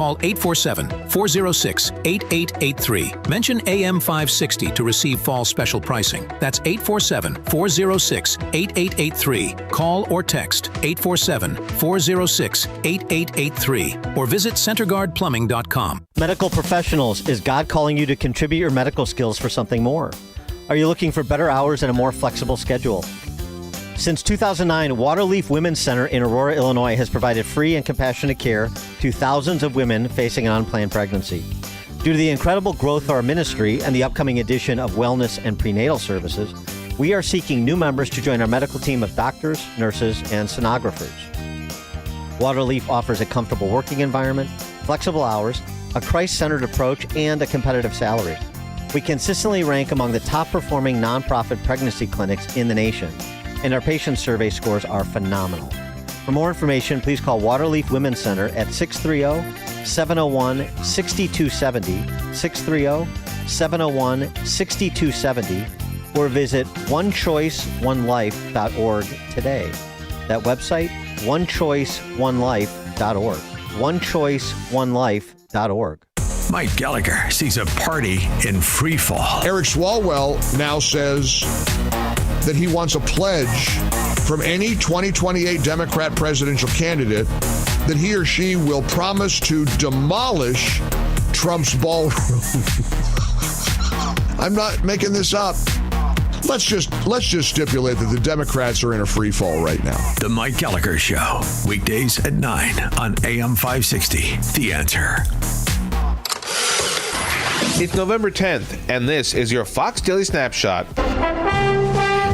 Call 847-406-8883. Mention AM 560 to receive fall special pricing. That's 847-406-8883. Call or text 847-406-8883 or visit CenterGuardPlumbing.com. Medical professionals, is God calling you to contribute your medical skills for something more? Are you looking for better hours and a more flexible schedule? Since 2009, Waterleaf Women's Center in Aurora, Illinois has provided free and compassionate care to thousands of women facing an unplanned pregnancy. Due to the incredible growth of our ministry and the upcoming addition of wellness and prenatal services, we are seeking new members to join our medical team of doctors, nurses, and sonographers. Waterleaf offers a comfortable working environment, flexible hours, a Christ-centered approach, and a competitive salary. We consistently rank among the top-performing nonprofit pregnancy clinics in the nation, and our patient survey scores are phenomenal. For more information, please call Waterleaf Women's Center at 630-701-6270, 630-701-6270, or visit onechoiceonelife.org today. That website, onechoiceonelife.org, onechoiceonelife.org. Mike Gallagher sees a party in free fall. Eric Swalwell now says that he wants a pledge from any 2028 Democrat presidential candidate that he or she will promise to demolish Trump's ballroom. I'm not making this up. Let's just stipulate that the Democrats are in a free fall right now. The Mike Gallagher Show, weekdays at 9 on AM 560. The Answer. It's November 10th, and this is your Fox Daily Snapshot.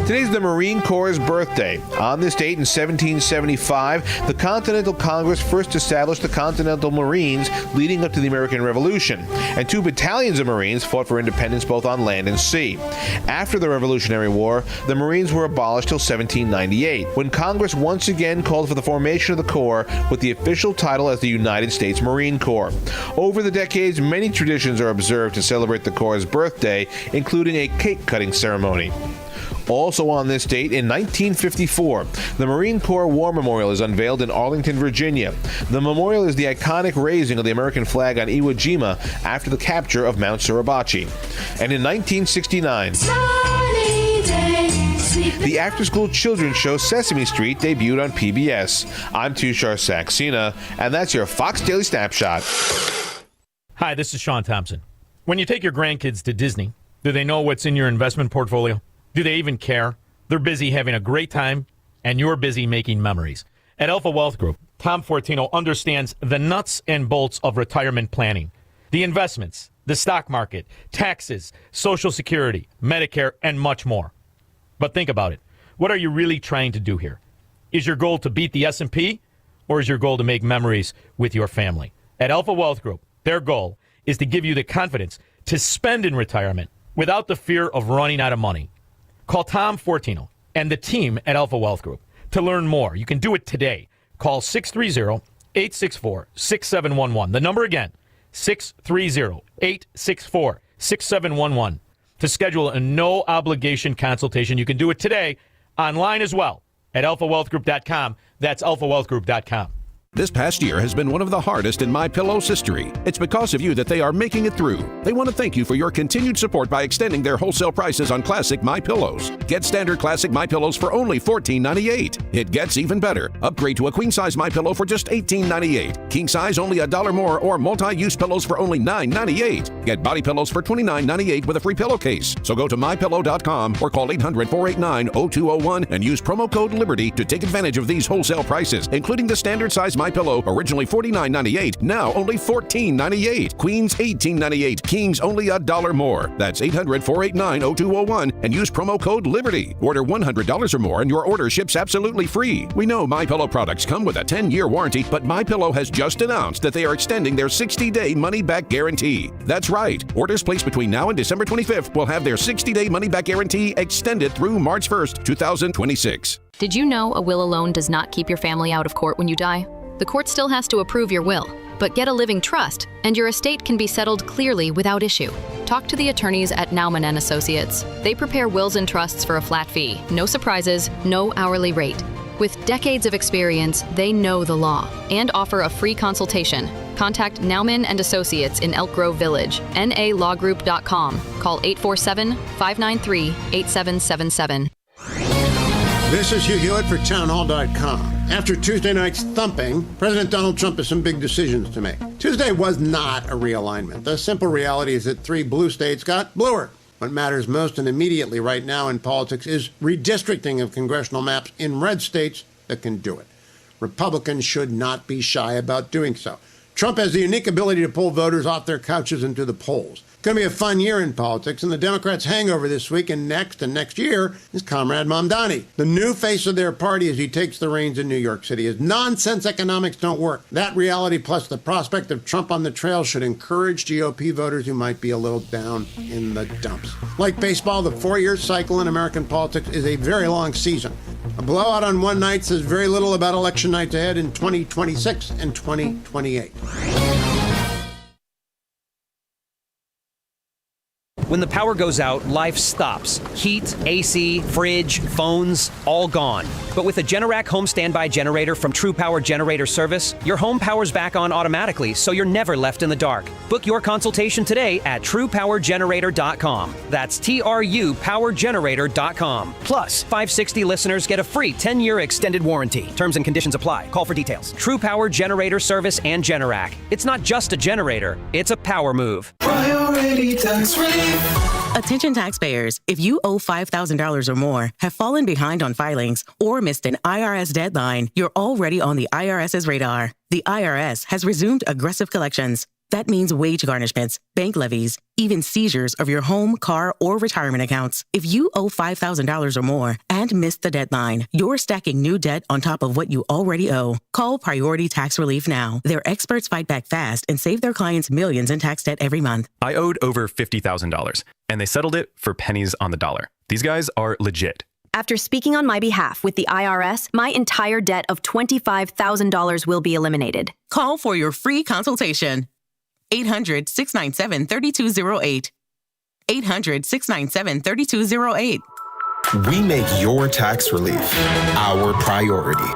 Today's the Marine Corps' birthday. On this date in 1775, the Continental Congress first established the Continental Marines leading up to the American Revolution, and 2 battalions of Marines fought for independence both on land and sea. After the Revolutionary War, the Marines were abolished till 1798, when Congress once again called for the formation of the Corps with the official title as the United States Marine Corps. Over the decades, many traditions are observed to celebrate the Corps' birthday, including a cake-cutting ceremony. Also on this date, in 1954, the Marine Corps War Memorial is unveiled in Arlington, Virginia. The memorial is the iconic raising of the American flag on Iwo Jima after the capture of Mount Suribachi. And in 1969, the after-school children's show Sesame Street debuted on PBS. I'm Tushar Saxena, and that's your Fox Daily Snapshot. Hi, this is Sean Thompson. When you take your grandkids to Disney, do they know what's in your investment portfolio? Do they even care? They're busy having a great time, and you're busy making memories. At Alpha Wealth Group, Tom Fortino understands the nuts and bolts of retirement planning, the investments, the stock market, taxes, Social Security, Medicare, and much more. But think about it. What are you really trying to do here? Is your goal to beat the S&P, or is your goal to make memories with your family? At Alpha Wealth Group, their goal is to give you the confidence to spend in retirement without the fear of running out of money. Call Tom Fortino and the team at Alpha Wealth Group to learn more. You can do it today. Call 630-864-6711. The number again, 630-864-6711. To schedule a no-obligation consultation. You can do it today online as well at alphawealthgroup.com. That's alphawealthgroup.com. This past year has been one of the hardest in MyPillow's history. It's because of you that they are making it through. They want to thank you for your continued support by extending their wholesale prices on classic MyPillows. Get standard classic MyPillows for only $14.98. It gets even better. Upgrade to a queen-size MyPillow for just $18.98. King size only $1 more, or multi-use pillows for only $9.98. Get body pillows for $29.98 with a free pillowcase. So go to MyPillow.com or call 800-489-0201 and use promo code LIBERTY to take advantage of these wholesale prices, including the standard size MyPillow, originally $49.98, now only $14.98. Queens $18.98. Kings only $1 more. That's 800-489-0201 and use promo code LIBERTY. Order $100 or more and your order ships absolutely free. We know MyPillow products come with a 10-year warranty, but MyPillow has just announced that they are extending their 60-day money-back guarantee. That's right. Orders placed between now and December 25th will have their 60-day money-back guarantee extended through March 1st, 2026. Did you know a will alone does not keep your family out of court when you die? The court still has to approve your will, but get a living trust, and your estate can be settled clearly without issue. Talk to the attorneys at Naumann & Associates. They prepare wills and trusts for a flat fee, no surprises, no hourly rate. With decades of experience, they know the law and offer a free consultation. Contact Nauman and Associates in Elk Grove Village, nalawgroup.com. Call 847-593-8777. This is Hugh Hewitt for townhall.com. After Tuesday night's thumping, President Donald Trump has some big decisions to make. Tuesday was not a realignment. The simple reality is that 3 blue states got bluer. What matters most and immediately right now in politics is redistricting of congressional maps in red states that can do it. Republicans should not be shy about doing so. Trump has the unique ability to pull voters off their couches into the polls. It's going to be a fun year in politics, and the Democrats' hangover this week and next year is Comrade Mamdani, the new face of their party as he takes the reins in New York City. His nonsense economics don't work. That reality plus the prospect of Trump on the trail should encourage GOP voters who might be a little down in the dumps. Like baseball, the 4-year cycle in American politics is a very long season. A blowout on one night says very little about election nights ahead in 2026 and 2028. When the power goes out, life stops. Heat, AC, fridge, phones, all gone. But with a Generac home standby generator from True Power Generator Service, your home powers back on automatically, so you're never left in the dark. Book your consultation today at TruePowerGenerator.com. That's TruePowerGenerator.com. Plus, 560 listeners get a free 10-year extended warranty. Terms and conditions apply. Call for details. True Power Generator Service and Generac. It's not just a generator, it's a power move. Priority tax relief. Attention taxpayers, if you owe $5,000 or more, have fallen behind on filings, or missed an IRS deadline, you're already on the IRS's radar. The IRS has resumed aggressive collections. That means wage garnishments, bank levies, even seizures of your home, car, or retirement accounts. If you owe $5,000 or more and missed the deadline, you're stacking new debt on top of what you already owe. Call Priority Tax Relief now. Their experts fight back fast and save their clients millions in tax debt every month. I owed over $50,000, and they settled it for pennies on the dollar. These guys are legit. After speaking on my behalf with the IRS, my entire debt of $25,000 will be eliminated. Call for your free consultation. 800-697-3208. 800-697-3208. We make your tax relief our priority.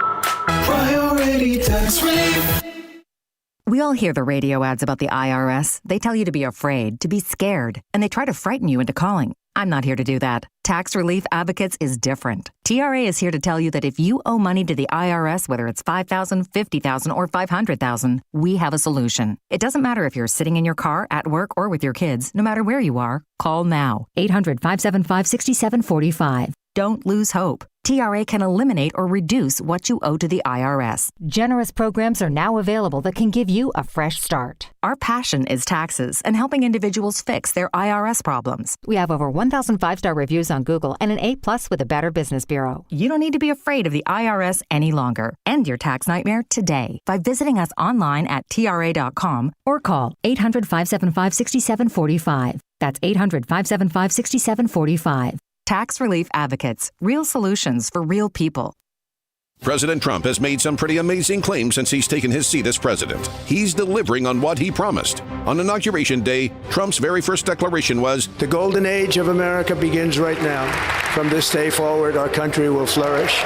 Priority tax relief. We all hear the radio ads about the IRS. They tell you to be afraid, to be scared, and they try to frighten you into calling. I'm not here to do that. Tax Relief Advocates is different. TRA is here to tell you that if you owe money to the IRS, whether it's $5,000, $50,000, or $500,000, we have a solution. It doesn't matter if you're sitting in your car, at work, or with your kids. No matter where you are, call now. 800-575-6745. Don't lose hope. TRA can eliminate or reduce what you owe to the IRS. Generous programs are now available that can give you a fresh start. Our passion is taxes and helping individuals fix their IRS problems. We have over 1,000 5-star reviews on Google and an A+ with the Better Business Bureau. You don't need to be afraid of the IRS any longer. End your tax nightmare today by visiting us online at TRA.com or call 800-575-6745. That's 800-575-6745. Tax Relief Advocates. Real solutions for real people. President Trump has made some pretty amazing claims since he's taken his seat as president. He's delivering on what he promised. On Inauguration Day, Trump's very first declaration was, "The golden age of America begins right now. From this day forward, our country will flourish."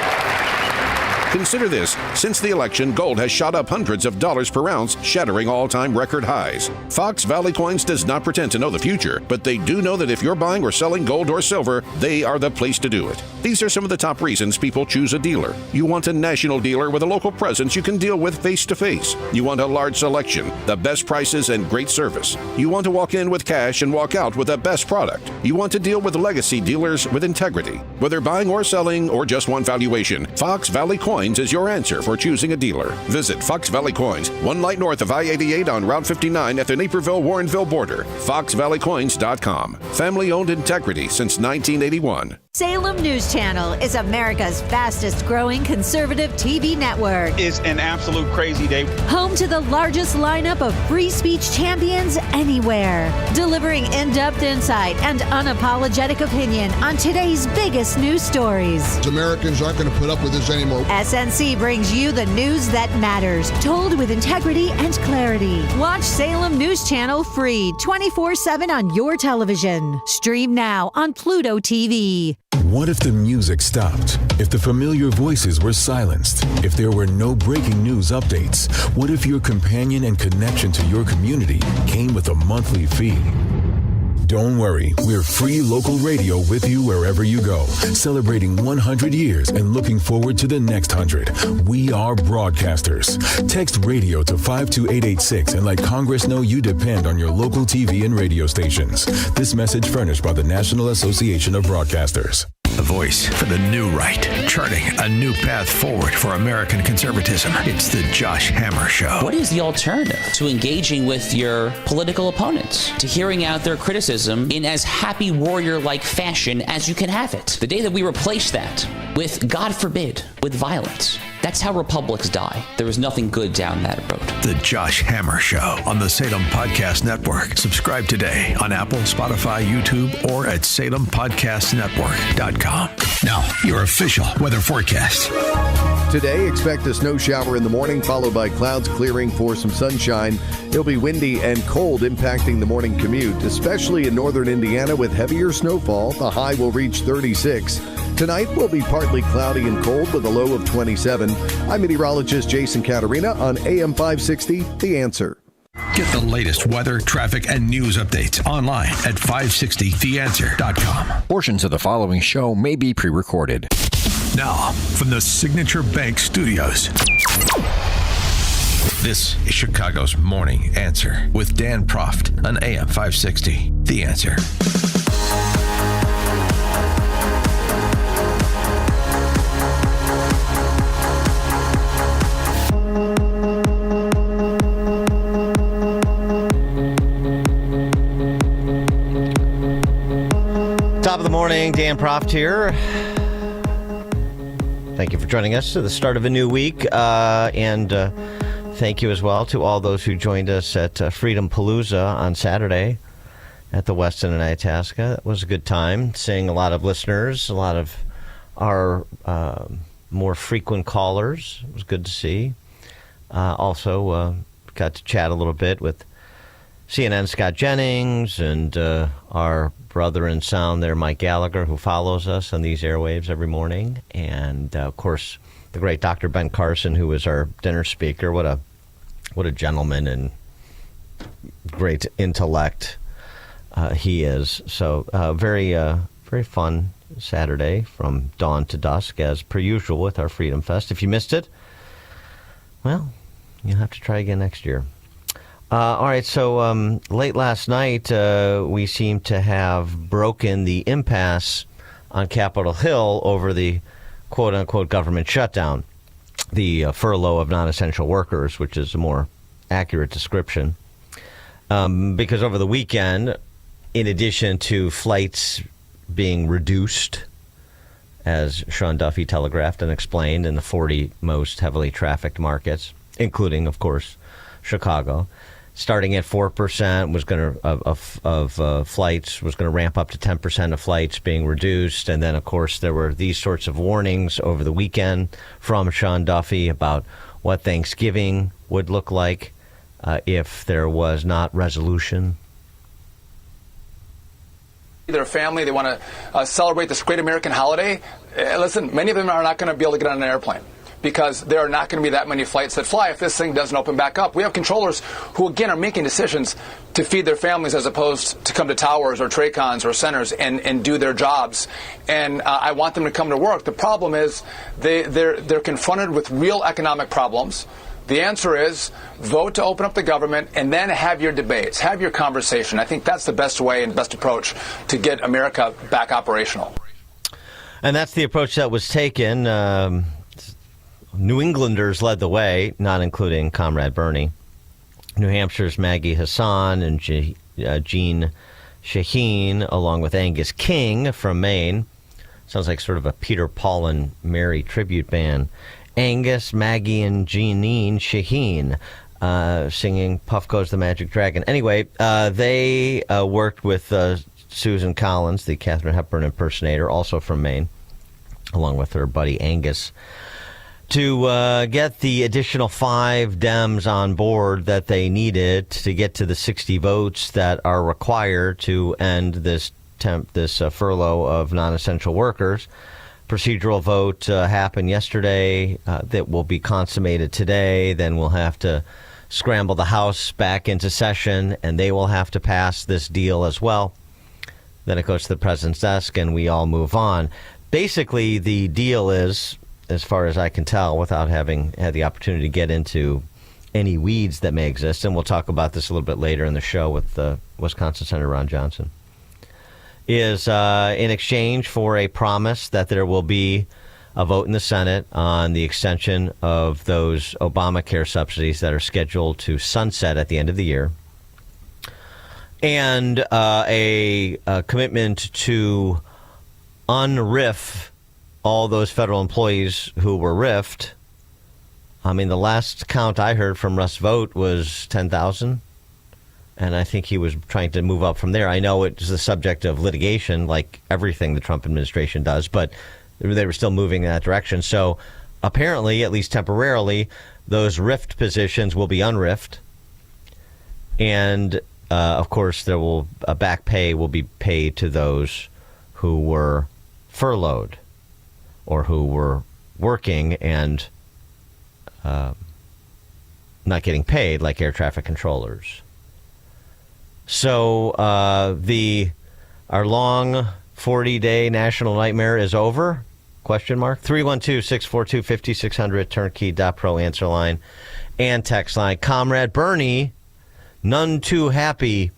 Consider this. Since the election, gold has shot up hundreds of dollars per ounce, shattering all-time record highs. Fox Valley Coins does not pretend to know the future, but they do know that if you're buying or selling gold or silver, they are the place to do it. These are some of the top reasons people choose a dealer. You want a national dealer with a local presence you can deal with face-to-face. You want a large selection, the best prices, and great service. You want to walk in with cash and walk out with the best product. You want to deal with legacy dealers with integrity. Whether buying or selling or just want valuation, Fox Valley Coins is your answer for choosing a dealer. Visit Fox Valley Coins, 1 light north of I-88 on Route 59 at the Naperville-Warrenville border. FoxValleyCoins.com. Family-owned integrity since 1981. Salem News Channel is America's fastest growing conservative TV network. It's an absolute crazy day. Home to the largest lineup of free speech champions anywhere. Delivering in-depth insight and unapologetic opinion on today's biggest news stories. Americans aren't going to put up with this anymore. SNC brings you the news that matters, told with integrity and clarity. Watch Salem News Channel free 24/7 on your television. Stream now on Pluto TV. What if the music stopped? If the familiar voices were silenced? If there were no breaking news updates? What if your companion and connection to your community came with a monthly fee? Don't worry, we're free local radio with you wherever you go, celebrating 100 years and looking forward to the next 100. We are broadcasters. Text radio to 52886 and let Congress know you depend on your local TV and radio stations. This message furnished by the National Association of Broadcasters. A voice for the new right, charting a new path forward for American conservatism. It's the Josh Hammer Show. What is the alternative to engaging with your political opponents, to hearing out their criticism in as happy warrior-like fashion as you can have it? The day that we replace that with, God forbid, with violence, that's how republics die. There is nothing good down that road. The Josh Hammer Show on the Salem Podcast Network. Subscribe today on Apple, Spotify, YouTube, or at SalemPodcastNetwork.com. Now, your official weather forecast. Today, expect a snow shower in the morning, followed by clouds clearing for some sunshine. It'll be windy and cold, impacting the morning commute, especially in northern Indiana with heavier snowfall. The high will reach 36. Tonight will be partly cloudy and cold with a low of 27. I'm meteorologist Jason Caterina on AM 560, The Answer. Get the latest weather, traffic, and news updates online at 560theanswer.com. Portions of the following show may be pre-recorded. Now, from the Signature Bank Studios, this is Chicago's Morning Answer with Dan Proft on AM 560, The Answer. Top of the morning, Dan Proft here. Thank you for joining us to the start of a new week. And thank you as well to all those who joined us at Freedom Palooza on Saturday at the Westin in Itasca. It was a good time, seeing a lot of listeners, a lot of our more frequent callers. It was good to see. Also, got to chat a little bit with CNN Scott Jennings and our brother in sound there, Mike Gallagher, who follows us on these airwaves every morning. And, of course, the great Dr. Ben Carson, who was our dinner speaker. What a gentleman and great intellect he is. So very fun Saturday from dawn to dusk, as per usual with our Freedom Fest. If you missed it, well, you'll have to try again next year. All right, so late last night, we seem to have broken the impasse on Capitol Hill over the quote-unquote government shutdown, the furlough of non-essential workers, which is a more accurate description. Because over the weekend, in addition to flights being reduced, as Sean Duffy telegraphed and explained, in the 40 most heavily trafficked markets, including, of course, Chicago, starting at 4% was going to of flights was going to ramp up to 10% of flights being reduced, and then of course there were these sorts of warnings over the weekend from Sean Duffy about what Thanksgiving would look like if there was not resolution. Their family, they want to celebrate this great American holiday. Listen, many of them are not going to be able to get on an airplane, because there are not going to be that many flights that fly if this thing doesn't open back up. We have controllers who, again, are making decisions to feed their families as opposed to come to towers or Tracons or centers and do their jobs. And I want them to come to work. The problem is they're confronted with real economic problems. The answer is vote to open up the government and then have your debates, have your conversation. I think that's the best way and best approach to get America back operational. And that's the approach that was taken. New Englanders led the way, not including Comrade Bernie. New Hampshire's Maggie Hassan and Jean Shaheen, along with Angus King from Maine. Sounds like sort of a Peter, Paul, and Mary tribute band. Angus, Maggie, and Jeanine Shaheen singing Puff Goes the Magic Dragon. Anyway, they worked with Susan Collins, the Katharine Hepburn impersonator, also from Maine, along with her buddy Angus, to get the additional 5 Dems on board that they needed to get to the 60 votes that are required to end this furlough of non-essential workers. Procedural vote happened yesterday that will be consummated today. Then we'll have to scramble the House back into session, and they will have to pass this deal as well. Then it goes to the president's desk, and we all move on. Basically, the deal is, as far as I can tell, without having had the opportunity to get into any weeds that may exist, and we'll talk about this a little bit later in the show with Wisconsin Senator Ron Johnson, is in exchange for a promise that there will be a vote in the Senate on the extension of those Obamacare subsidies that are scheduled to sunset at the end of the year, and a commitment to unriff all those federal employees who were riffed. I mean, the last count I heard from Russ Vought was 10,000. And I think he was trying to move up from there. I know it's the subject of litigation, like everything the Trump administration does, but they were still moving in that direction. So apparently, at least temporarily, those rift positions will be unriffed. And, of course, there will back pay will be paid to those who were furloughed or who were working and not getting paid, like air traffic controllers. So our long 40-day national nightmare is over? Question mark. 312-642-5600, turnkey.pro answer line and text line. Comrade Bernie, none too happy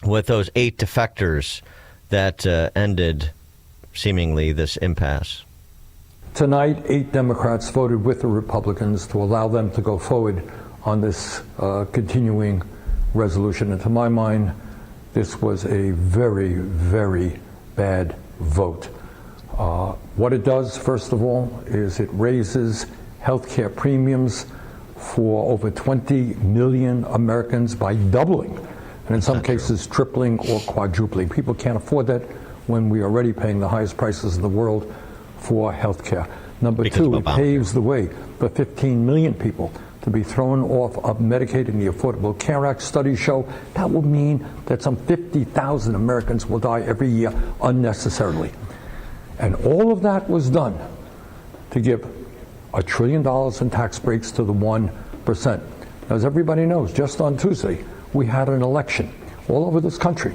with those 8 defectors that ended seemingly this impasse. Tonight, 8 Democrats voted with the Republicans to allow them to go forward on this continuing resolution. And to my mind, this was a very, very bad vote. What it does, first of all, is it raises health care premiums for over 20 million Americans by doubling, and in some cases tripling or quadrupling. People can't afford that when we are already paying the highest prices in the world for health care. Number 2, it paves the way for 15 million people to be thrown off of Medicaid and the Affordable Care Act. Studies show that will mean that some 50,000 Americans will die every year unnecessarily. And all of that was done to give $1 trillion in tax breaks to the 1%. As everybody knows, just on Tuesday, we had an election all over this country.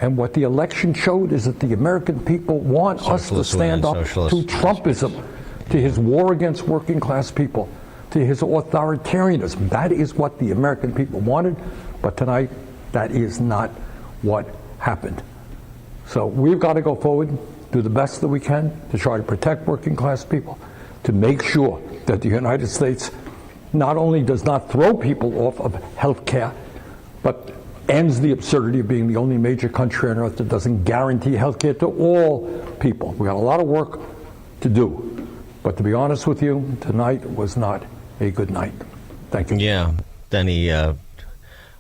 And what the election showed is that the American people want us to stand up to Trumpism, to his war against working class people, to his authoritarianism. That is what the American people wanted, but tonight, that is not what happened. So we've got to go forward, do the best that we can to try to protect working class people, to make sure that the United States not only does not throw people off of health care, but ends the absurdity of being the only major country on earth that doesn't guarantee health care to all people. We got a lot of work to do. But to be honest with you, tonight was not a good night. Thank you. Yeah. Then he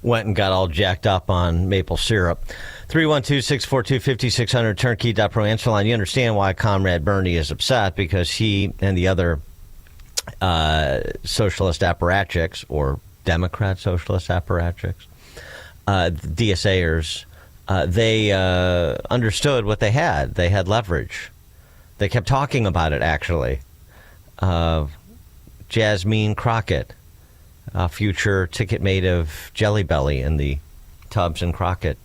went and got all jacked up on maple syrup. 312-642-5600, turnkey.pro answer line. You understand why Comrade Bernie is upset, because he and the other socialist apparatchiks, or Democrat socialist apparatchiks, DSAers, they understood what they had. They had leverage. They kept talking about it, actually. Jasmine Crockett, a future ticket mate of Jelly Belly in the Tubbs and Crockett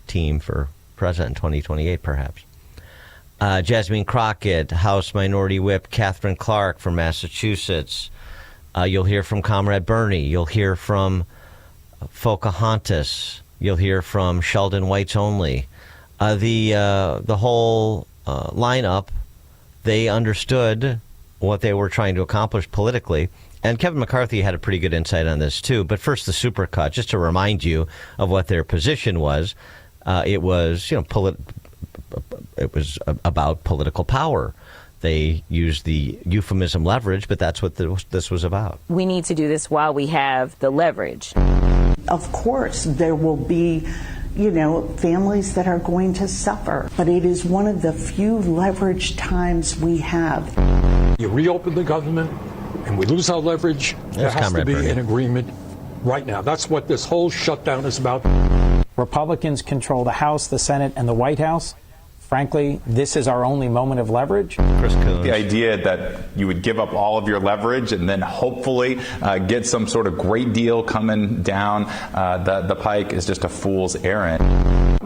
team for president in 2028, perhaps. Jasmine Crockett, House Minority Whip Catherine Clark from Massachusetts. You'll hear from Comrade Bernie. You'll hear from Pocahontas. You'll hear from Sheldon Whites Only. The whole lineup, they understood what they were trying to accomplish politically. And Kevin McCarthy had a pretty good insight on this, too. But first, the supercut, just to remind you of what their position was. It was, it was about political power. They used the euphemism leverage, but that's what this was about. We need to do this while we have the leverage. Of course, there will be, families that are going to suffer, but it is one of the few leverage times we have. You reopen the government and we lose our leverage. There has to be an agreement right now. That's what this whole shutdown is about. Republicans control the House, the Senate, and the White House. Frankly, this is our only moment of leverage. Chris Coons. The idea that you would give up all of your leverage and then hopefully get some sort of great deal coming down the pike is just a fool's errand.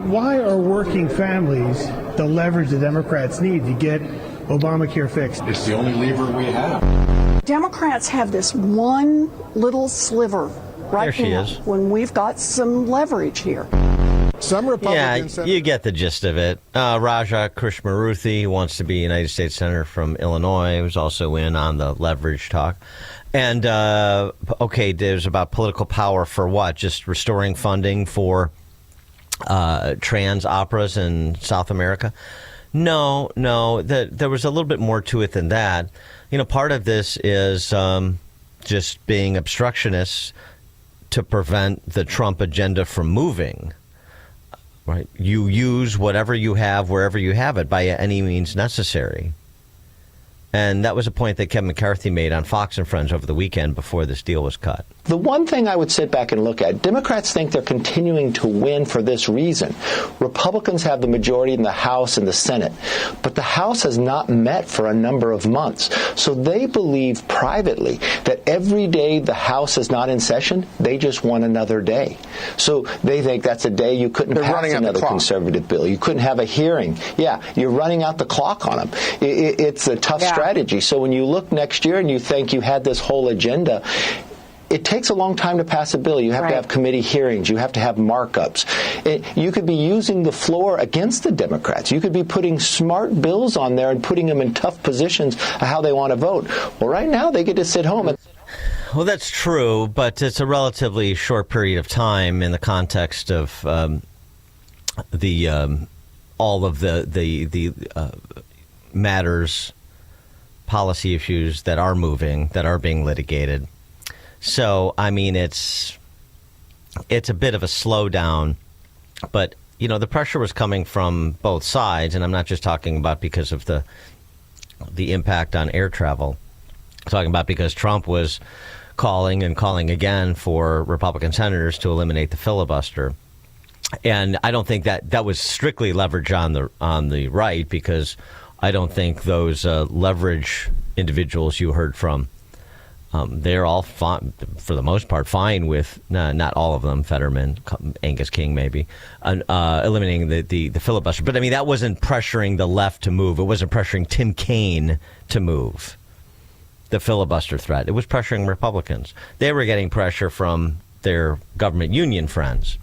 Why are working families the leverage the Democrats need to get Obamacare fixed? It's the only lever we have. Democrats have this one little sliver right now when we've got some leverage here. Some Republicans. Yeah, you get the gist of it. Raja Krishnaruthi wants to be United States Senator from Illinois. He was also in on the leverage talk. And, okay, there's about political power for what? Just restoring funding for trans operas in South America? No. There was a little bit more to it than that. You know, part of this is just being obstructionists to prevent the Trump agenda from moving. Right. You use whatever you have wherever you have it by any means necessary. And that was a point that Kevin McCarthy made on Fox and Friends over the weekend before this deal was cut. The one thing I would sit back and look at, Democrats think they're continuing to win for this reason. Republicans have the majority in the House and the Senate, but the House has not met for a number of months. So they believe privately that every day the House is not in session, they just won another day. So they think that's a day you couldn't pass another conservative bill. You couldn't have a hearing. Yeah, you're running out the clock on them. It's a tough strategy. So when you look next year and you think you had this whole agenda, it takes a long time to pass a bill. You have to have committee hearings. You have to have markups. You could be using the floor against the Democrats. You could be putting smart bills on there and putting them in tough positions of how they want to vote. Well, right now they get to sit home. Well, that's true, but it's a relatively short period of time in the context of all of the matters, policy issues that are moving, that are being litigated. So, I mean, it's a bit of a slowdown, but, you know, the pressure was coming from both sides, and I'm not just talking about because of the impact on air travel. I'm talking about because Trump was calling and calling again for Republican senators to eliminate the filibuster. And I don't think that was strictly leverage on the right, because I don't think those leverage individuals you heard from, they're all fine, for the most part, fine with, not all of them, Fetterman, Angus King maybe, eliminating the filibuster. But I mean, that wasn't pressuring the left to move. It wasn't pressuring Tim Kaine to move the filibuster threat. It was pressuring Republicans. They were getting pressure from their government union friends,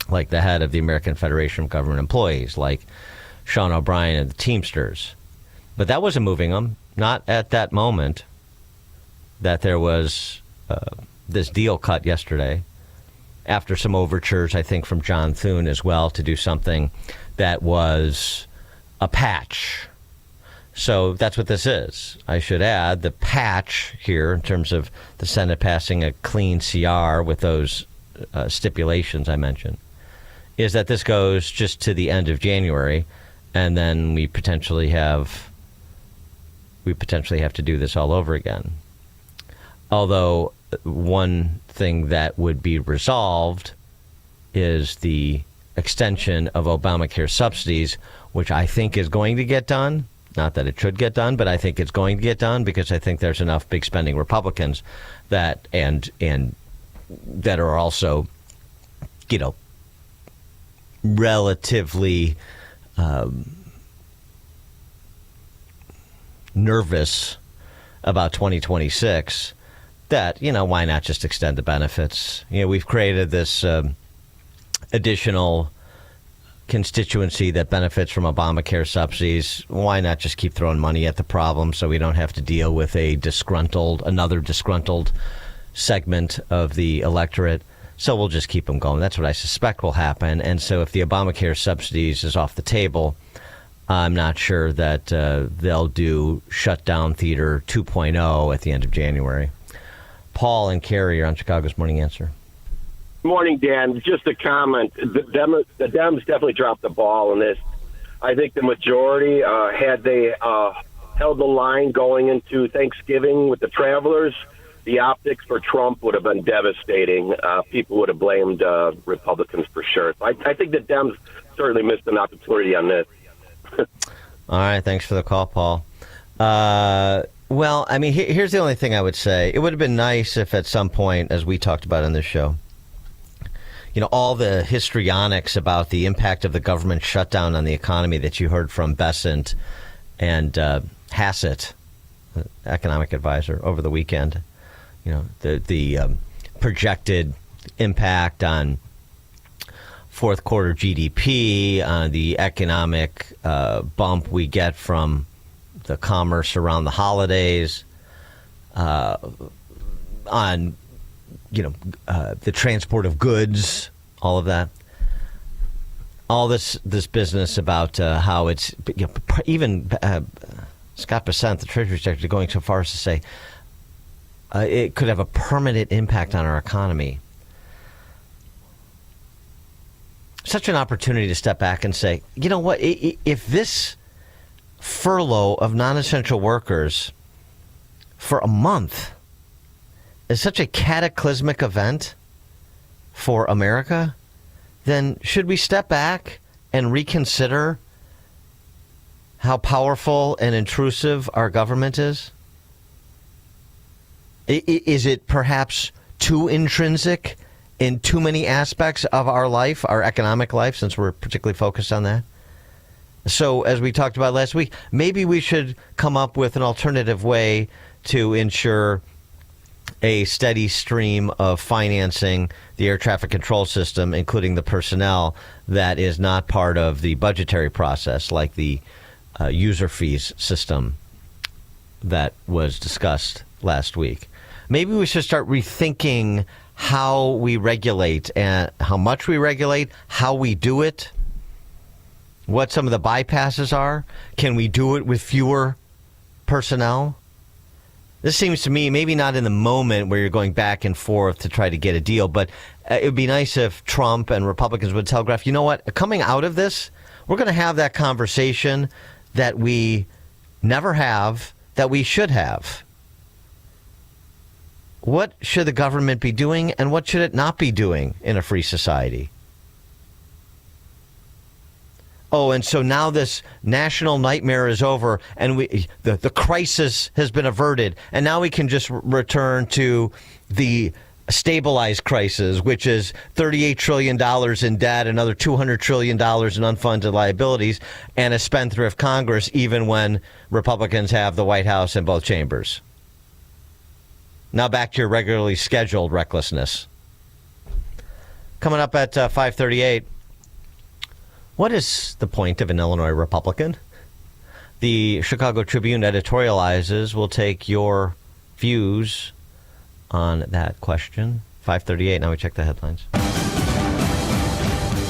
like the head of the American Federation of Government Employees, like Sean O'Brien and the Teamsters. But that wasn't moving them, not at that moment that there was this deal cut yesterday, after some overtures, I think, from John Thune as well, to do something that was a patch. So that's what this is. I should add, the patch here, in terms of the Senate passing a clean CR with those stipulations I mentioned, is that this goes just to the end of January, and then we potentially have to do this all over again. Although one thing that would be resolved is the extension of Obamacare subsidies, which I think is going to get done. Not that it should get done, but I think it's going to get done, because I think there's enough big spending Republicans that and that are also, you know, relatively nervous about 2026, that, you know, why not just extend the benefits? You know, we've created this additional constituency that benefits from Obamacare subsidies. Why not just keep throwing money at the problem so we don't have to deal with another disgruntled segment of the electorate? So we'll just keep them going. That's what I suspect will happen. And so if the Obamacare subsidies is off the table, I'm not sure that they'll do Shutdown Theater 2.0 at the end of January. Paul and Carrie are on Chicago's Morning Answer. Morning, Dan. Just a comment. The Dems definitely dropped the ball on this. I think the majority, had they held the line going into Thanksgiving with the travelers, the optics for Trump would have been devastating. People would have blamed Republicans for sure. So I think the Dems certainly missed an opportunity on this. All right. Thanks for the call, Paul. Well, I mean, here's the only thing I would say. It would have been nice if at some point, as we talked about in this show, all the histrionics about the impact of the government shutdown on the economy that you heard from Bessent and Hassett, the economic advisor, over the weekend, the projected impact on fourth quarter GDP, the economic bump we get from the commerce around the holidays, on the transport of goods, all of that, all this business about how it's even Scott Bessent, the Treasury Secretary, going so far as to say it could have a permanent impact on our economy. Such an opportunity to step back and say, you know what, if this furlough of non-essential workers for a month is such a cataclysmic event for America, then should we step back and reconsider how powerful and intrusive our government is? Is it perhaps too intrinsic in too many aspects of our life, our economic life, since we're particularly focused on that? So, as we talked about last week, maybe we should come up with an alternative way to ensure a steady stream of financing the air traffic control system, including the personnel that is not part of the budgetary process, like the user fees system that was discussed last week. Maybe we should start rethinking how we regulate and how much we regulate, how we do it, what some of the bypasses are. Can we do it with fewer personnel? This seems to me, maybe not in the moment where you're going back and forth to try to get a deal, but it would be nice if Trump and Republicans would telegraph, you know what, coming out of this, we're going to have that conversation that we never have, that we should have. What should the government be doing and what should it not be doing in a free society? Oh, and so now this national nightmare is over and the crisis has been averted. And now we can just return to the stabilized crisis, which is $38 trillion in debt, another $200 trillion in unfunded liabilities, and a spendthrift Congress, even when Republicans have the White House and both chambers. Now back to your regularly scheduled recklessness. Coming up at 5:38. What is the point of an Illinois Republican? The Chicago Tribune editorializes. We'll take your views on that question. 5:38. Now we check the headlines.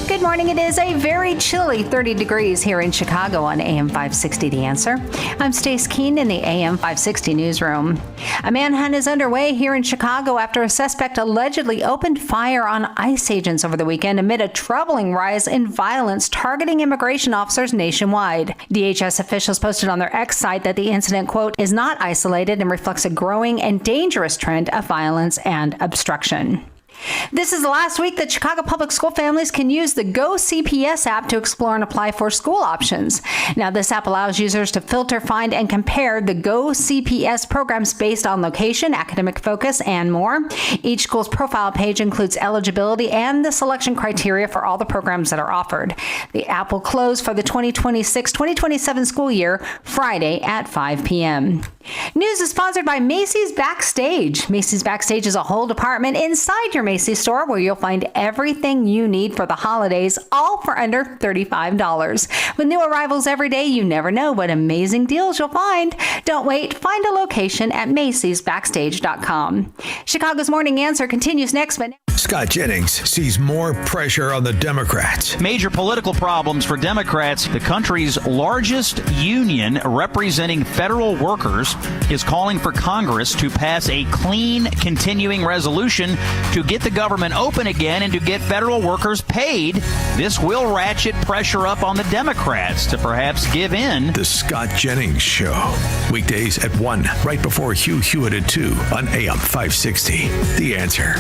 Good morning. It is a very chilly 30 degrees here in Chicago on AM 560 The Answer. I'm Stace Keene in the AM 560 newsroom. A manhunt is underway here in Chicago after a suspect allegedly opened fire on ICE agents over the weekend amid a troubling rise in violence targeting immigration officers nationwide. DHS officials posted on their X site that the incident, quote, is not isolated and reflects a growing and dangerous trend of violence and obstruction. This is the last week that Chicago public school families can use the Go CPS app to explore and apply for school options. Now, this app allows users to filter, find, and compare the Go CPS programs based on location, academic focus, and more. Each school's profile page includes eligibility and the selection criteria for all the programs that are offered. The app will close for the 2026-2027 school year Friday at 5 p.m. News is sponsored by Macy's Backstage. Macy's Backstage is a whole department inside your Macy's store where you'll find everything you need for the holidays, all for under $35. With new arrivals every day, you never know what amazing deals you'll find. Don't wait. Find a location at Macy'sBackstage.com. Chicago's Morning Answer continues next, but Scott Jennings sees more pressure on the Democrats. Major political problems for Democrats. The country's largest union representing federal workers is calling for Congress to pass a clean, continuing resolution to get the government open again and to get federal workers paid. This will ratchet pressure up on the Democrats to perhaps give in. The Scott Jennings Show. Weekdays at 1, right before Hugh Hewitt at 2 on AM 560. The Answer.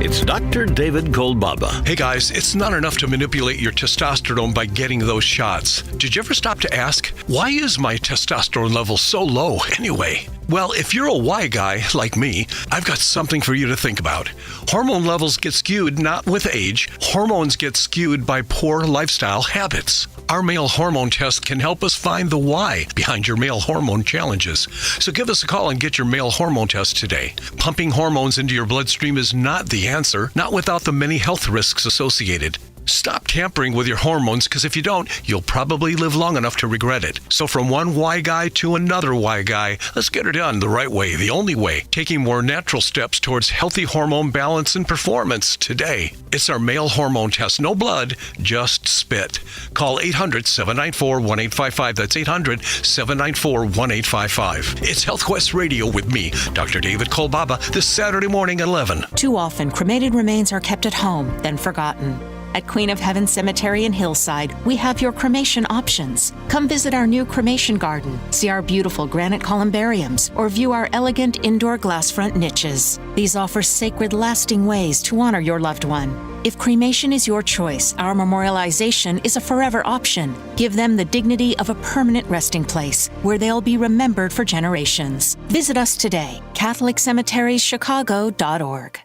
It's Dr. David Kolbaba. Hey guys, it's not enough to manipulate your testosterone by getting those shots. Did you ever stop to ask, why is my testosterone level so low anyway? Well, if you're a Y guy like me, I've got something for you to think about. Hormone levels get skewed not with age. Hormones get skewed by poor lifestyle habits. Our male hormone test can help us find the why behind your male hormone challenges. So give us a call and get your male hormone test today. Pumping hormones into your bloodstream is not the answer, not without the many health risks associated. Stop tampering with your hormones, because if you don't, you'll probably live long enough to regret it. So from one Y guy to another Y guy, let's get it done the right way, the only way, taking more natural steps towards healthy hormone balance and performance today. It's our male hormone test. No blood, just spit. Call 800-794-1855. That's 800-794-1855. It's Health Quest Radio with me, Dr. David Kolbaba, this Saturday morning at 11. Too often, cremated remains are kept at home, then forgotten. At Queen of Heaven Cemetery in Hillside, we have your cremation options. Come visit our new cremation garden, see our beautiful granite columbariums, or view our elegant indoor glass front niches. These offer sacred, lasting ways to honor your loved one. If cremation is your choice, our memorialization is a forever option. Give them the dignity of a permanent resting place where they'll be remembered for generations. Visit us today, CatholicCemeteriesChicago.org.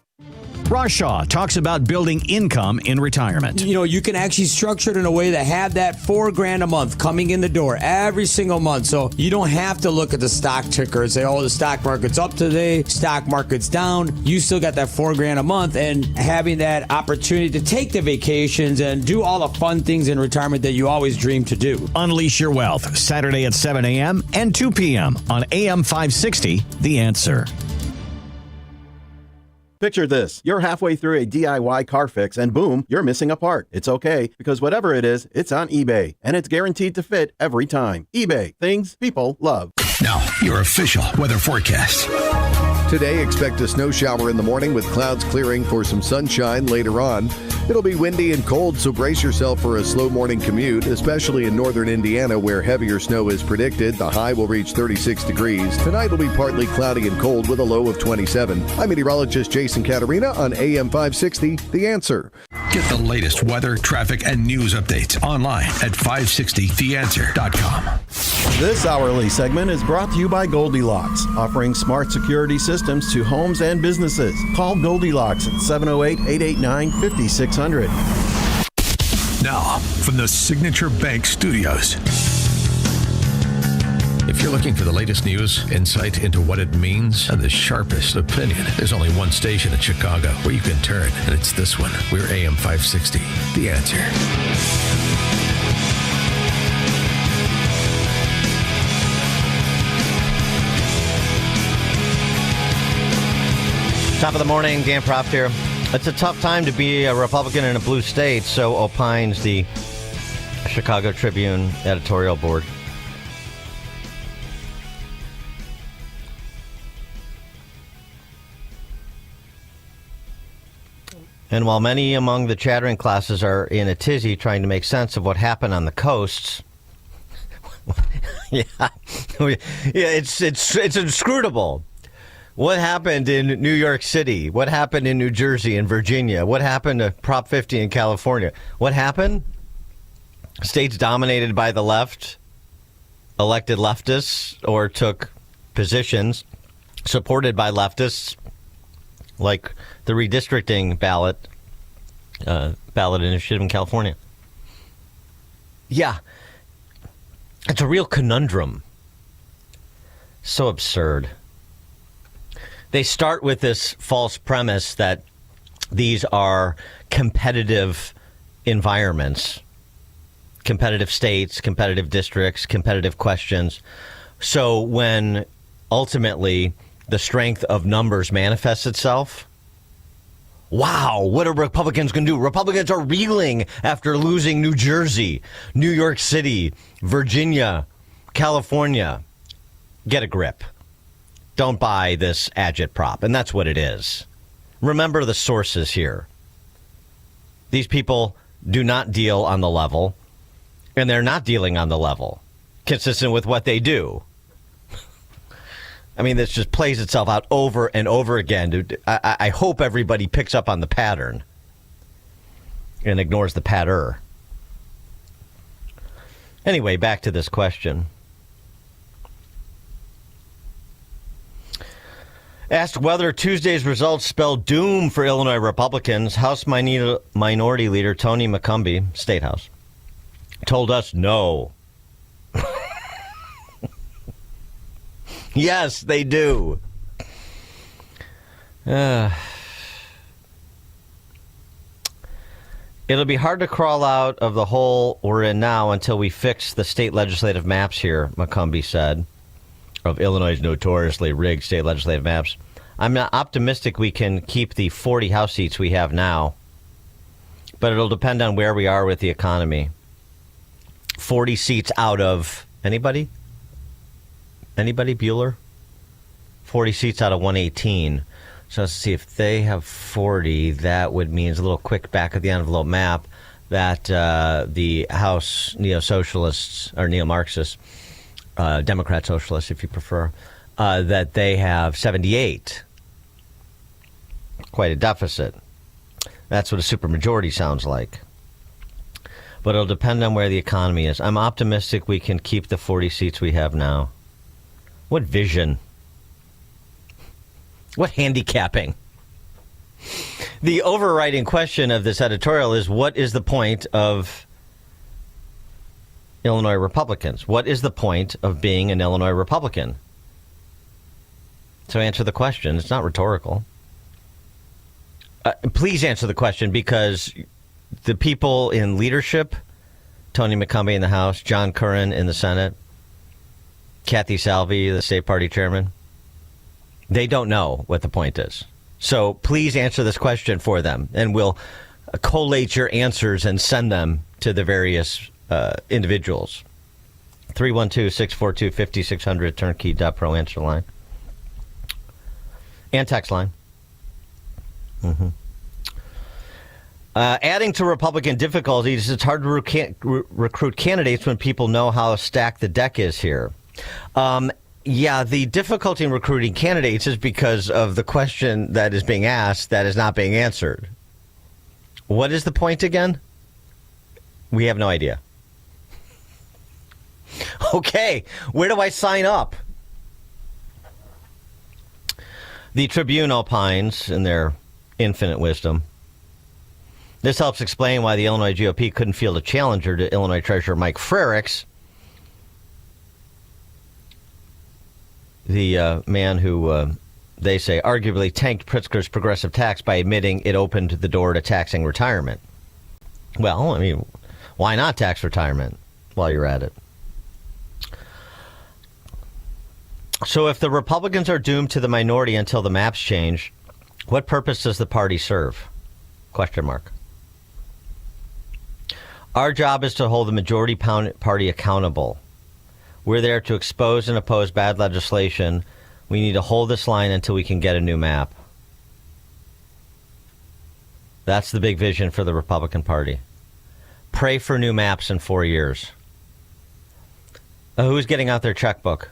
Ross Shaw talks about building income in retirement. You know, you can actually structure it in a way to have that $4,000 a month coming in the door every single month. So you don't have to look at the stock ticker and say, oh, the stock market's up today, stock market's down. You still got that $4,000 a month, and having that opportunity to take the vacations and do all the fun things in retirement that you always dreamed to do. Unleash your wealth, Saturday at 7 a.m. and 2 p.m. on AM 560, The Answer. Picture this. You're halfway through a DIY car fix and boom, you're missing a part. It's okay, because whatever it is, it's on eBay, and it's guaranteed to fit every time. eBay. Things people love. Now, your official weather forecast. Today, expect a snow shower in the morning with clouds clearing for some sunshine later on. It'll be windy and cold, so brace yourself for a slow morning commute, especially in northern Indiana where heavier snow is predicted. The high will reach 36 degrees. Tonight will be partly cloudy and cold with a low of 27. I'm meteorologist Jason Caterina on AM 560, The Answer. Get the latest weather, traffic, and news updates online at 560theanswer.com. This hourly segment is brought to you by Goldilocks, offering smart security systems to homes and businesses. Call Goldilocks at 708-889-5600. Now, from the Signature Bank Studios. If you're looking for the latest news, insight into what it means, and the sharpest opinion, there's only one station in Chicago where you can turn, and it's this one. We're AM 560, The Answer. Top of the morning, Dan Proft here. It's a tough time to be a Republican in a blue state, so opines the Chicago Tribune editorial board. And while many among the chattering classes are in a tizzy trying to make sense of what happened on the coasts, it's inscrutable. What happened in New York City? What happened in New Jersey and Virginia? What happened to Prop 50 in California? What happened? States dominated by the left elected leftists or took positions supported by leftists, like the redistricting ballot initiative in California. Yeah, it's a real conundrum. So absurd. They start with this false premise that these are competitive environments, competitive states, competitive districts, competitive questions. So when ultimately the strength of numbers manifests itself, Wow, what are Republicans going to do? Republicans are reeling after losing New Jersey, New York City, Virginia, California. Get a grip. Don't buy this agitprop. And that's what it is. Remember the sources here. These people do not deal on the level, and they're not dealing on the level, consistent with what they do. I mean, this just plays itself out over and over again. I hope everybody picks up on the pattern and ignores the patter. Anyway, back to this question. Asked whether Tuesday's results spell doom for Illinois Republicans, House Minority Leader Tony McCombie, State House, told us no. Yes, they do. It'll be hard to crawl out of the hole we're in now until we fix the state legislative maps here, McCombie said, of Illinois' notoriously rigged state legislative maps. I'm not optimistic we can keep the 40 House seats we have now, but it'll depend on where we are with the economy. 40 seats out of anybody? Anybody, Bueller? 40 seats out of 118. So let's see, if they have 40, that would mean, it's a little quick back of the envelope map, that the House neo-socialists, or neo-Marxists, Democrat socialists if you prefer, that they have 78. Quite a deficit. That's what a supermajority sounds like. But it'll depend on where the economy is. I'm optimistic we can keep the 40 seats we have now. What vision? What handicapping? The overriding question of this editorial is, what is the point of Illinois Republicans? What is the point of being an Illinois Republican? So answer the question. It's not rhetorical. Please answer the question, because the people in leadership, Tony McCombie in the House, John Curran in the Senate, Kathy Salvi, the state party chairman, they don't know what the point is. So please answer this question for them, and we'll collate your answers and send them to the various individuals. 312-642-5600, turnkey.pro answer line. And text line. Adding to Republican difficulties, it's hard to recruit candidates when people know how stacked the deck is here. Yeah, the difficulty in recruiting candidates is because of the question that is being asked that is not being answered. What is the point again? We have no idea. Okay, where do I sign up? The Tribune opines, in their infinite wisdom, this helps explain why the Illinois GOP couldn't field a challenger to Illinois Treasurer Mike Frerichs, the man who, they say, arguably tanked Pritzker's progressive tax by admitting it opened the door to taxing retirement. Well, I mean, why not tax retirement while you're at it? So if the Republicans are doomed to the minority until the maps change, what purpose does the party serve? Question mark. Our job is to hold the majority party accountable. We're there to expose and oppose bad legislation. We need to hold this line until we can get a new map. That's the big vision for the Republican Party. Pray for new maps in 4 years. Who's getting out their checkbook?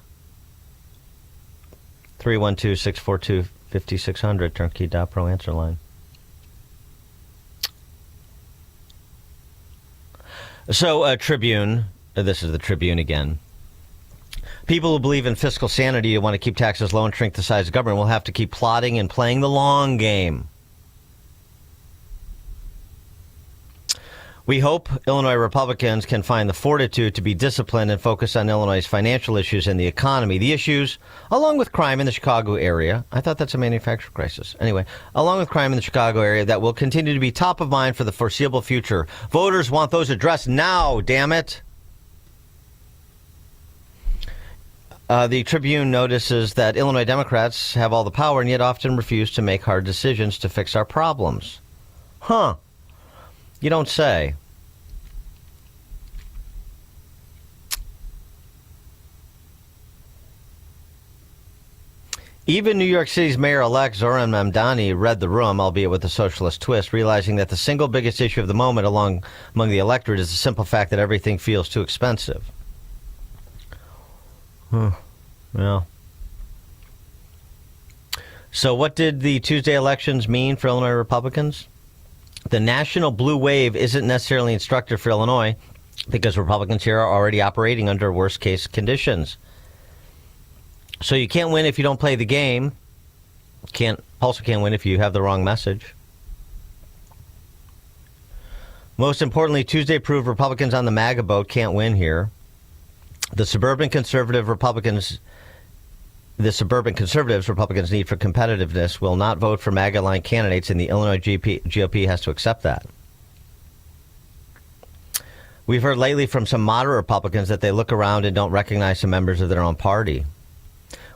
312-642-5600, turnkey.pro answer line. So, Tribune, this is the Tribune again. People who believe in fiscal sanity and want to keep taxes low and shrink the size of government will have to keep plotting and playing the long game. We hope Illinois Republicans can find the fortitude to be disciplined and focus on Illinois' financial issues and the economy. The issues, along with crime in the Chicago area, I thought that's a manufacturing crisis. Anyway, along with crime in the Chicago area, that will continue to be top of mind for the foreseeable future. Voters want those addressed now, damn it. The Tribune notices that Illinois Democrats have all the power and yet often refuse to make hard decisions to fix our problems. Huh. You don't say. Even New York City's mayor-elect Zohran Mamdani read the room, albeit with a socialist twist, realizing that the single biggest issue of the moment among the electorate is the simple fact that everything feels too expensive. Well. So what did the Tuesday elections mean for Illinois Republicans? The national blue wave isn't necessarily instructive for Illinois because Republicans here are already operating under worst-case conditions. So you can't win if you don't play the game. Also can't win if you have the wrong message. Most importantly, Tuesday proved Republicans on the MAGA boat can't win here. The suburban conservatives Republicans need for competitiveness will not vote for MAGA-aligned candidates, and the Illinois GOP has to accept that. We've heard lately from some moderate Republicans that they look around and don't recognize some members of their own party.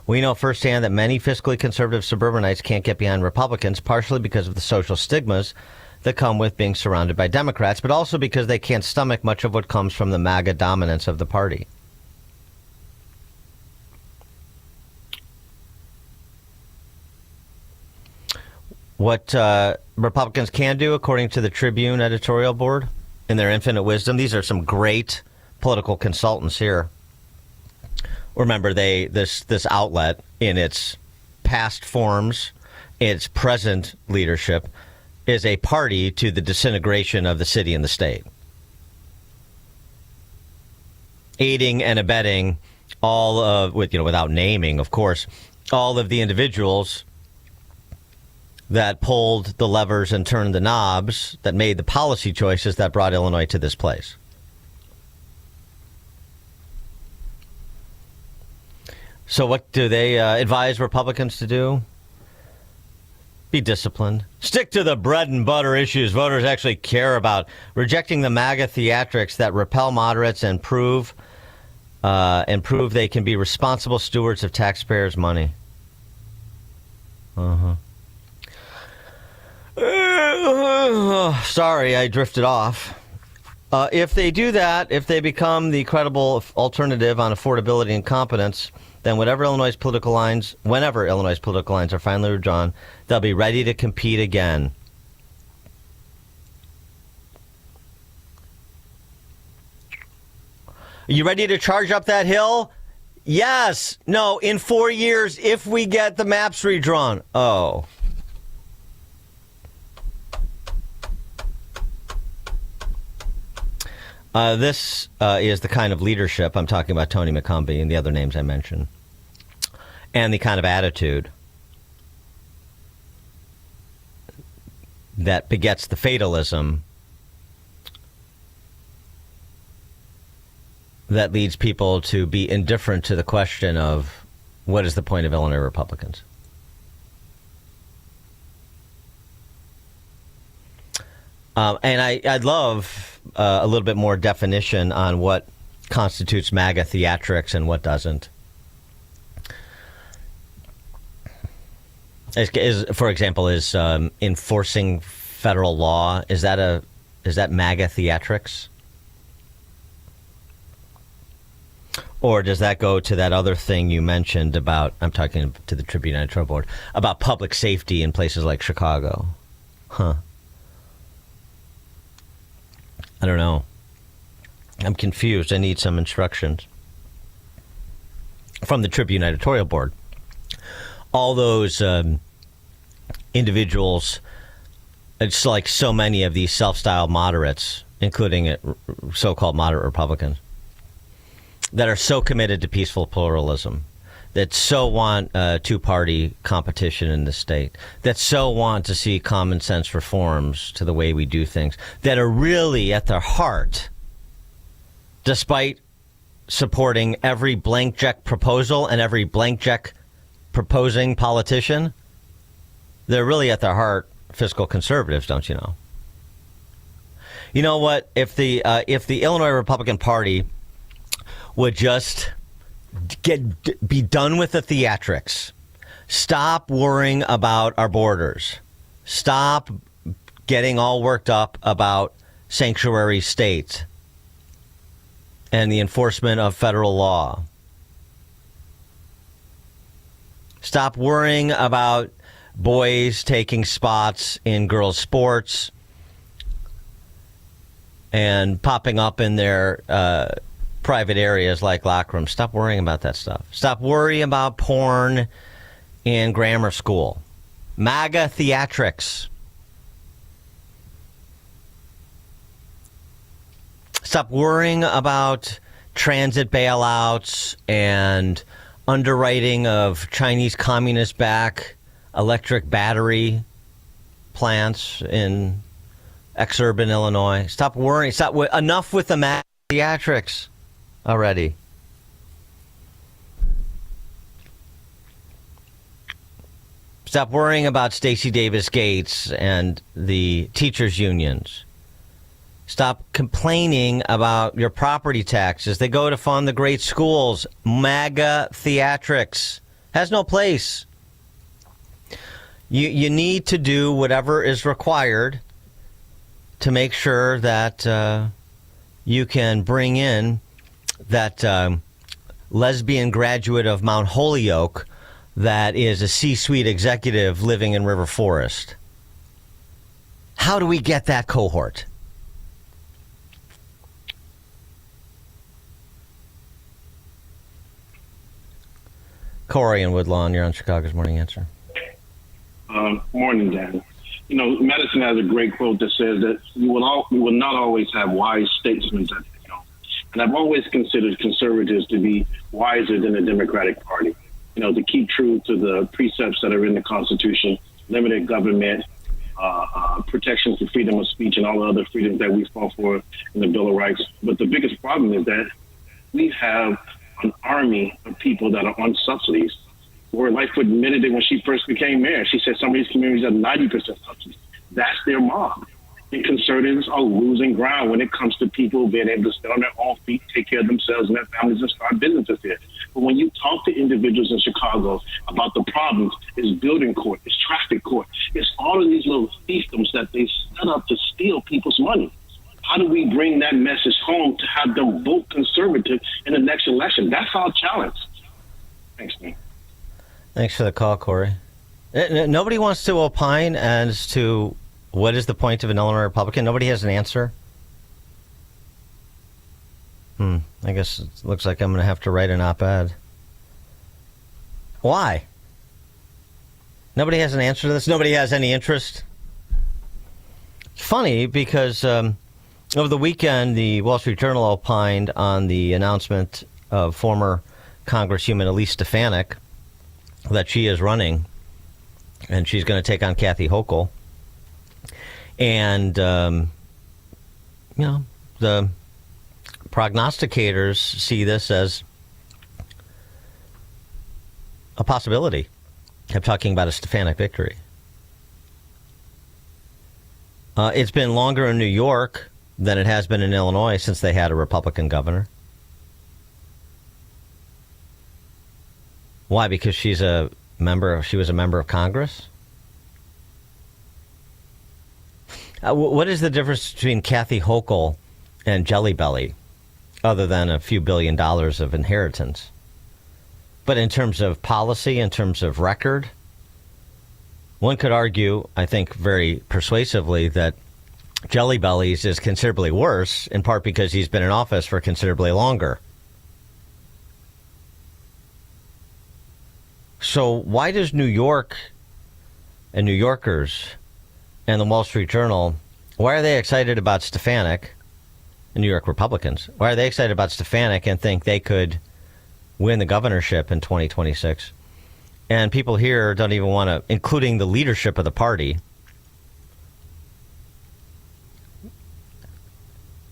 We know firsthand that many fiscally conservative suburbanites can't get behind Republicans, partially because of the social stigmas that come with being surrounded by Democrats, but also because they can't stomach much of what comes from the MAGA dominance of the party. What Republicans can do, according to the Tribune editorial board, in their infinite wisdom, these are some great political consultants here. Remember, this outlet, in its past forms, its present leadership, is a party to the disintegration of the city and the state, aiding and abetting all of, without naming, of course, all of the individuals that pulled the levers and turned the knobs that made the policy choices that brought Illinois to this place. So what do they advise Republicans to do? Be disciplined. Stick to the bread and butter issues voters actually care about. Rejecting the MAGA theatrics that repel moderates and prove they can be responsible stewards of taxpayers' money. Sorry, I drifted off. If they do that, if they become the credible alternative on affordability and competence, then whenever Illinois' political lines are finally redrawn, they'll be ready to compete again. Are you ready to charge up that hill? Yes. No, in 4 years, if we get the maps redrawn. Oh. This is the kind of leadership, I'm talking about Tony McCombie and the other names I mentioned, and the kind of attitude that begets the fatalism that leads people to be indifferent to the question of what is the point of Illinois Republicans. And I'd love a little bit more definition on what constitutes MAGA theatrics and what doesn't. For example, is enforcing federal law, is that MAGA theatrics? Or does that go to that other thing you mentioned about, I'm talking to the Tribune editorial board, about public safety in places like Chicago? I don't know. I'm confused. I need some instructions from the Tribune editorial board. All those individuals, it's like so many of these self-styled moderates, including so-called moderate Republicans, that are so committed to peaceful pluralism, that so want two-party competition in the state, that so want to see common sense reforms to the way we do things, that are really at their heart, despite supporting every blank check proposal and every blank check proposing politician, they're really at their heart fiscal conservatives, don't you know? You know what? If the Illinois Republican Party would just be done with the theatrics. Stop worrying about our borders. Stop getting all worked up about sanctuary states and the enforcement of federal law. Stop worrying about boys taking spots in girls' sports and popping up in their private areas like locker rooms. Stop worrying about that stuff. Stop worrying about porn in grammar school. MAGA theatrics. Stop worrying about transit bailouts and underwriting of Chinese communist-backed electric battery plants in exurban Illinois. Stop worrying. Enough with the MAGA theatrics already. Stop worrying about Stacey Davis Gates and the teachers' unions. Stop complaining about your property taxes. They go to fund the great schools. MAGA theatrics has no place. You need to do whatever is required to make sure that you can bring in that lesbian graduate of Mount Holyoke that is a C-suite executive living in River Forest. How do we get that cohort? Corey in Woodlawn, you're on Chicago's Morning Answer. Morning, Dan. You know, Madison has a great quote that says that you will not always have wise statesmen at the helm. And I've always considered conservatives to be wiser than the Democratic Party. You know, to keep true to the precepts that are in the Constitution, limited government, protection for freedom of speech, and all the other freedoms that we fought for in the Bill of Rights. But the biggest problem is that we have an army of people that are on subsidies. Lori Lightfoot admitted it when she first became mayor. She said some of these communities have 90% subsidies. That's their mob. And conservatives are losing ground when it comes to people being able to stand on their own feet, take care of themselves and their families, and start businesses here. But when you talk to individuals in Chicago about the problems, it's building court, it's traffic court, it's all of these little fiefdoms that they set up to steal people's money. How do we bring that message home to have them vote conservative in the next election? That's our challenge. Thanks, man. Thanks for the call, Corey. Nobody wants to opine as to what is the point of an Illinois Republican. Nobody has an answer. I guess it looks like I'm going to have to write an op-ed. Why? Nobody has an answer to this? Nobody has any interest? It's funny because over the weekend, the Wall Street Journal opined on the announcement of former Congresswoman Elise Stefanik that she is running, and she's going to take on Kathy Hochul. And, the prognosticators see this as a possibility. I'm talking about a Stefanik victory. It's been longer in New York than it has been in Illinois since they had a Republican governor. Why? Because she was a member of Congress? What is the difference between Kathy Hochul and Jelly Belly, other than a few $1 billion of inheritance? But in terms of policy, in terms of record, one could argue, I think very persuasively, that Jelly Belly's is considerably worse, in part because he's been in office for considerably longer. So why does New York and New Yorkers and the Wall Street Journal, why are they excited about Stefanik, and New York Republicans, why are they excited about Stefanik and think they could win the governorship in 2026? And people here don't even want to, including the leadership of the party,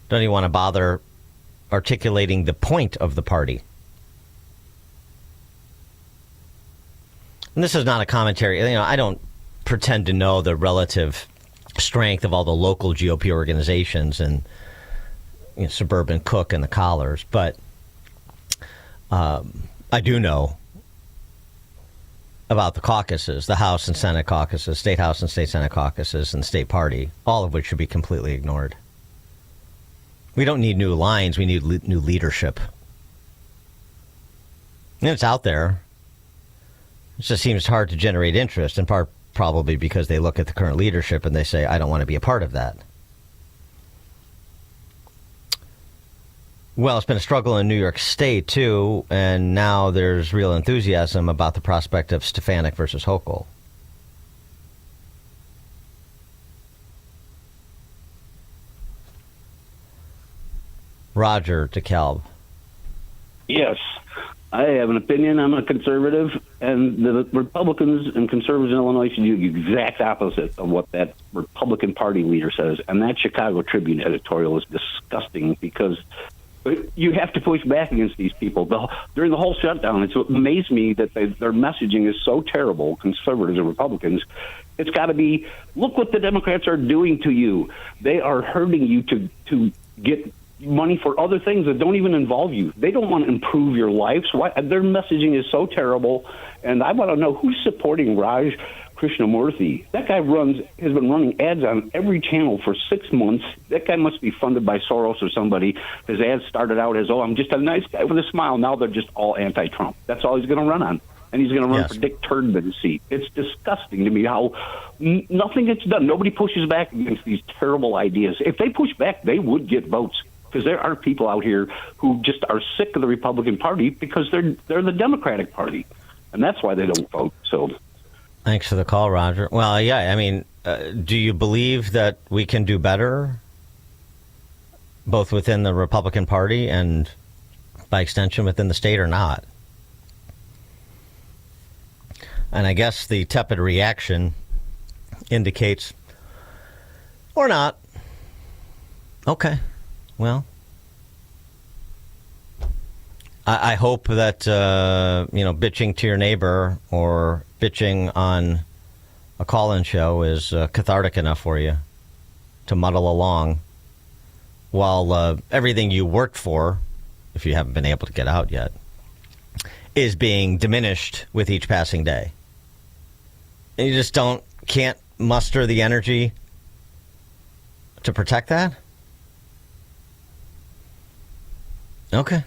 don't even want to bother articulating the point of the party. And this is not a commentary. I don't pretend to know the relative strength of all the local GOP organizations and Suburban Cook and the Collars, but I do know about the caucuses, the House and Senate caucuses, State House and State Senate caucuses, and the state party, all of which should be completely ignored. We don't need new lines. We need new leadership. And it's out there. It just seems hard to generate interest, in part probably because they look at the current leadership and they say, I don't want to be a part of that. Well, it's been a struggle in New York State, too, and now there's real enthusiasm about the prospect of Stefanik versus Hochul. Roger DeKalb. Yes, I have an opinion. I'm a conservative, and the Republicans and conservatives in Illinois should do the exact opposite of what that Republican Party leader says. And that Chicago Tribune editorial is disgusting because you have to push back against these people. During the whole shutdown, it's what amazed me that their messaging is so terrible, conservatives and Republicans. It's got to be, look what the Democrats are doing to you. They are hurting you to get money for other things that don't even involve you. They don't want to improve your life. So their messaging is so terrible. And I want to know who's supporting Raj Krishnamurthy. That guy has been running ads on every channel for 6 months. That guy must be funded by Soros or somebody. His ads started out as, I'm just a nice guy with a smile. Now they're just all anti-Trump. That's all he's going to run on. And he's going to run for Dick Turnbull's seat. It's disgusting to me how nothing gets done. Nobody pushes back against these terrible ideas. If they push back, they would get votes. Because there are people out here who just are sick of the Republican Party because they're the Democratic Party. And that's why they don't vote. So, thanks for the call, Roger. Well, yeah, I mean, do you believe that we can do better, both within the Republican Party and, by extension, within the state or not? And I guess the tepid reaction indicates, or not. Okay. Well, I hope that, bitching to your neighbor or bitching on a call-in show is cathartic enough for you to muddle along while everything you worked for, if you haven't been able to get out yet, is being diminished with each passing day. And you just can't muster the energy to protect that? Okay.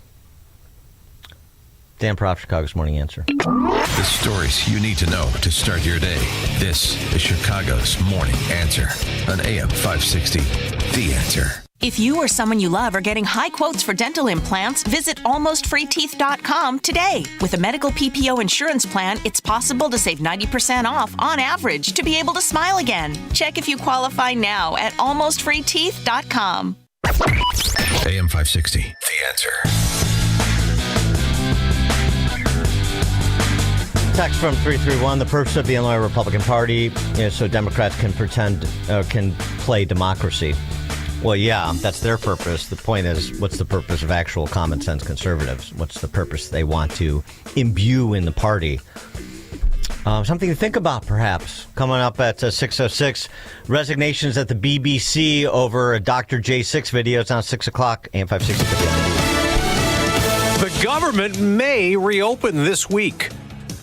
Dan Proft, Chicago's Morning Answer. The stories you need to know to start your day. This is Chicago's Morning Answer on AM 560. The Answer. If you or someone you love are getting high quotes for dental implants, visit almostfreeteeth.com today. With a medical PPO insurance plan, it's possible to save 90% off on average to be able to smile again. Check if you qualify now at almostfreeteeth.com. AM 560. The Answer. Text from 331. The purpose of the Illinois Republican Party is so Democrats can can play democracy. Well, yeah, that's their purpose. The point is, what's the purpose of actual common sense conservatives? What's the purpose they want to imbue in the party? Something to think about, perhaps. Coming up at 6:06, resignations at the BBC over a Dr. J6 video. It's on 6 o'clock, AM 560. The government may reopen this week.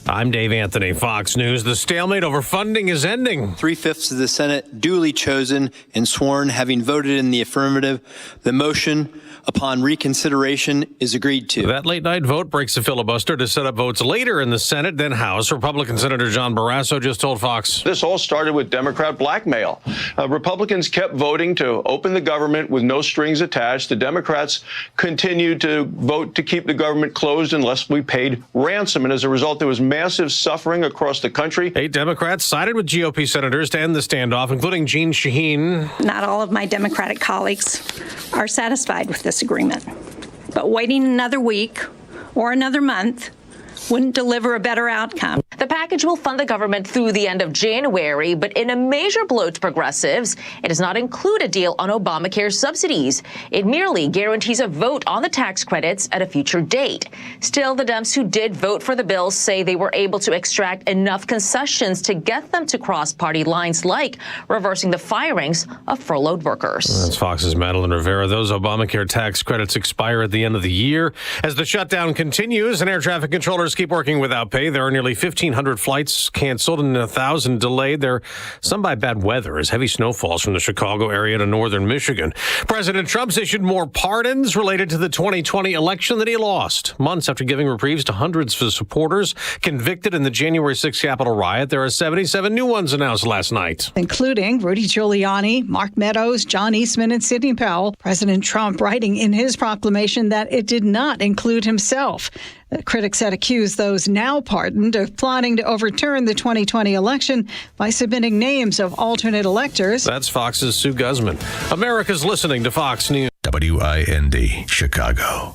I'm Dave Anthony, Fox News. The stalemate over funding is ending. 3/5 of the Senate duly chosen and sworn, having voted in the affirmative. The motion upon reconsideration is agreed to. That late night vote breaks the filibuster to set up votes later in the Senate than House. Republican Senator John Barrasso just told Fox. This all started with Democrat blackmail. Republicans kept voting to open the government with no strings attached. The Democrats continued to vote to keep the government closed unless we paid ransom. And as a result, there was massive suffering across the country. 8 Democrats sided with GOP senators to end the standoff, including Jeanne Shaheen. Not all of my Democratic colleagues are satisfied with this agreement, but waiting another week or another month wouldn't deliver a better outcome. The package will fund the government through the end of January, but in a major blow to progressives, it does not include a deal on Obamacare subsidies. It merely guarantees a vote on the tax credits at a future date. Still, the Dems who did vote for the bill say they were able to extract enough concessions to get them to cross party lines, like reversing the firings of furloughed workers. That's Fox's Madeline Rivera. Those Obamacare tax credits expire at the end of the year. As the shutdown continues and air traffic controllers keep working without pay, there are nearly 1,500 flights canceled and 1,000 delayed. There some by bad weather as heavy snow falls from the Chicago area to northern Michigan. President Trump's issued more pardons related to the 2020 election that he lost. Months after giving reprieves to hundreds of supporters convicted in the January 6th Capitol riot, there are 77 new ones announced last night, including Rudy Giuliani, Mark Meadows, John Eastman, and Sidney Powell. President Trump writing in his proclamation that it did not include himself. Critics had accused those now pardoned of plotting to overturn the 2020 election by submitting names of alternate electors. That's Fox's Sue Guzman. America's listening to Fox News. WIND, Chicago.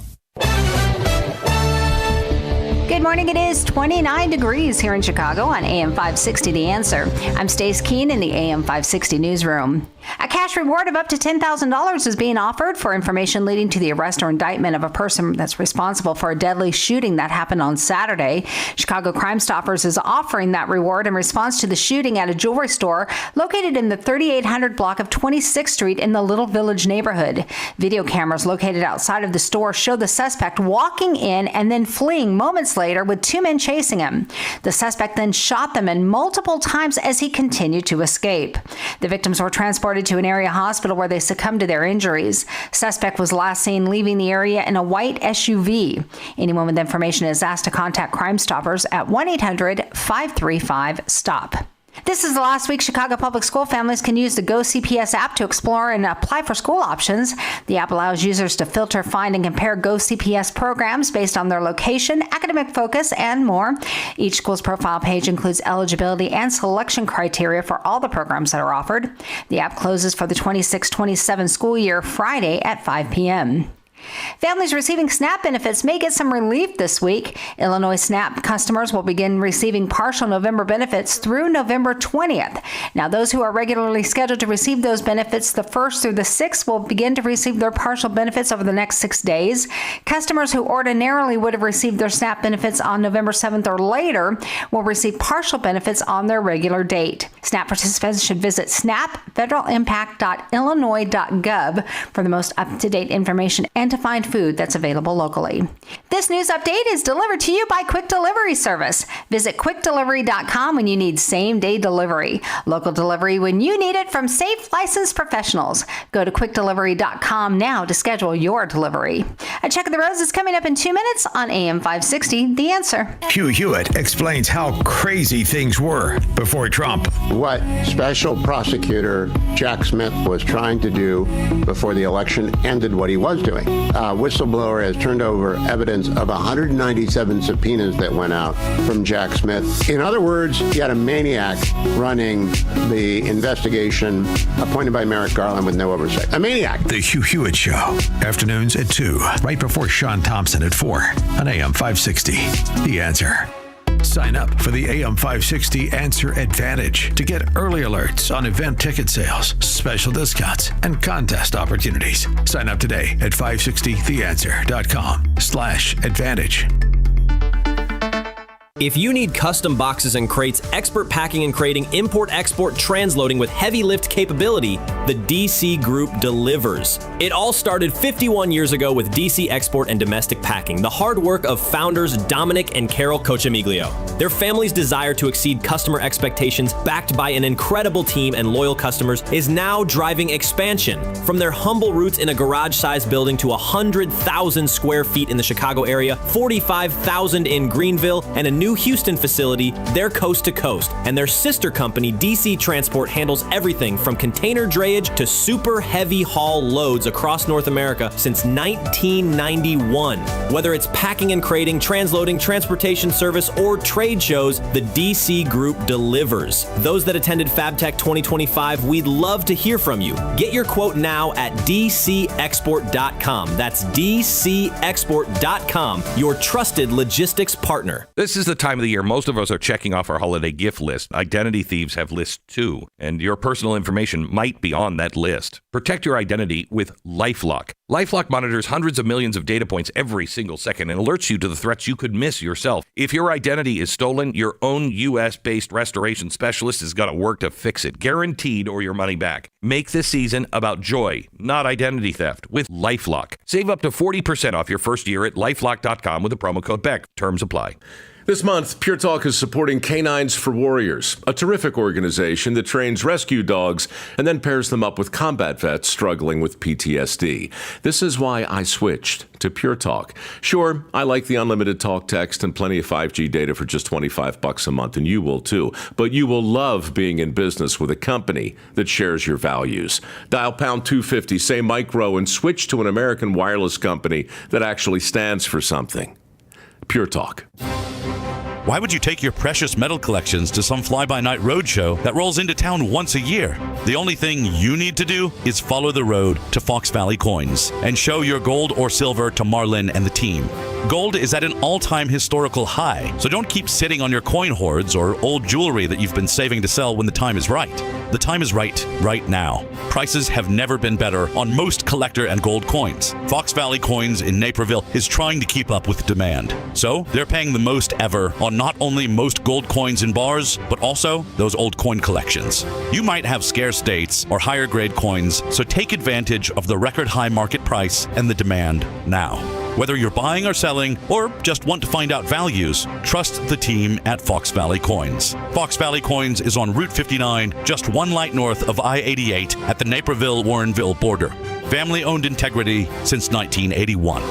Good morning. It is 29 degrees here in Chicago on AM 560 The Answer. I'm Stace Keene in the AM 560 newsroom. A cash reward of up to $10,000 is being offered for information leading to the arrest or indictment of a person that's responsible for a deadly shooting that happened on Saturday. Chicago Crime Stoppers is offering that reward in response to the shooting at a jewelry store located in the 3800 block of 26th Street in the Little Village neighborhood. Video cameras located outside of the store show the suspect walking in and then fleeing moments later with two men chasing him. The suspect then shot the men multiple times as he continued to escape. The victims were transported to an area hospital where they succumbed to their injuries. Suspect was last seen leaving the area in a white SUV. Anyone with information is asked to contact Crime Stoppers at 1-800-535-STOP. This is the last week Chicago Public School families can use the Go CPS app to explore and apply for school options. The app allows users to filter, find, and compare Go CPS programs based on their location, academic focus, and more. Each school's profile page includes eligibility and selection criteria for all the programs that are offered. The app closes for the 26-27 school year Friday at 5 p.m. Families receiving SNAP benefits may get some relief this week. Illinois SNAP customers will begin receiving partial November benefits through November 20th. Now, those who are regularly scheduled to receive those benefits the 1st through the 6th will begin to receive their partial benefits over the next 6 days. Customers who ordinarily would have received their SNAP benefits on November 7th or later will receive partial benefits on their regular date. SNAP participants should visit snapfederalimpact.illinois.gov for the most up-to-date information and to find food that's available locally. This news update is delivered to you by Quick Delivery Service. Visit quickdelivery.com when you need same-day delivery. Local delivery when you need it from safe, licensed professionals. Go to quickdelivery.com now to schedule your delivery. A check of the roads is coming up in 2 minutes on AM 560, The Answer. Hugh Hewitt explains how crazy things were before Trump. What Special Prosecutor Jack Smith was trying to do before the election ended what he was doing. Whistleblower has turned over evidence of 197 subpoenas that went out from Jack Smith. In other words, you had a maniac running the investigation appointed by Merrick Garland with no oversight. A maniac. The Hugh Hewitt Show. Afternoons at 2, right before Sean Thompson at 4 on AM 560. The Answer. Sign up for the AM 560 Answer Advantage to get early alerts on event ticket sales, special discounts, and contest opportunities. Sign up today at 560theanswer.com/advantage. If you need custom boxes and crates, expert packing and crating, import-export transloading with heavy lift capability, the DC Group delivers. It all started 51 years ago with DC Export and Domestic Packing, the hard work of founders Dominic and Carol Cochamiglio. Their family's desire to exceed customer expectations, backed by an incredible team and loyal customers, is now driving expansion. From their humble roots in a garage-sized building to 100,000 square feet in the Chicago area, 45,000 in Greenville, and a new Houston facility, they're coast to coast. And their sister company, DC Transport, handles everything from container drayage to super heavy haul loads across North America since 1991. Whether it's packing and crating, transloading, transportation service, or trade shows, the DC Group delivers. Those that attended FabTech 2025, we'd love to hear from you. Get your quote now at dcexport.com. That's dcexport.com, your trusted logistics partner. This is the time of the year most of us are checking off our holiday gift list. Identity thieves have lists too, and your personal information might be on that list. Protect your identity with LifeLock. LifeLock monitors hundreds of millions of data points every single second and alerts you to the threats you could miss yourself. If your identity is stolen, your own U.S.-based restoration specialist is going to work to fix it, guaranteed, or your money back. Make this season about joy, not identity theft, with LifeLock. Save up to 40% off your first year at LifeLock.com with the promo code BECK. Terms apply. This month, Pure Talk is supporting Canines for Warriors, a terrific organization that trains rescue dogs and then pairs them up with combat vets struggling with PTSD. This is why I switched to Pure Talk. Sure, I like the unlimited talk, text, and plenty of 5G data for just $25 a month, and you will too. But you will love being in business with a company that shares your values. Dial pound 250, say Micro, and switch to an American wireless company that actually stands for something. Pure Talk. Why would you take your precious metal collections to some fly-by-night roadshow that rolls into town once a year? The only thing you need to do is follow the road to Fox Valley Coins and show your gold or silver to Marlin and the team. Gold is at an all-time historical high, so don't keep sitting on your coin hoards or old jewelry that you've been saving to sell when the time is right. The time is right now. Prices have never been better on most collector and gold coins. Fox Valley Coins in Naperville is trying to keep up with demand. So they're paying the most ever on not only most gold coins in bars, but also those old coin collections. You might have scarce dates or higher grade coins, so take advantage of the record high market price and the demand now. Whether you're buying or selling, or just want to find out values, trust the team at Fox Valley Coins. Fox Valley Coins is on Route 59, just one light north of I-88 at the Naperville-Warrenville border. Family-owned integrity since 1981.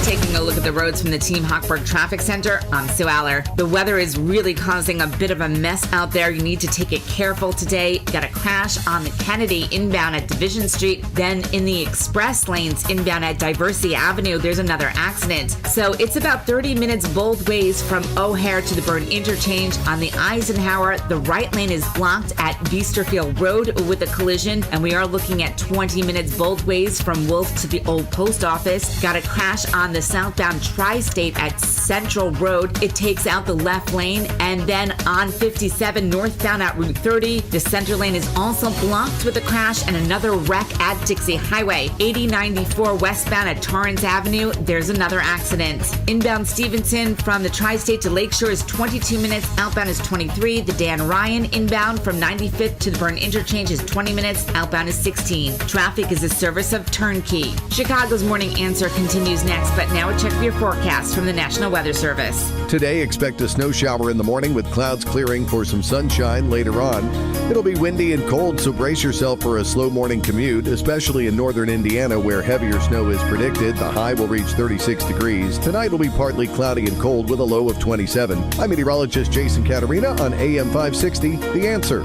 Taking a look at the roads from the Team Hochberg Traffic Center, I'm Sue Aller. The weather is really causing a bit of a mess out there. You need to take it careful today. Got a crash on the Kennedy inbound at Division Street. Then in the express lanes inbound at Diversity Avenue, there's another accident. So it's about 30 minutes both ways from O'Hare to the Byrne Interchange. On the Eisenhower, the right lane is blocked at Biesterfield Road with a collision. And we are looking at 20 minutes both ways from Wolf to the Old Post Office. Got a crash on the southbound Tri-State at Central Road. It takes out the left lane. And then on 57 northbound at Route 30, the center lane is also blocked with a crash and another wreck at Dixie Highway. 8094 westbound at Torrance Avenue, there's another accident. Inbound Stevenson from the Tri-State to Lakeshore is 22 minutes. Outbound is 23. The Dan Ryan inbound from 95th to the Byrne Interchange is 20 minutes. Outbound is 16. Traffic is a service of Turnkey. Chicago's Morning Answer continues next, but now a check for your forecast from the National Weather Service. Today, expect a snow shower in the morning with clouds clearing for some sunshine later on. It'll be windy and cold, so brace yourself for a slow morning commute, especially in northern Indiana where heavier snow is predicted. The high will reach 36 degrees. Tonight will be partly cloudy and cold with a low of 27. I'm meteorologist Jason Caterina on AM 560, The Answer.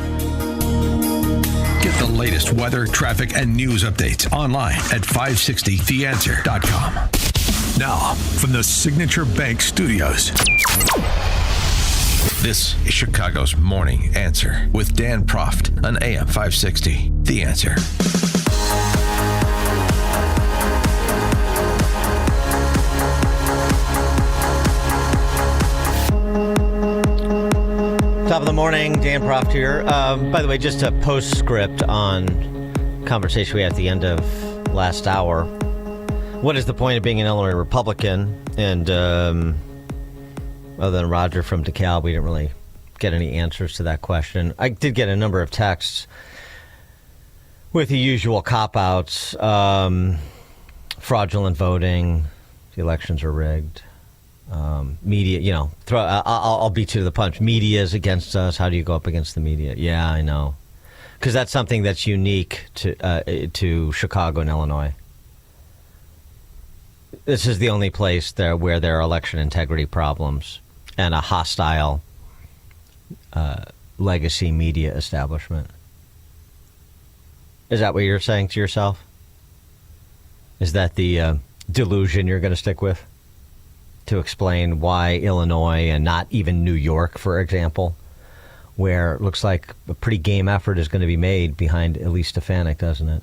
Get the latest weather, traffic, and news updates online at 560theanswer.com. Now, from the Signature Bank Studios, this is Chicago's Morning Answer with Dan Proft on AM 560, The Answer. Top of the morning, Dan Proft here. By the way, just a postscript on conversation we had at the end of last hour. What is the point of being an Illinois Republican? And other than Roger from DeKalb, we didn't really get any answers to that question. I did get a number of texts with the usual cop-outs, fraudulent voting, the elections are rigged. Media, I'll beat you to the punch. Media is against us. How do you go up against the media? Yeah, I know. Because that's something that's unique to Chicago and Illinois. This is the only place there where there are election integrity problems and a hostile legacy media establishment. Is that what you're saying to yourself? Is that the delusion you're going to stick with? To explain why Illinois and not even New York, for example, where it looks like a pretty game effort is going to be made behind Elise Stefanik, doesn't it?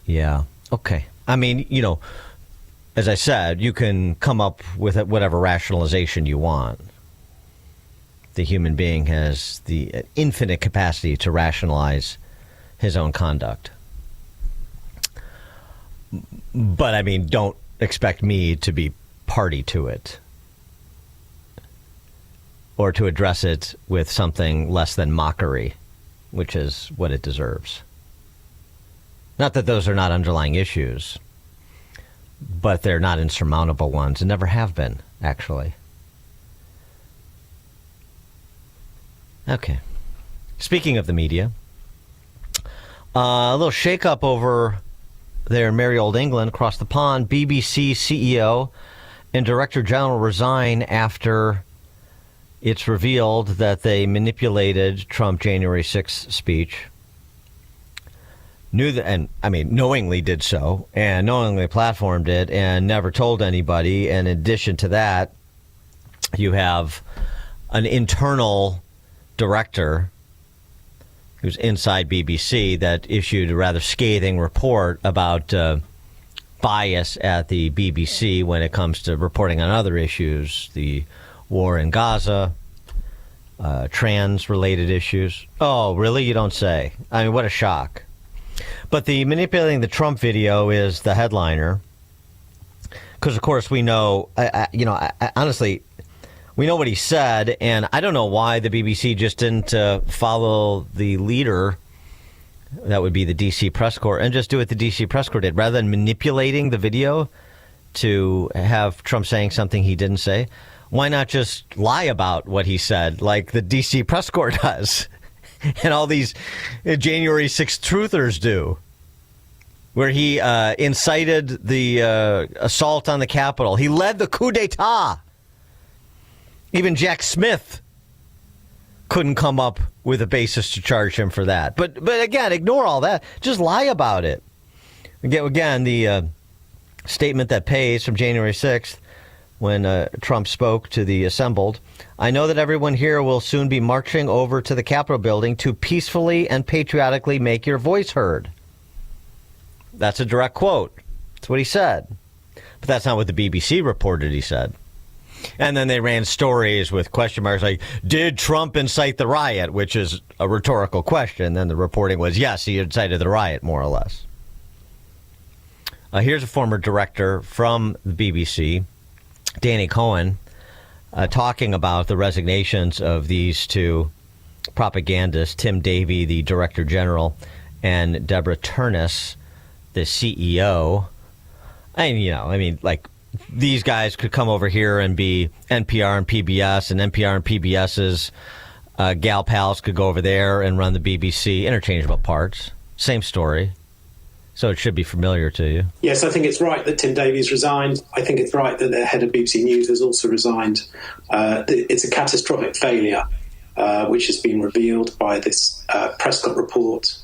Yeah. Okay. I mean, as I said, you can come up with whatever rationalization you want. The human being has the infinite capacity to rationalize his own conduct. But, I mean, don't expect me to be party to it or to address it with something less than mockery, which is what it deserves. Not that those are not underlying issues, but they're not insurmountable ones and never have been, actually. Okay. Speaking of the media, a little shakeup over there in merry old England across the pond. BBC CEO and Director General resign after it's revealed that they manipulated Trump January 6th speech. Knowingly did so, and knowingly platformed it, and never told anybody. And in addition to that, you have an internal director who's inside BBC that issued a rather scathing report about bias at the BBC when it comes to reporting on other issues, the war in Gaza, trans-related issues. Oh, really? You don't say. I mean, what a shock. But the manipulating the Trump video is the headliner, because of course we know, honestly, we know what he said, and I don't know why the BBC just didn't follow the leader, that would be the DC press corps, and just do what the DC press corps did, rather than manipulating the video to have Trump saying something he didn't say. Why not just lie about what he said, like the DC press corps does? And all these January 6th truthers do, where he incited the assault on the Capitol. He led the coup d'etat. Even Jack Smith couldn't come up with a basis to charge him for that. But again, ignore all that. Just lie about it. Again, the statement that pays from January 6th, when Trump spoke to the assembled. I know that everyone here will soon be marching over to the Capitol building to peacefully and patriotically make your voice heard. That's a direct quote. That's what he said. But that's not what the BBC reported he said. And then they ran stories with question marks like, did Trump incite the riot? Which is a rhetorical question. Then the reporting was, yes, he incited the riot, more or less. Here's a former director from the BBC, Danny Cohen, talking about the resignations of these two propagandists, Tim Davie, the Director General, and Deborah Turnus, the CEO. These guys could come over here and be NPR and PBS, and NPR and PBS's gal pals could go over there and run the BBC. Interchangeable parts. Same story. So it should be familiar to you. Yes, I think it's right that Tim Davies resigned. I think it's right that the head of BBC News has also resigned. It's a catastrophic failure, which has been revealed by this Prescott report,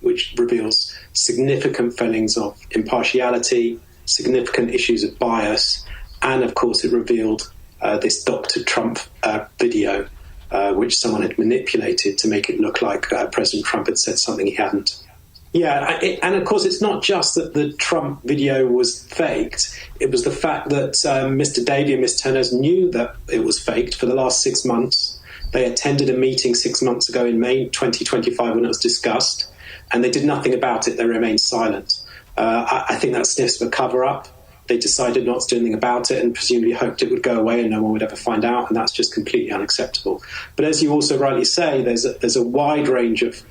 which reveals significant failings of impartiality, significant issues of bias, and of course it revealed this Dr. Trump video, which someone had manipulated to make it look like President Trump had said something he hadn't. Yeah, and of course it's not just that the Trump video was faked. It was the fact that Mr. Davie and Ms. Turnus knew that it was faked for the last 6 months. They attended a meeting 6 months ago in May 2025 when it was discussed, and they did nothing about it. They remained silent. I think that sniffs of a cover-up. They decided not to do anything about it and presumably hoped it would go away and no one would ever find out, and that's just completely unacceptable. But as you also rightly say, there's a wide range of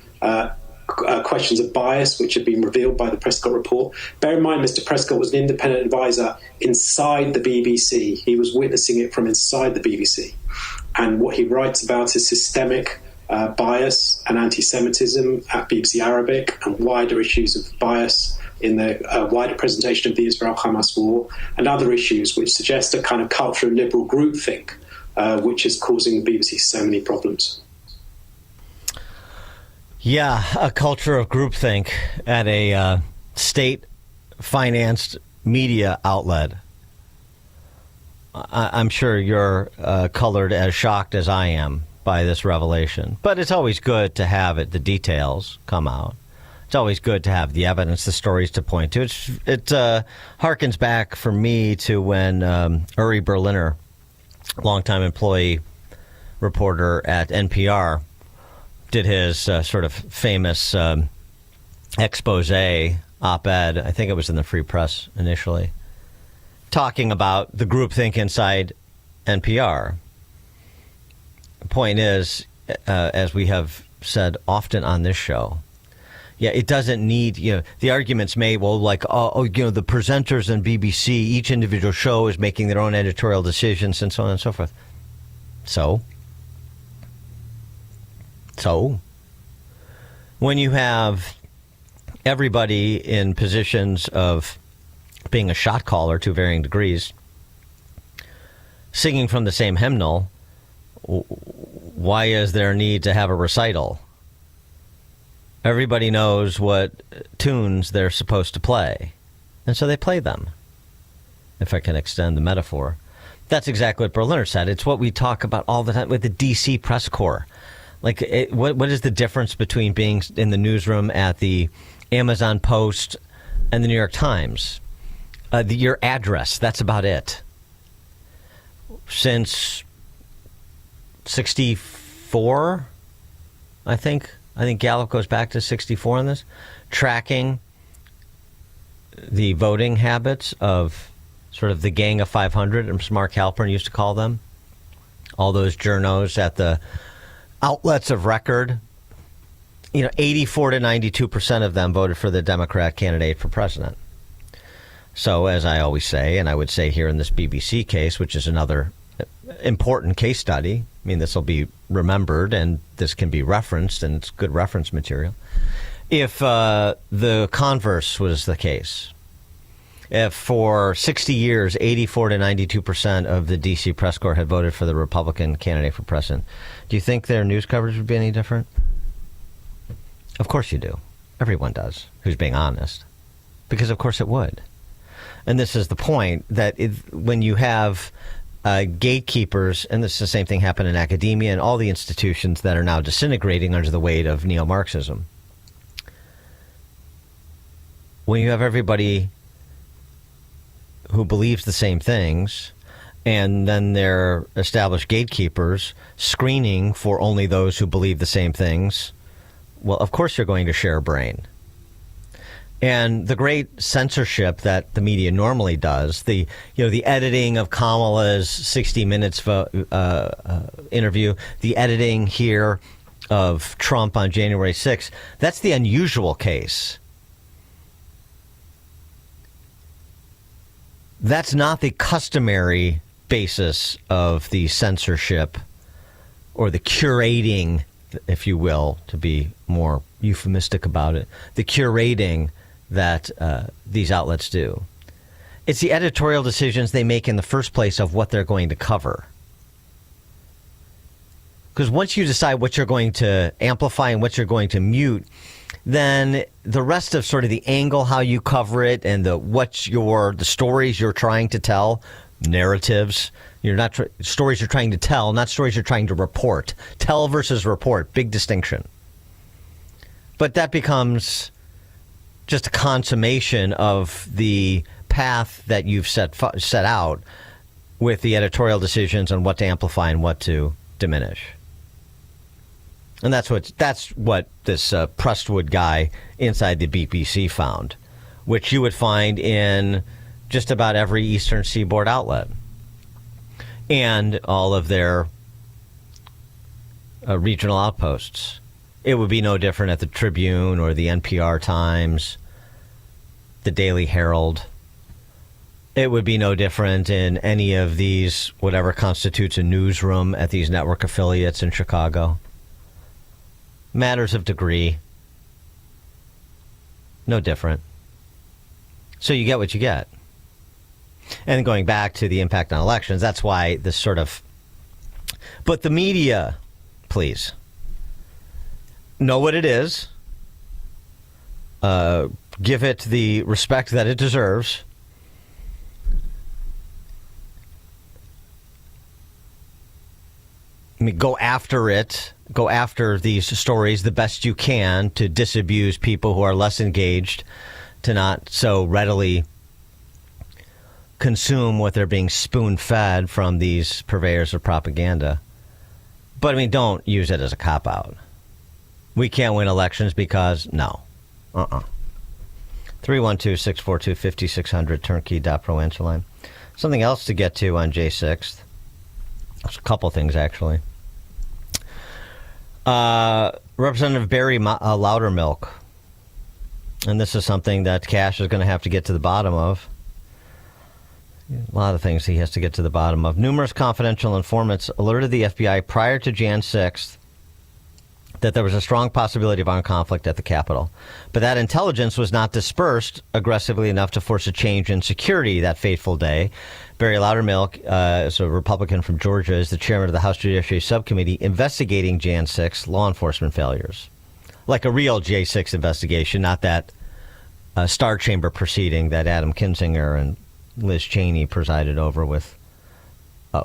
questions of bias which have been revealed by the Prescott report. Bear in mind, Mr. Prescott was an independent advisor inside the BBC. He was witnessing it from inside the BBC. And what he writes about is systemic bias and anti-Semitism at BBC Arabic, and wider issues of bias in the wider presentation of the Israel-Hamas war, and other issues which suggest a kind of culture of liberal groupthink, which is causing the BBC so many problems. Yeah, a culture of groupthink at a state-financed media outlet. I'm sure you're colored as shocked as I am by this revelation. But it's always good to have the details come out. It's It's always good to have the evidence, the stories to point to. It harkens back for me to when Uri Berliner, longtime employee reporter at NPR, did his sort of famous expose op-ed. I think it was in the Free Press initially, talking about the groupthink inside NPR. The point is, as we have said often on this show, it doesn't need, the arguments made, the presenters on BBC, each individual show is making their own editorial decisions and so on and so forth. So, when you have everybody in positions of being a shot caller to varying degrees, singing from the same hymnal, why is there a need to have a recital? Everybody knows what tunes they're supposed to play, and so they play them, if I can extend the metaphor. That's exactly what Berliner said. It's what we talk about all the time with the D.C. press corps. Like, what is the difference between being in the newsroom at the Amazon Post and the New York Times? Your address, that's about it. Since 64, I think Gallup goes back to 64 on this, tracking the voting habits of sort of the Gang of 500, as Mark Halpern used to call them. All those journos at the outlets of record. 84 to 92% of them voted for the Democrat candidate for president. So, as I always say, and I would say here in this BBC case, which is another important case study, this will be remembered and this can be referenced, and it's good reference material. If the converse was the case, if for 60 years, 84 to 92% of the D.C. press corps had voted for the Republican candidate for president, do you think their news coverage would be any different? Of course you do. Everyone does, who's being honest. Because of course it would. And this is the point, that when you have gatekeepers, and this is the same thing happened in academia and all the institutions that are now disintegrating under the weight of neo-Marxism. When you have everybody who believes the same things, and then they're established gatekeepers screening for only those who believe the same things, well, of course you're going to share a brain. And the great censorship that the media normally does, the editing of Kamala's 60 Minutes interview, the editing here of Trump on January 6th, that's the unusual case. That's not the customary basis of the censorship or the curating, if you will, to be more euphemistic about it, the curating that these outlets do. It's the editorial decisions they make in the first place of what they're going to cover. Because once you decide what you're going to amplify and what you're going to mute, then the rest of sort of the angle, how you cover it, and the stories you're trying to tell, narratives, stories you're trying to tell, not stories you're trying to report. Tell versus report, big distinction. But that becomes just a consummation of the path that you've set out with the editorial decisions on what to amplify and what to diminish. And that's what this Prestwood guy inside the BBC found, which you would find in just about every Eastern Seaboard outlet and all of their regional outposts. It would be no different at the Tribune or the NPR Times, the Daily Herald. It would be no different in any of these, whatever constitutes a newsroom at these network affiliates in Chicago. Matters of degree. No different. So you get what you get. And going back to the impact on elections, that's why this sort of... But the media, please, know what it is. Give it the respect that it deserves. mean, go after it. Go after these stories the best you can to disabuse people who are less engaged, to not so readily consume what they're being spoon-fed from these purveyors of propaganda. But, I mean, don't use it as a cop-out. We can't win elections because, no. 312-642-5600, turnkey.pro answer line. Something else to get to on J6th. There's a couple things, actually. Representative Barry Loudermilk. And this is something that Cash is going to have to get to the bottom of. A lot of things he has to get to the bottom of. Numerous confidential informants alerted the FBI prior to Jan 6th that there was a strong possibility of armed conflict at the Capitol. But that intelligence was not dispersed aggressively enough to force a change in security that fateful day. Barry Loudermilk, is a Republican from Georgia, is the chairman of the House Judiciary Subcommittee investigating Jan 6 law enforcement failures. Like a real J6 investigation, not that Star Chamber proceeding that Adam Kinzinger and Liz Cheney presided over with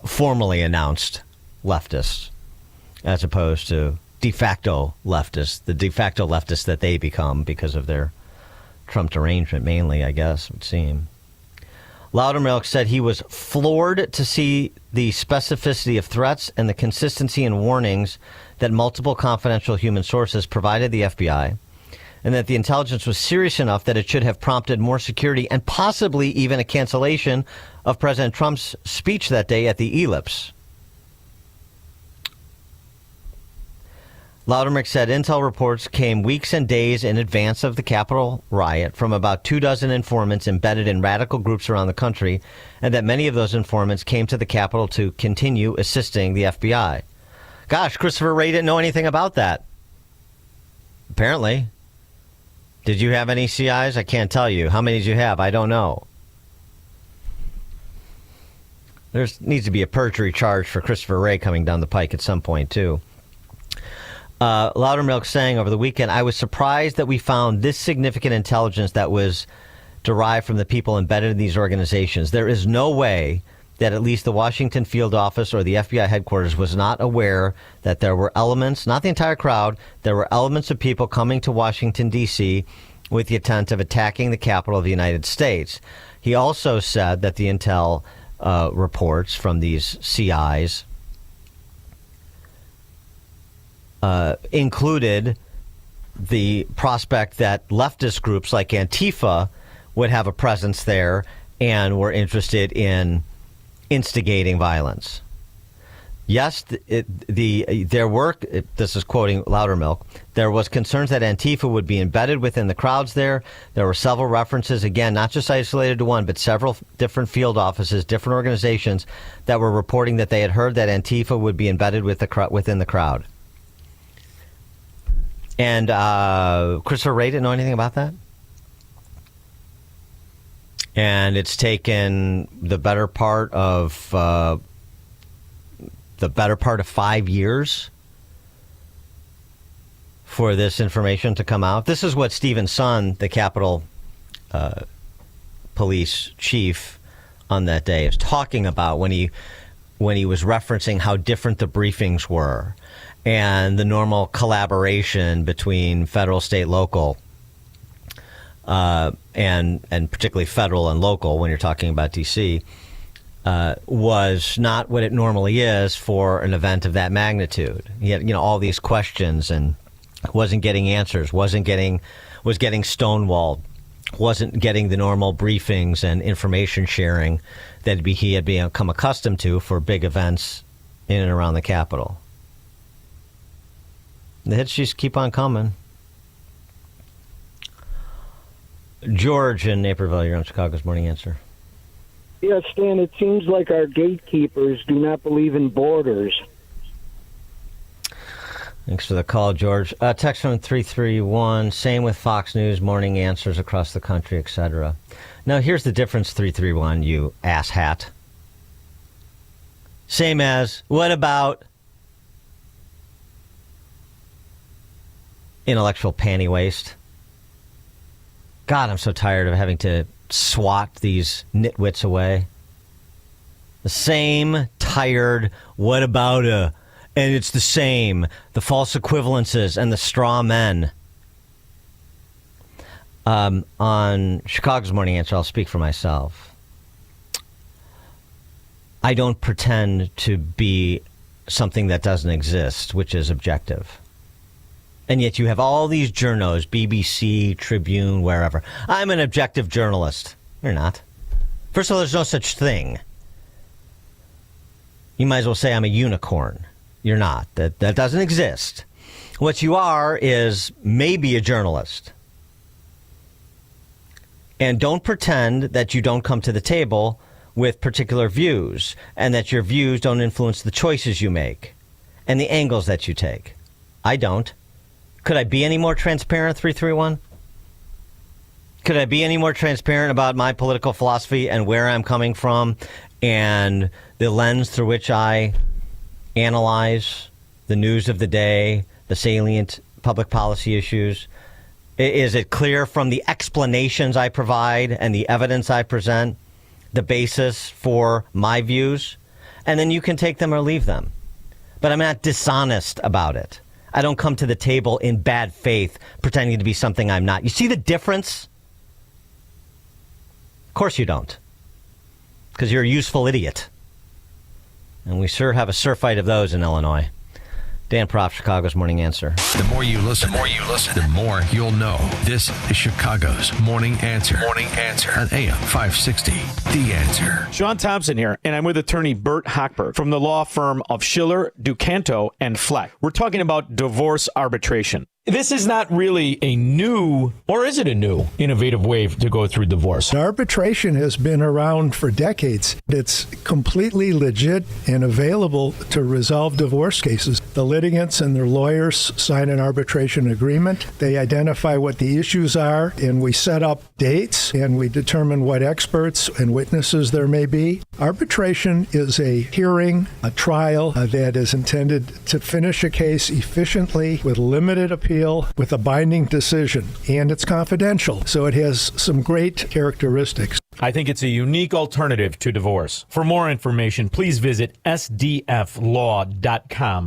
formally announced leftists, as opposed to de facto leftists, the de facto leftists that they become because of their Trump derangement, mainly, I guess, it would seem. Loudermilk said he was floored to see the specificity of threats and the consistency in warnings that multiple confidential human sources provided the FBI, and that the intelligence was serious enough that it should have prompted more security and possibly even a cancellation of President Trump's speech that day at the Ellipse. Loudermilk said intel reports came weeks and days in advance of the Capitol riot from about 24 informants embedded in radical groups around the country, and that many of those informants came to the Capitol to continue assisting the FBI. Gosh, Christopher Wray didn't know anything about that. Apparently. Did you have any CIs? I can't tell you. How many did you have? I don't know. There needs to be a perjury charge for Christopher Wray coming down the pike at some point, too. Loudermilk saying over the weekend, I was surprised that we found this significant intelligence that was derived from the people embedded in these organizations. There is no way that at least the Washington field office or the FBI headquarters was not aware that there were elements, not the entire crowd, there were elements of people coming to Washington, D.C. with the intent of attacking the Capitol of the United States. He also said that the intel reports from these CIs included the prospect that leftist groups like Antifa would have a presence there and were interested in instigating violence. Yes, there were, this is quoting Loudermilk, there was concerns that Antifa would be embedded within the crowds there. There were several references, again, not just isolated to one, but several different field offices, different organizations that were reporting that they had heard that Antifa would be embedded within the crowd. And Christopher Wray didn't know anything about that? And it's taken the better part of 5 years for this information to come out. This is what Stephen Sun, the Capitol Police chief on that day, is talking about when he was referencing how different the briefings were and the normal collaboration between federal, state, local, and particularly federal and local when you're talking about D.C., was not what it normally is for an event of that magnitude. He had, all these questions and wasn't getting answers, was getting stonewalled, wasn't getting the normal briefings and information sharing that he had become accustomed to for big events in and around the Capitol. The hits just keep on coming. George in Naperville, you're on Chicago's Morning Answer. Yes, Stan, it seems like our gatekeepers do not believe in borders. Thanks for the call, George. Text from 331, same with Fox News, morning answers across the country, etc. Now, here's the difference, 331, you asshat. Same as, what about intellectual panty waste? God, I'm so tired of having to swat these nitwits away. The same tired, what about And it's the same, the false equivalences and the straw men. On Chicago's Morning Answer, I'll speak for myself. I don't pretend to be something that doesn't exist, which is objective. And yet you have all these journos, BBC, Tribune, wherever. I'm an objective journalist. You're not. First of all, there's no such thing. You might as well say I'm a unicorn. You're not. That doesn't exist. What you are is maybe a journalist. And don't pretend that you don't come to the table with particular views and that your views don't influence the choices you make and the angles that you take. I don't. Could I be any more transparent, 331? Could I be any more transparent about my political philosophy and where I'm coming from and the lens through which I analyze the news of the day, the salient public policy issues? Is it clear from the explanations I provide and the evidence I present, the basis for my views? And then you can take them or leave them. But I'm not dishonest about it. I don't come to the table in bad faith pretending to be something I'm not. You see the difference? Of course you don't. Because you're a useful idiot. And we sure have a surfeit of those in Illinois. Dan Proft, Chicago's Morning Answer. The more you listen, the more you'll know. This is Chicago's Morning Answer. Morning Answer on AM 560. The Answer. Sean Thompson here, and I'm with attorney Bert Hochberg from the law firm of Schiller, Ducanto, and Fleck. We're talking about divorce arbitration. This is not really a new, or is it a new, innovative way to go through divorce? Arbitration has been around for decades. It's completely legit and available to resolve divorce cases. The litigants and their lawyers sign an arbitration agreement. They identify what the issues are, and we set up dates, and we determine what experts and witnesses there may be. Arbitration is a hearing, a trial that is intended to finish a case efficiently with limited appeal, with a binding decision, and it's confidential, so it has some great characteristics. I think it's a unique alternative to divorce. For more information, please visit sdflaw.com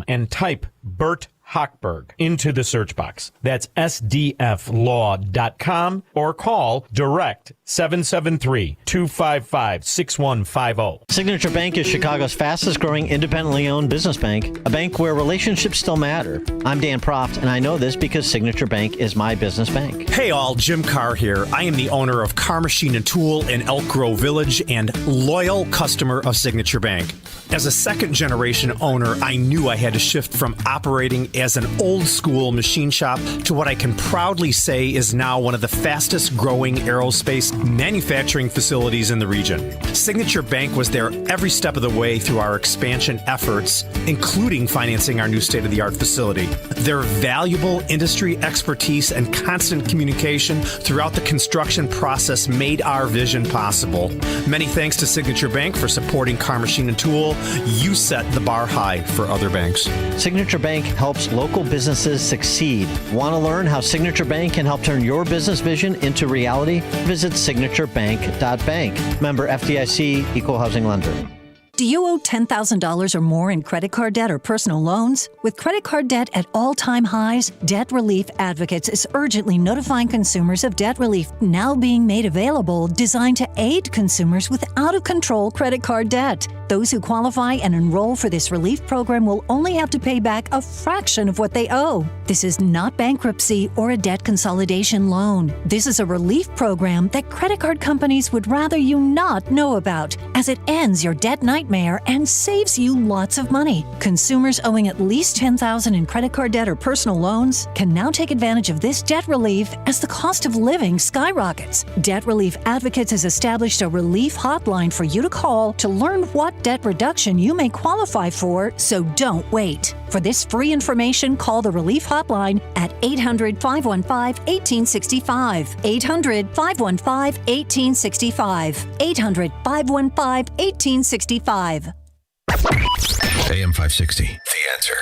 and type Bert Hochberg into the search box. That's sdflaw.com or call direct 773-255-6150. Signature Bank is Chicago's fastest growing independently owned business bank, a bank where relationships still matter. I'm Dan Proft, and I know this because Signature Bank is my business bank. Hey all, Jim Carr here. I am the owner of Car Machine and Tool in Elk Grove Village and loyal customer of Signature Bank. As a second generation owner, I knew I had to shift from operating as an old school machine shop to what I can proudly say is now one of the fastest growing aerospace manufacturing facilities in the region. Signature Bank was there every step of the way through our expansion efforts, including financing our new state-of-the-art facility. Their valuable industry expertise and constant communication throughout the construction process made our vision possible. Many thanks to Signature Bank for supporting Car Machine and Tool. You set the bar high for other banks. Signature Bank helps local businesses succeed. Want to learn how Signature Bank can help turn your business vision into reality? Visit signaturebank.bank. Member FDIC, Equal Housing Lender. Do you owe $10,000 or more in credit card debt or personal loans? With credit card debt at all-time highs, Debt Relief Advocates is urgently notifying consumers of debt relief now being made available, designed to aid consumers with out-of-control credit card debt. Those who qualify and enroll for this relief program will only have to pay back a fraction of what they owe. This is not bankruptcy or a debt consolidation loan. This is a relief program that credit card companies would rather you not know about, as it ends your debt nightmare and saves you lots of money. Consumers owing at least $10,000 in credit card debt or personal loans can now take advantage of this debt relief as the cost of living skyrockets. Debt Relief Advocates has established a relief hotline for you to call to learn what debt reduction you may qualify for, so don't wait. For this free information, call the Relief Hotline at 800-515-1865. 800-515-1865. 800-515-1865. AM 560, The Answer.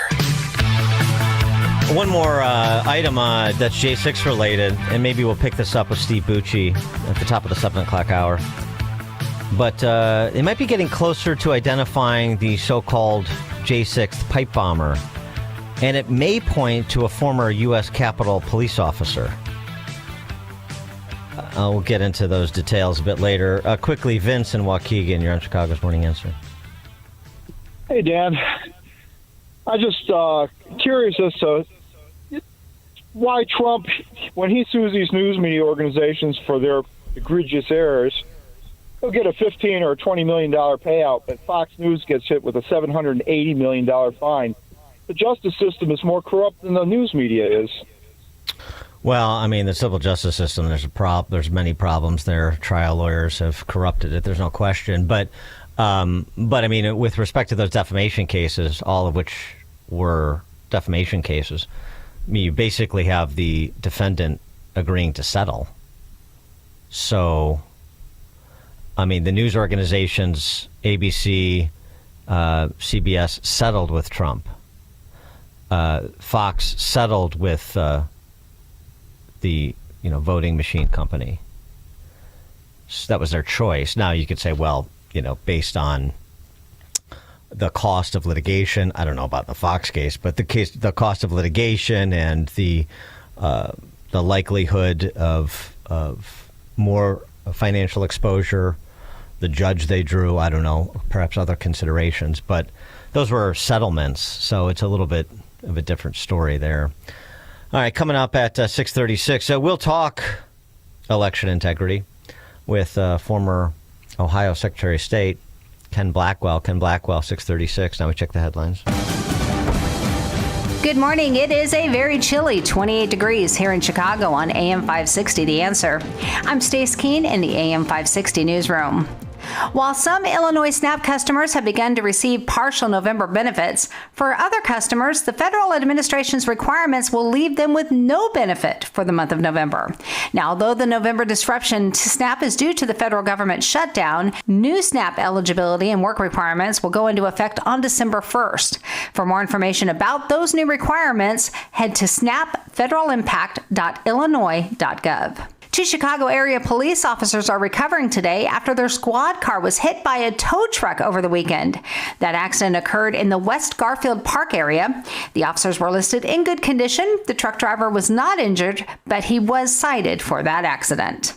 One more item that's J6 related, and maybe we'll pick this up with Steve Bucci at the top of the 7 o'clock hour. But it might be getting closer to identifying the so-called J6 pipe bomber, and it may point to a former U.S. Capitol police officer. We'll get into those details a bit later. Quickly, Vince and Waukegan, you're on Chicago's Morning Answer. Hey, Dan. I just curious as to why Trump, when he sues these news media organizations for their egregious errors, he'll get a $15 or $20 million payout, but Fox News gets hit with a $780 million fine. The justice system is more corrupt than the news media is. Well, I mean, the civil justice system, there's many problems there. Trial lawyers have corrupted it. There's no question. But I mean, with respect to those defamation cases, all of which were defamation cases, I mean, you basically have the defendant agreeing to settle. So, I mean, the news organizations, ABC, CBS, settled with Trump. Fox settled with the voting machine company. So that was their choice. Now you could say, well, based on the cost of litigation, I don't know about the Fox case, but the cost of litigation and the likelihood of more financial exposure, the judge they drew, I don't know, perhaps other considerations, but those were settlements, so it's a little bit of a different story there. All right, coming up at 6:36, we'll talk election integrity with former Ohio Secretary of State Ken Blackwell. Ken Blackwell, 6:36. Now we check the headlines. Good morning. It is a very chilly 28 degrees here in Chicago on AM 560 The Answer. I'm Stace Keene in the AM 560 newsroom. While some Illinois SNAP customers have begun to receive partial November benefits, for other customers, the federal administration's requirements will leave them with no benefit for the month of November. Now, although the November disruption to SNAP is due to the federal government shutdown, new SNAP eligibility and work requirements will go into effect on December 1st. For more information about those new requirements, head to snapfederalimpact.illinois.gov. Two Chicago area police officers are recovering today after their squad car was hit by a tow truck over the weekend. That accident occurred in the West Garfield Park area. The officers were listed in good condition. The truck driver was not injured, but he was cited for that accident.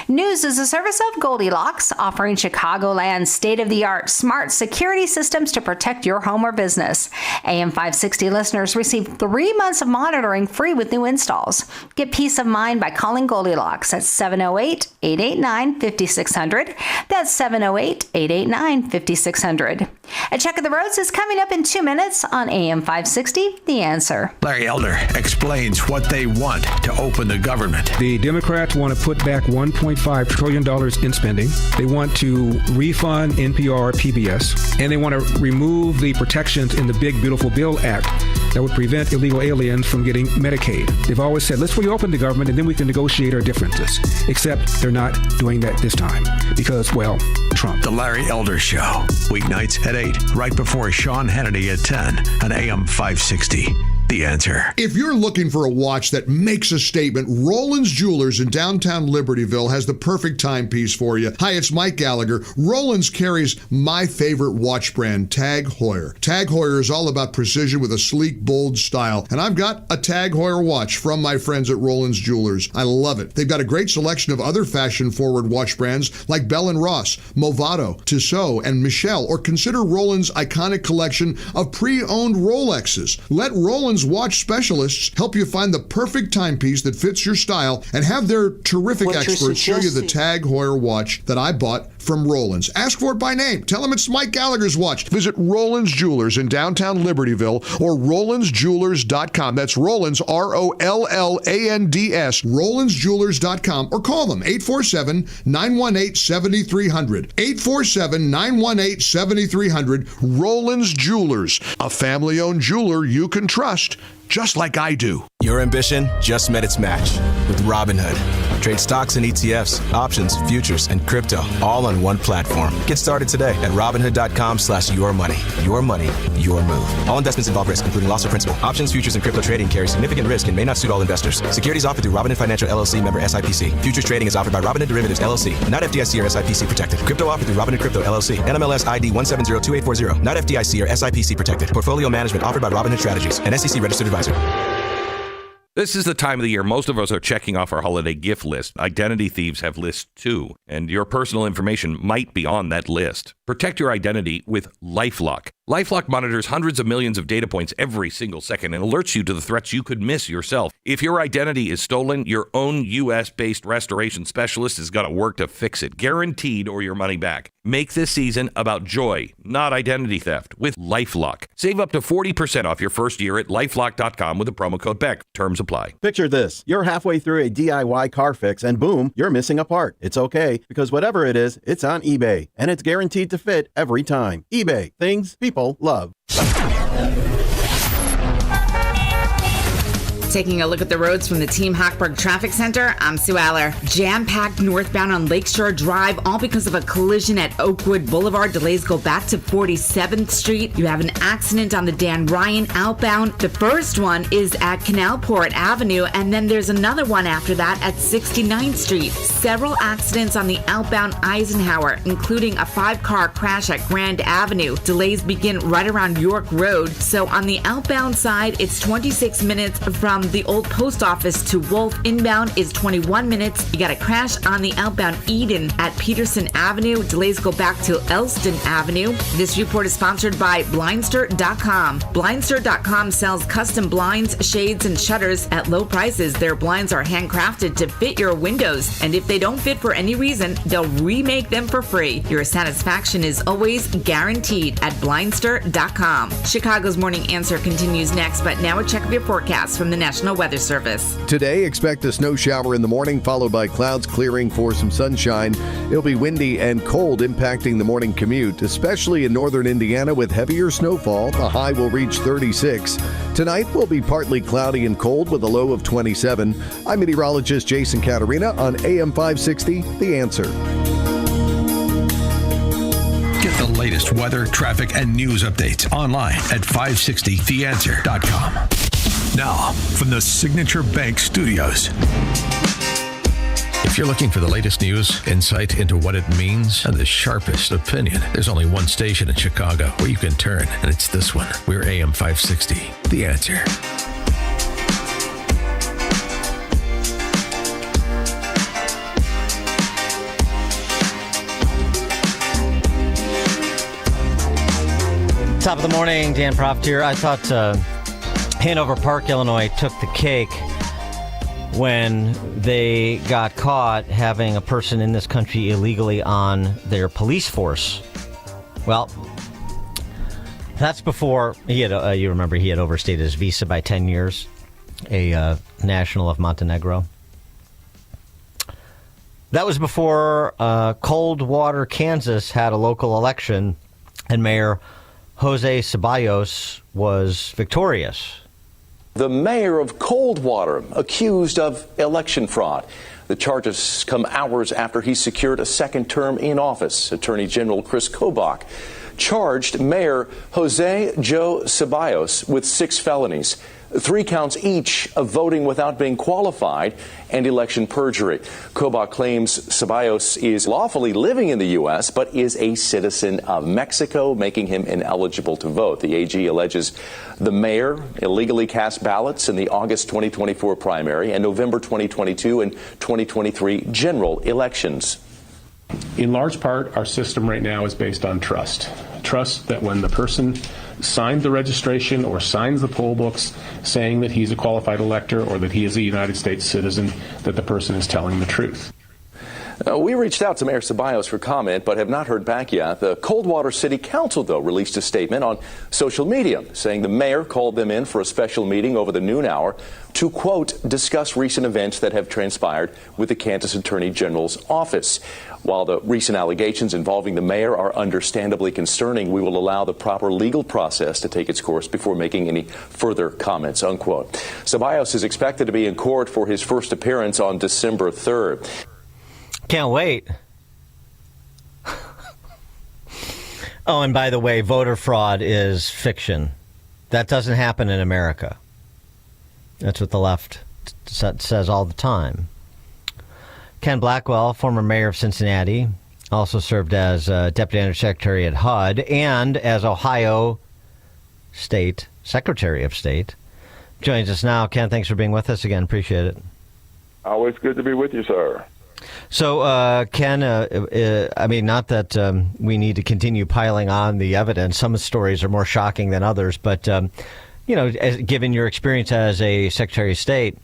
News is a service of Goldilocks, offering Chicagoland's state-of-the-art smart security systems to protect your home or business. AM 560 listeners receive 3 months of monitoring free with new installs. Get peace of mind by calling Goldilocks at 708-889-5600. That's 708-889-5600. A check of the roads is coming up in 2 minutes on AM 560, The Answer. Larry Elder explains what they want to open the government. The Democrats want to put back $1.5 trillion in spending. They want to refund NPR, PBS, and they want to remove the protections in the Big Beautiful Bill Act that would prevent illegal aliens from getting Medicaid. They've always said, let's reopen the government and then we can negotiate our differences. Except they're not doing that this time because, well, Trump. The Larry Elder Show, weeknights at 8, right before Sean Hannity at 10 on AM 560. The Answer. If you're looking for a watch that makes a statement, Roland's Jewelers in downtown Libertyville has the perfect timepiece for you. Hi, it's Mike Gallagher. Roland's carries my favorite watch brand, Tag Heuer. Tag Heuer is all about precision with a sleek, bold style. And I've got a Tag Heuer watch from my friends at Roland's Jewelers. I love it. They've got a great selection of other fashion-forward watch brands like Bell & Ross, Movado, Tissot, and Michelle. Or consider Roland's iconic collection of pre-owned Rolexes. Let Roland's watch specialists help you find the perfect timepiece that fits your style and have their terrific experts show you the Tag Heuer watch that I bought from Roland's. Ask for it by name. Tell them it's Mike Gallagher's watch. Visit Roland's Jewelers in downtown Libertyville or RolandsJewelers.com. That's Roland's, ROLLANDS, RolandsJewelers.com, or call them 847-918-7300. 847-918-7300. Roland's Jewelers, a family-owned jeweler you can trust, just like I do. Your ambition just met its match with Robinhood. Trade stocks and ETFs, options, futures, and crypto all on one platform. Get started today at Robinhood.com/yourmoney. Your money, your move. All investments involve risk, including loss of principal. Options, futures, and crypto trading carry significant risk and may not suit all investors. Securities offered through Robinhood Financial LLC, member SIPC. Futures trading is offered by Robinhood Derivatives LLC, not FDIC or SIPC protected. Crypto offered through Robinhood Crypto LLC, NMLS ID 1702840, not FDIC or SIPC protected. Portfolio management offered by Robinhood Strategies, an SEC registered advisor. This is the time of the year most of us are checking off our holiday gift list. Identity thieves have lists too, and your personal information might be on that list. Protect your identity with LifeLock. LifeLock monitors hundreds of millions of data points every single second and alerts you to the threats you could miss yourself. If your identity is stolen, your own U.S.-based restoration specialist has got to work to fix it, guaranteed, or your money back. Make this season about joy, not identity theft, with LifeLock. Save up to 40% off your first year at LifeLock.com with the promo code BECK. Terms apply. Picture this. You're halfway through a DIY car fix and boom, you're missing a part. It's okay, because whatever it is, it's on eBay, and it's guaranteed to fit every time. eBay. Things people love. Taking a look at the roads from the Team Hochberg Traffic Center, I'm Sue Aller. Jam-packed northbound on Lakeshore Drive, all because of a collision at Oakwood Boulevard. Delays go back to 47th Street. You have an accident on the Dan Ryan outbound. The first one is at Canalport Avenue, and then there's another one after that at 69th Street. Several accidents on the outbound Eisenhower, including a 5-car crash at Grand Avenue. Delays begin right around York Road. So on the outbound side, it's 26 minutes from the old post office to Wolf. Inbound is 21 minutes. You got a crash on the outbound Eden at Peterson Avenue. Delays go back to Elston Avenue. This report is sponsored by Blindster.com. Blindster.com sells custom blinds, shades, and shutters at low prices. Their blinds are handcrafted to fit your windows, and if they don't fit for any reason, they'll remake them for free. Your satisfaction is always guaranteed at Blindster.com. Chicago's Morning Answer continues next, but now a check of your forecast from the National Weather Service. Today, expect a snow shower in the morning, followed by clouds clearing for some sunshine. It'll be windy and cold, impacting the morning commute, especially in northern Indiana with heavier snowfall. The high will reach 36. Tonight will be partly cloudy and cold with a low of 27. I'm meteorologist Jason Caterina on AM 560, The Answer. Get the latest weather, traffic, and news updates online at 560theanswer.com. Now, from the Signature Bank Studios. If you're looking for the latest news, insight into what it means, and the sharpest opinion, there's only one station in Chicago where you can turn, and it's this one. We're AM 560, The Answer. Top of the morning, Dan Proft here. I thought Hanover Park, Illinois took the cake when they got caught having a person in this country illegally on their police force. Well, that's before he had, you remember, he had overstayed his visa by 10 years, a national of Montenegro. That was before Coldwater, Kansas had a local election, and Mayor Jose Ceballos was victorious. The mayor of Coldwater accused of election fraud. The charges come hours after he secured a second term in office. Attorney General Chris Kobach charged Mayor Jose Joe Ceballos with 6 felonies, 3 counts each of voting without being qualified and election perjury. Kobach claims Ceballos is lawfully living in the U.S. but is a citizen of Mexico, making him ineligible to vote. The AG alleges the mayor illegally cast ballots in the August 2024 primary and November 2022 and 2023 general elections. In large part, our system right now is based on trust. Trust that when the person signed the registration or signs the poll books saying that he's a qualified elector or that he is a United States citizen, that the person is telling the truth. We reached out to Mayor Ceballos for comment, but have not heard back yet. The Coldwater City Council, though, released a statement on social media saying the mayor called them in for a special meeting over the noon hour to, quote, discuss recent events that have transpired with the Kansas Attorney General's office. While the recent allegations involving the mayor are understandably concerning, we will allow the proper legal process to take its course before making any further comments, unquote. Ceballos is expected to be in court for his first appearance on December 3rd. Can't wait. Oh, and by the way, voter fraud is fiction. That doesn't happen in America. That's what the left says all the time. Ken Blackwell, former mayor of Cincinnati, also served as Deputy Undersecretary at HUD and as Ohio State Secretary of State. Joins us now. Ken, thanks for being with us again. Appreciate it. Always good to be with you, sir. So, Ken, I mean, not that we need to continue piling on the evidence. Some stories are more shocking than others. But, you know, given your experience as a Secretary of State,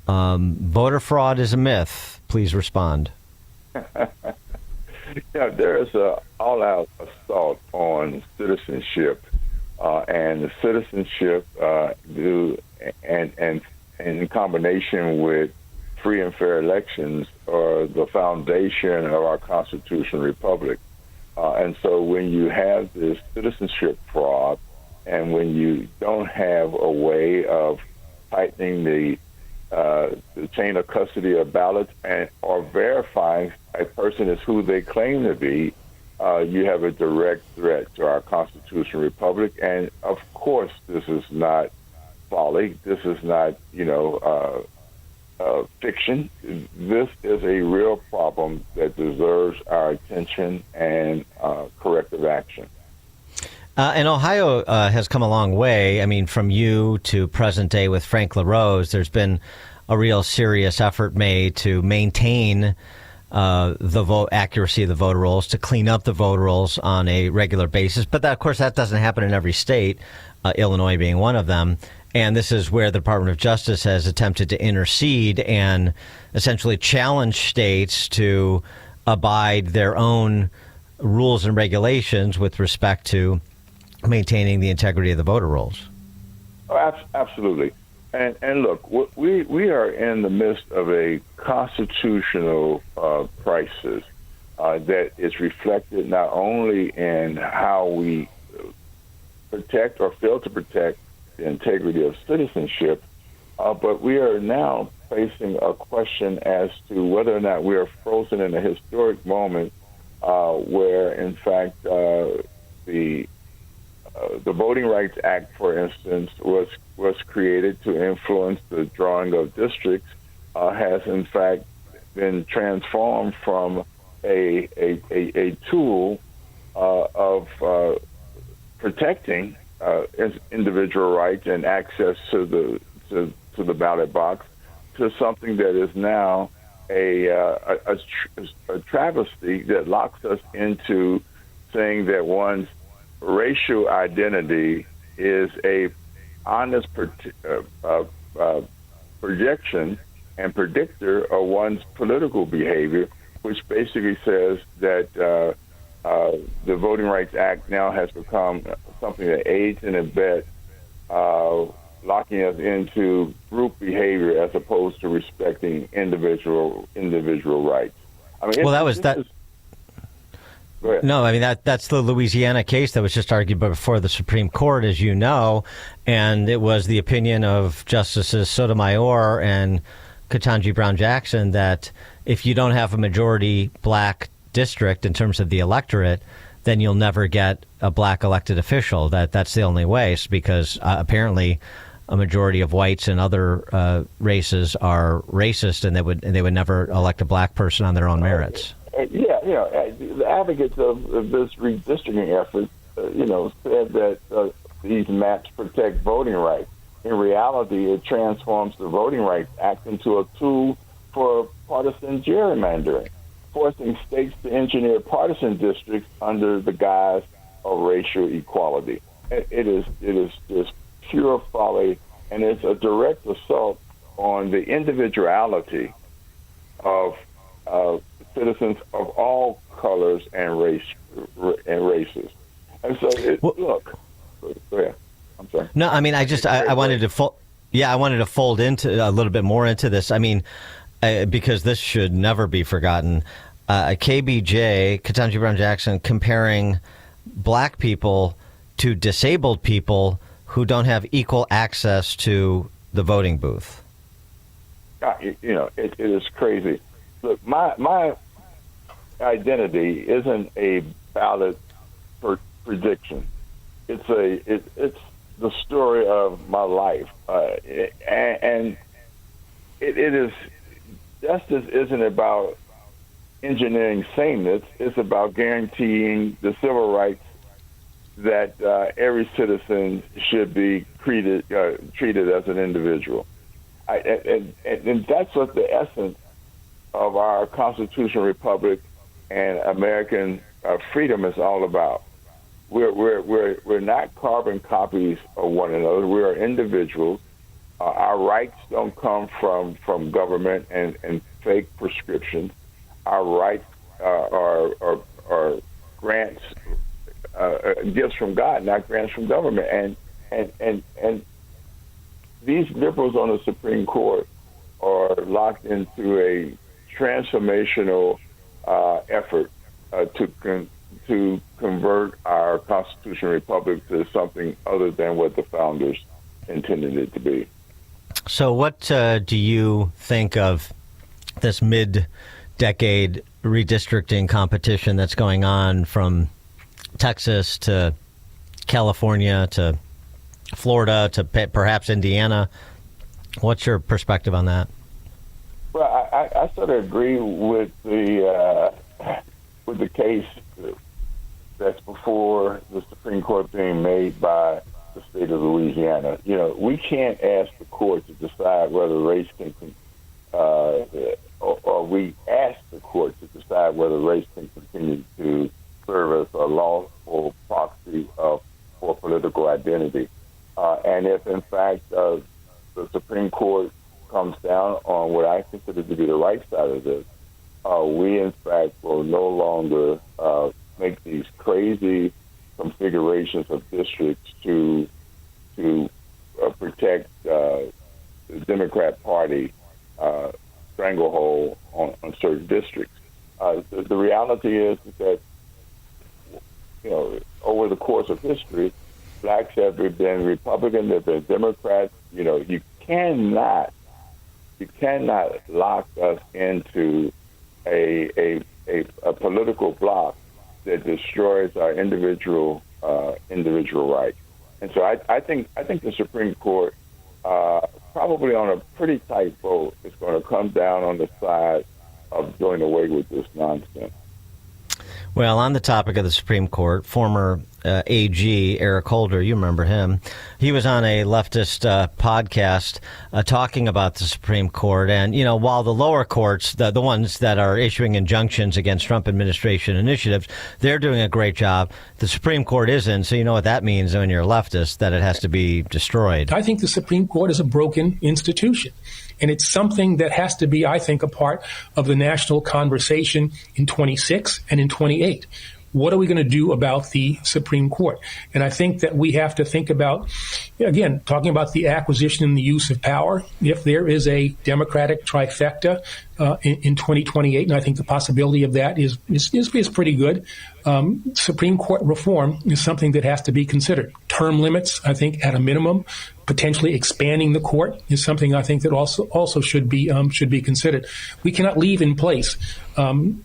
voter fraud is a myth. Please respond. Yeah, there is an all-out assault on citizenship, and the citizenship and in combination with free and fair elections are the foundation of our constitutional republic. And so when you have this citizenship fraud, and when you don't have a way of tightening the chain of custody of ballots or verifying a person is who they claim to be, you have a direct threat to our constitutional republic. And of course, this is not folly. This is not, fiction. This is a real problem that deserves our attention and corrective action. And Ohio has come a long way. I mean, from you to present day with Frank LaRose, there's been a real serious effort made to maintain the vote accuracy of the voter rolls, to clean up the voter rolls on a regular basis. But that, of course, that doesn't happen in every state, Illinois being one of them. And this is where the Department of Justice has attempted to intercede and essentially challenge states to abide their own rules and regulations with respect to maintaining the integrity of the voter rolls. Oh, absolutely. And look, we are in the midst of a constitutional crisis that is reflected not only in how we protect or fail to protect the integrity of citizenship, but we are now facing a question as to whether or not we are frozen in a historic moment where, in fact, the Voting Rights Act, for instance, was created to influence the drawing of districts, has in fact been transformed from a tool of protecting individual rights and access to the ballot box to something that is now a travesty that locks us into saying that one's racial identity is a honest projection and predictor of one's political behavior, which basically says that the Voting Rights Act now has become something that aids and abets locking us into group behavior as opposed to respecting individual rights. I mean, well, that was that. No, I mean, that's the Louisiana case that was just argued before the Supreme Court, as you know, and it was the opinion of Justices Sotomayor and Ketanji Brown Jackson that if you don't have a majority black district in terms of the electorate, then you'll never get a black elected official. That's the only way, because apparently a majority of whites and other races are racist, and they would never elect a black person on their own merits. The advocates of this redistricting effort, said that these maps protect voting rights. In reality, it transforms the Voting Rights Act into a tool for partisan gerrymandering, forcing states to engineer partisan districts under the guise of racial equality. It is just pure folly, and it's a direct assault on the individuality of citizens of all colors and races. And so, look, go ahead. I'm sorry. No, I mean, I wanted to I wanted to fold into a little bit more into this. I mean, because this should never be forgotten. KBJ, Ketanji Brown Jackson, comparing black people to disabled people who don't have equal access to the voting booth. You know, it is crazy. Look, my identity isn't a ballot prediction. It's the story of my life, and it is. Justice isn't about engineering sameness. It's about guaranteeing the civil rights that every citizen should be treated as an individual. And that's what the essence of our constitutional republic and American freedom is all about. We're not carbon copies of one another. We are individuals. Our rights don't come from government and fake prescriptions. Our rights are grants, gifts from God, not grants from government. And these liberals on the Supreme Court are locked into a transformational effort to convert our constitutional republic to something other than what the founders intended it to be. So what do you think of this mid-decade redistricting competition that's going on from Texas to California to Florida to perhaps Indiana? What's your perspective on that? Well, I sort of agree with the case that's before the Supreme Court being made by the state of Louisiana. You know, we can't ask the court to decide whether race can, or we ask the court to decide whether race can continue to serve as a lawful proxy for political identity. And if, in fact, the Supreme Court comes down on what I consider to be the right side of this, we, in fact, will no longer make these crazy configurations of districts to protect the Democrat Party stranglehold on certain districts. The reality is that, you know, over the course of history, blacks have been Republican, they've been Democrats. You know, you cannot lock us into a political bloc that destroys our individual rights. And so I think the Supreme Court, probably on a pretty tight vote, is going to come down on the side of doing away with this nonsense. Well, on the topic of the Supreme Court, former AG Eric Holder, you remember him, he was on a leftist podcast talking about the Supreme Court. And, you know, while the lower courts, the ones that are issuing injunctions against Trump administration initiatives, they're doing a great job. The Supreme Court isn't. So you know what that means when you're a leftist, that it has to be destroyed. I think the Supreme Court is a broken institution. And it's something that has to be, I think, a part of the national conversation in 26 and in 28. What are we going to do about the Supreme Court? And I think that we have to think about, again, talking about the acquisition and the use of power. If there is a Democratic trifecta in 2028, and I think the possibility of that is pretty good, Supreme Court reform is something that has to be considered. Term limits, I think, at a minimum, potentially expanding the court is something I think that also should be considered. We cannot leave in place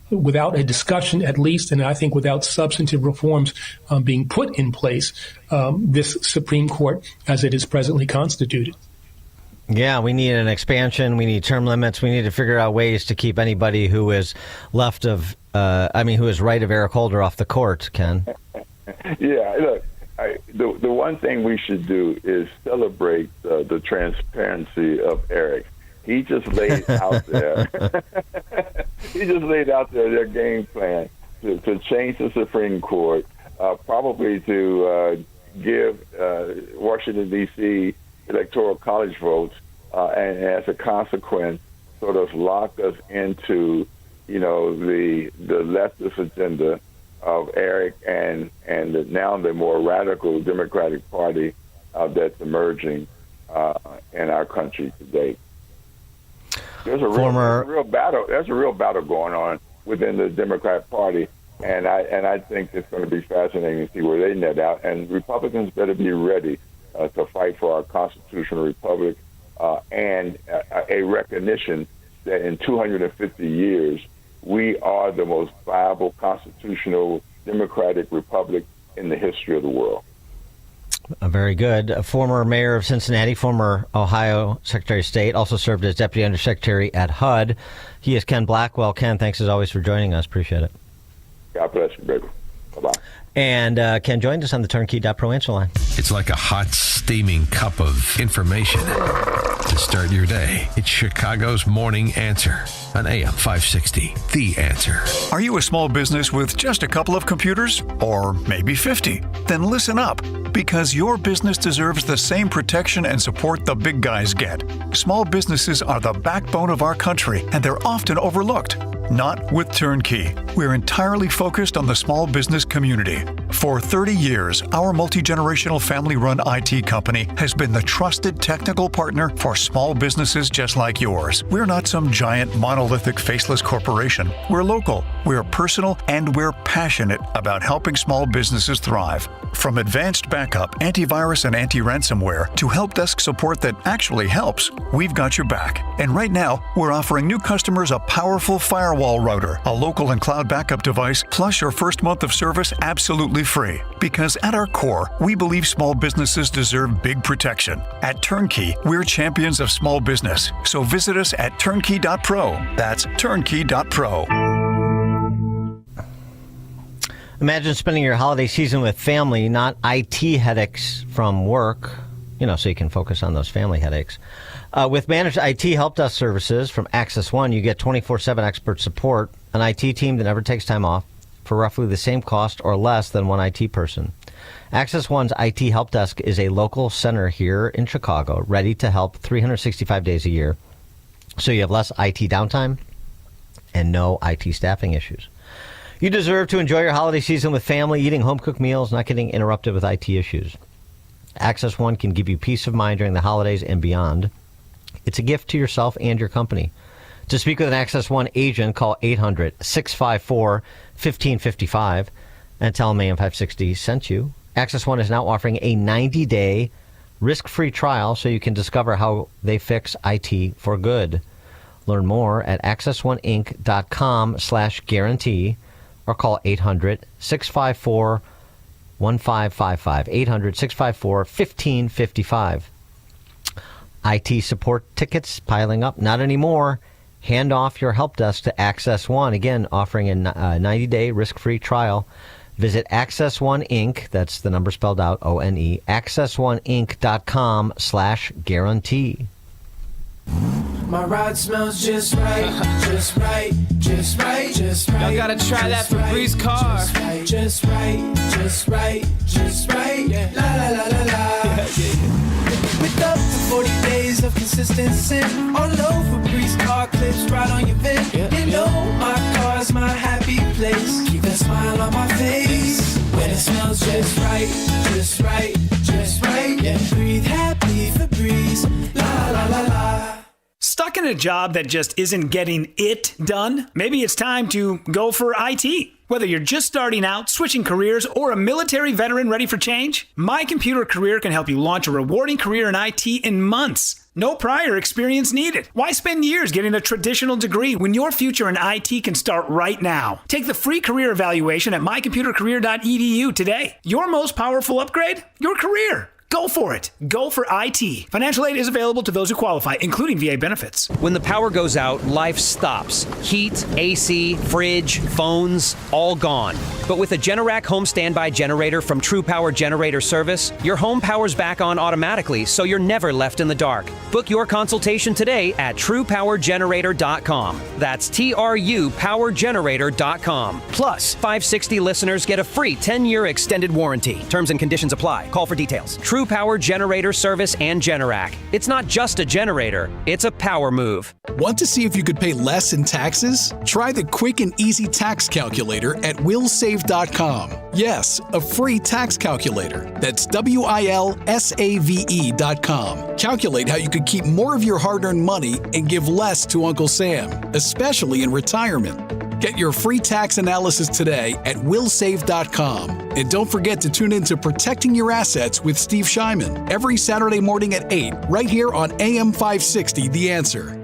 without a discussion, at least, and I think without substantive reforms being put in place, this Supreme Court as it is presently constituted. Yeah, we need an expansion. We need term limits. We need to figure out ways to keep anybody who is who is right of Eric Holder off the court, Ken. Yeah, look, the one thing we should do is celebrate the transparency of Eric. He just laid out there. Their game plan to change the Supreme Court, probably to give Washington D.C. electoral college votes, and as a consequence, sort of lock us into the leftist agenda of Eric and now the more radical Democratic Party that's emerging in our country today. There's a real battle. There's a real battle going on within the Democratic Party, and I think it's going to be fascinating to see where they net out. And Republicans better be ready to fight for our constitutional republic and a recognition that in 250 years we are the most viable constitutional democratic republic in the history of the world. Very good. A former mayor of Cincinnati, former Ohio Secretary of State, also served as Deputy Undersecretary at HUD. He is Ken Blackwell. Ken, thanks as always for joining us. Appreciate it. God bless you, baby. Bye-bye. And Ken joined us on the Turnkey.pro answer line. It's like a hot, steaming cup of information to start your day. It's Chicago's Morning Answer on AM 560. The Answer. Are you a small business with just a couple of computers? Or maybe 50? Then listen up, because your business deserves the same protection and support the big guys get. Small businesses are the backbone of our country, and they're often overlooked. Not with Turnkey. We're entirely focused on the small business community. For 30 years, our multi-generational family-run IT company has been the trusted technical partner for small businesses just like yours. We're not some giant monolithic faceless corporation. We're local, we're personal, and we're passionate about helping small businesses thrive. From advanced backup, antivirus, and anti-ransomware to help desk support that actually helps, we've got your back. And right now, we're offering new customers a powerful firewall router, a local and cloud backup device, plus your first month of service absolutely free. Because at our core, we believe small businesses deserve big protection. At Turnkey, we're champions of small business. So visit us at turnkey.pro. That's turnkey.pro. Imagine spending your holiday season with family, not IT headaches from work, so you can focus on those family headaches. With managed IT help desk services from Access One, you get 24/7 expert support, an IT team that never takes time off for roughly the same cost or less than one IT person. Access One's IT help desk is a local center here in Chicago, ready to help 365 days a year, so you have less IT downtime and no IT staffing issues. You deserve to enjoy your holiday season with family, eating home-cooked meals, not getting interrupted with IT issues. Access One can give you peace of mind during the holidays and beyond. It's a gift to yourself and your company. To speak with an Access One agent, call 800-654-1555 and tell them AM 560 sent you. Access One is now offering a 90-day risk-free trial so you can discover how they fix IT for good. Learn more at accessoneinc.com/guarantee or call 800-654-1555. 800-654-1555. IT support tickets piling up. Not anymore. Hand off your help desk to Access One. Again, offering a 90-day risk-free trial. Visit Access One Inc. That's the number spelled out, O-N-E. accessoneinc.com/guarantee. My ride smells just right, just right, just right, just right. Y'all gotta try that Febreze car. Just right, just right, just right. Yeah. La la la la la. With up to 40 days of consistency, all over Febreze car clips right on your vent. You know my car's my happy place. Keep that smile on my face when it smells just right, just right, just right. Yeah, breathe happy Febreze. La la la la. Stuck in a job that just isn't getting it done? Maybe it's time to go for IT. Whether you're just starting out, switching careers, or a military veteran ready for change, My Computer Career can help you launch a rewarding career in IT in months. No prior experience needed. Why spend years getting a traditional degree when your future in IT can start right now? Take the free career evaluation at mycomputercareer.edu today. Your most powerful upgrade? Your career. Go for it. Go for IT. Financial aid is available to those who qualify, including VA benefits. When the power goes out, life stops. Heat, AC, fridge, phones, all gone. But with a Generac home standby generator from True Power Generator Service, your home powers back on automatically, so you're never left in the dark. Book your consultation today at TruePowerGenerator.com. That's TRUPowerGenerator.com. Plus, 560 listeners get a free 10-year extended warranty. Terms and conditions apply. Call for details. True True Power Generator Service and Generac. It's not just a generator, it's a power move. Want to see if you could pay less in taxes? Try the quick and easy tax calculator at willsave.com. Yes, a free tax calculator. That's WILSAVE.com. Calculate how you could keep more of your hard-earned money and give less to Uncle Sam, especially in retirement. Get your free tax analysis today at willsave.com. And don't forget to tune in to Protecting Your Assets with Steve Shyman every Saturday morning at 8, right here on AM 560, The Answer.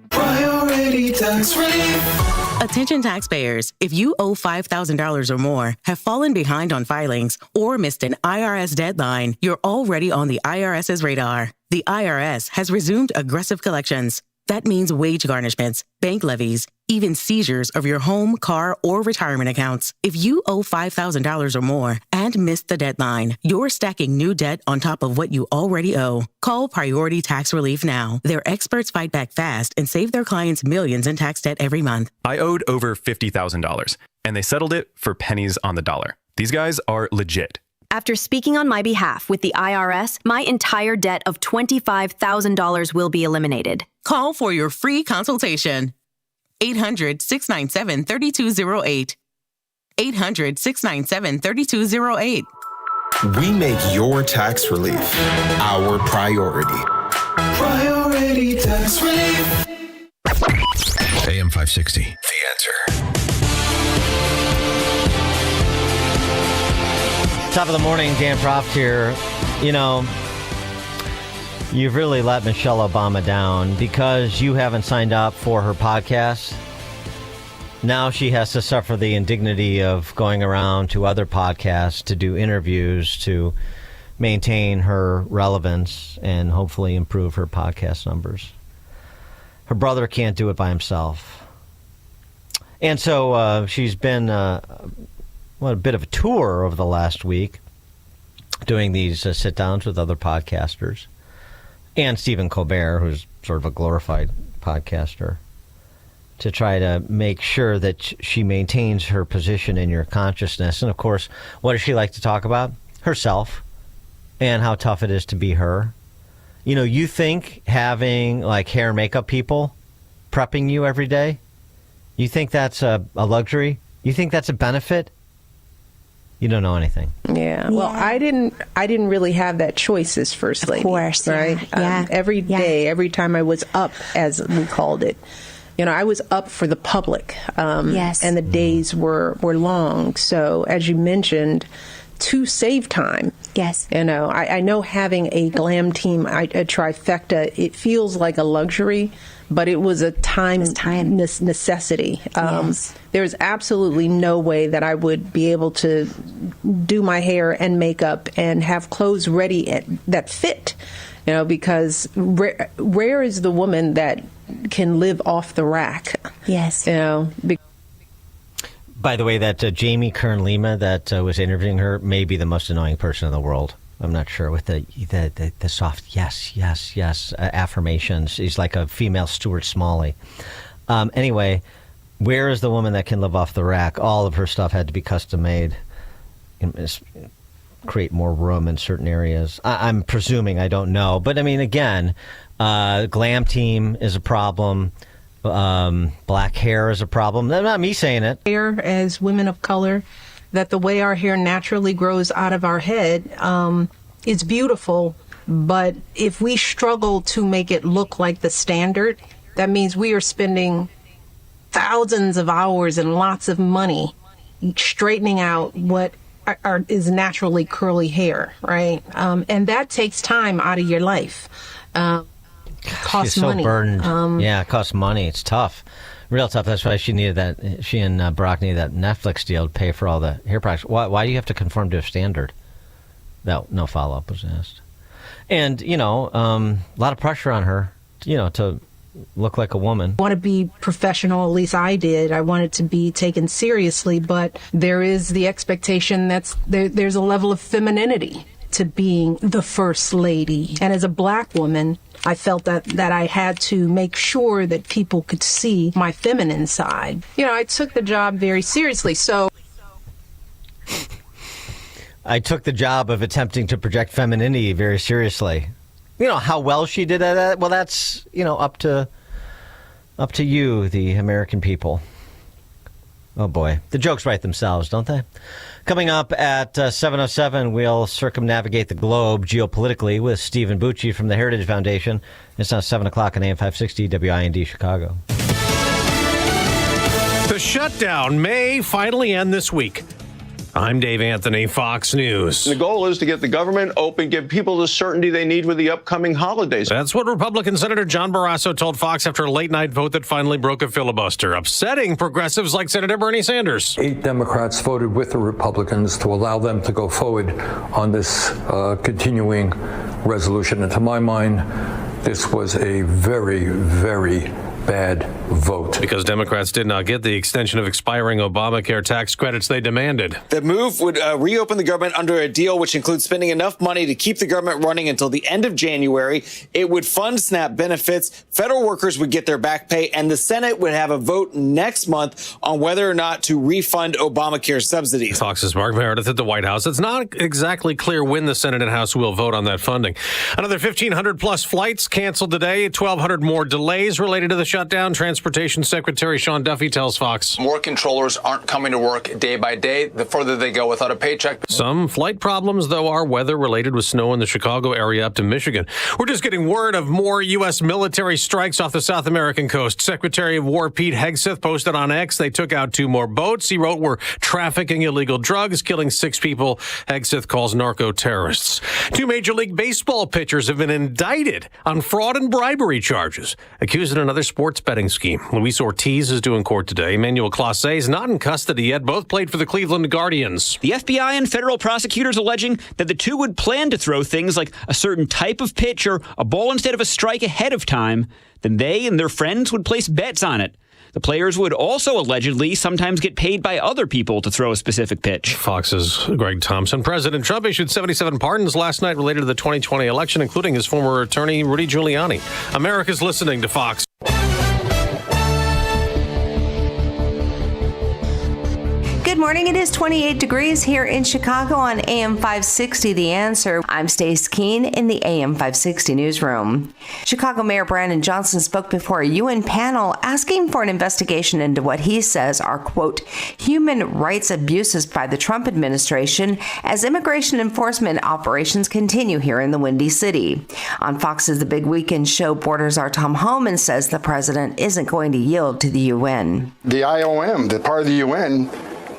Priority Tax Relief. Attention taxpayers, if you owe $5,000 or more, have fallen behind on filings, or missed an IRS deadline, you're already on the IRS's radar. The IRS has resumed aggressive collections. That means wage garnishments, bank levies, even seizures of your home, car, or retirement accounts. If you owe $5,000 or more and missed the deadline, you're stacking new debt on top of what you already owe. Call Priority Tax Relief now. Their experts fight back fast and save their clients millions in tax debt every month. I owed over $50,000, and they settled it for pennies on the dollar. These guys are legit. After speaking on my behalf with the IRS, my entire debt of $25,000 will be eliminated. Call for your free consultation. 800-697-3208. 800-697-3208. We make your tax relief our priority. Priority Tax Relief. AM 560, The Answer. Top of the morning, Dan Proft here. You know, you've really let Michelle Obama down because you haven't signed up for her podcast. Now she has to suffer the indignity of going around to other podcasts to do interviews to maintain her relevance and hopefully improve her podcast numbers. Her brother can't do it by himself. And so she's been a bit of a tour over the last week, doing these sit-downs with other podcasters, and Stephen Colbert, who's sort of a glorified podcaster, to try to make sure that she maintains her position in your consciousness. And, of course, what does she like to talk about? Herself, and how tough it is to be her. You know, you think having, like, hair and makeup people prepping you every day, you think that's a luxury? You think that's a benefit? You don't know anything. Yeah. Well, I didn't really have that choice as First Lady. Of course, right? Yeah. Every day, every time I was up, as we called it, you know, I was up for the public. Yes. And the days were long. So, as you mentioned, to save time. Yes. You know, I know having a glam team, a trifecta, it feels like a luxury, but it was a time necessity. Yes. There's absolutely no way that I would be able to do my hair and makeup and have clothes ready that fit, you know, because rare is the woman that can live off the rack. Yes. You know, by the way, that Jamie Kern-Lima that was interviewing her may be the most annoying person in the world. I'm not sure, with the soft yes affirmations. He's like a female Stuart Smalley. Anyway, where is the woman that can live off the rack? All of her stuff had to be custom made. Create more room in certain areas. I'm presuming, I don't know. But I mean, again, glam team is a problem. Black hair is a problem. That's not me saying it. Hair as women of color, that the way our hair naturally grows out of our head, it's beautiful, but if we struggle to make it look like the standard, that means we are spending thousands of hours and lots of money straightening out what is naturally curly hair, right? And that takes time out of your life. Costs She's so money. burdened. Yeah, it costs money. It's tough. Real tough. That's why she needed that. She and Barack needed that Netflix deal to pay for all the hair products. Why do you have to conform to a standard? No follow-up was asked. And, you know, a lot of pressure on her, you know, to look like a woman. I want to be professional, at least I did. I wanted to be taken seriously, but there is the expectation there's a level of femininity to being the First Lady. And as a black woman, I felt that I had to make sure that people could see my feminine side. You know, I took the job very seriously. So I took the job of attempting to project femininity very seriously. You know, how well she did at that? Well, that's, up to you, the American people. Oh, boy. The jokes write themselves, don't they? Coming up at 7:07, we'll circumnavigate the globe geopolitically with Stephen Bucci from the Heritage Foundation. It's now 7 o'clock on AM 560 WIND Chicago. The shutdown may finally end this week. I'm Dave Anthony, Fox News. The goal is to get the government open, give people the certainty they need with the upcoming holidays. That's what Republican Senator John Barrasso told Fox after a late-night vote that finally broke a filibuster, upsetting progressives like Senator Bernie Sanders. 8 Democrats voted with the Republicans to allow them to go forward on this continuing resolution. And to my mind, this was a very, very bad vote. Because Democrats did not get the extension of expiring Obamacare tax credits they demanded. The move would reopen the government under a deal which includes spending enough money to keep the government running until the end of January. It would fund SNAP benefits, federal workers would get their back pay, and the Senate would have a vote next month on whether or not to refund Obamacare subsidies. Fox's Mark Meredith at the White House. It's not exactly clear when the Senate and House will vote on that funding. Another 1,500 plus flights canceled today, 1,200 more delays related to the shutdown. Transportation Secretary Sean Duffy tells Fox. More controllers aren't coming to work day by day. The further they go without a paycheck. Some flight problems, though, are weather-related with snow in the Chicago area up to Michigan. We're just getting word of more U.S. military strikes off the South American coast. Secretary of War Pete Hegseth posted on X they took out 2 more boats. He wrote, "We're trafficking illegal drugs, killing 6 people Hegseth calls narco-terrorists." 2 Major League Baseball pitchers have been indicted on fraud and bribery charges, accused in another sports betting scheme. Luis Ortiz is due in court today. Emmanuel Clase is not in custody yet. Both played for the Cleveland Guardians. The FBI and federal prosecutors alleging that the two would plan to throw things like a certain type of pitch or a ball instead of a strike ahead of time. Then they and their friends would place bets on it. The players would also allegedly sometimes get paid by other people to throw a specific pitch. Fox's Greg Thompson. President Trump issued 77 pardons last night related to the 2020 election, including his former attorney, Rudy Giuliani. America's listening to Fox. Good morning. It is 28 degrees here in Chicago on AM 560, The Answer. I'm Stace Keene in the AM 560 newsroom. Chicago Mayor Brandon Johnson spoke before a UN panel asking for an investigation into what he says are, quote, human rights abuses by the Trump administration as immigration enforcement operations continue here in the Windy City. On Fox's The Big Weekend show, Borders' Tom Homan says the president isn't going to yield to the UN. The IOM, the part of the UN,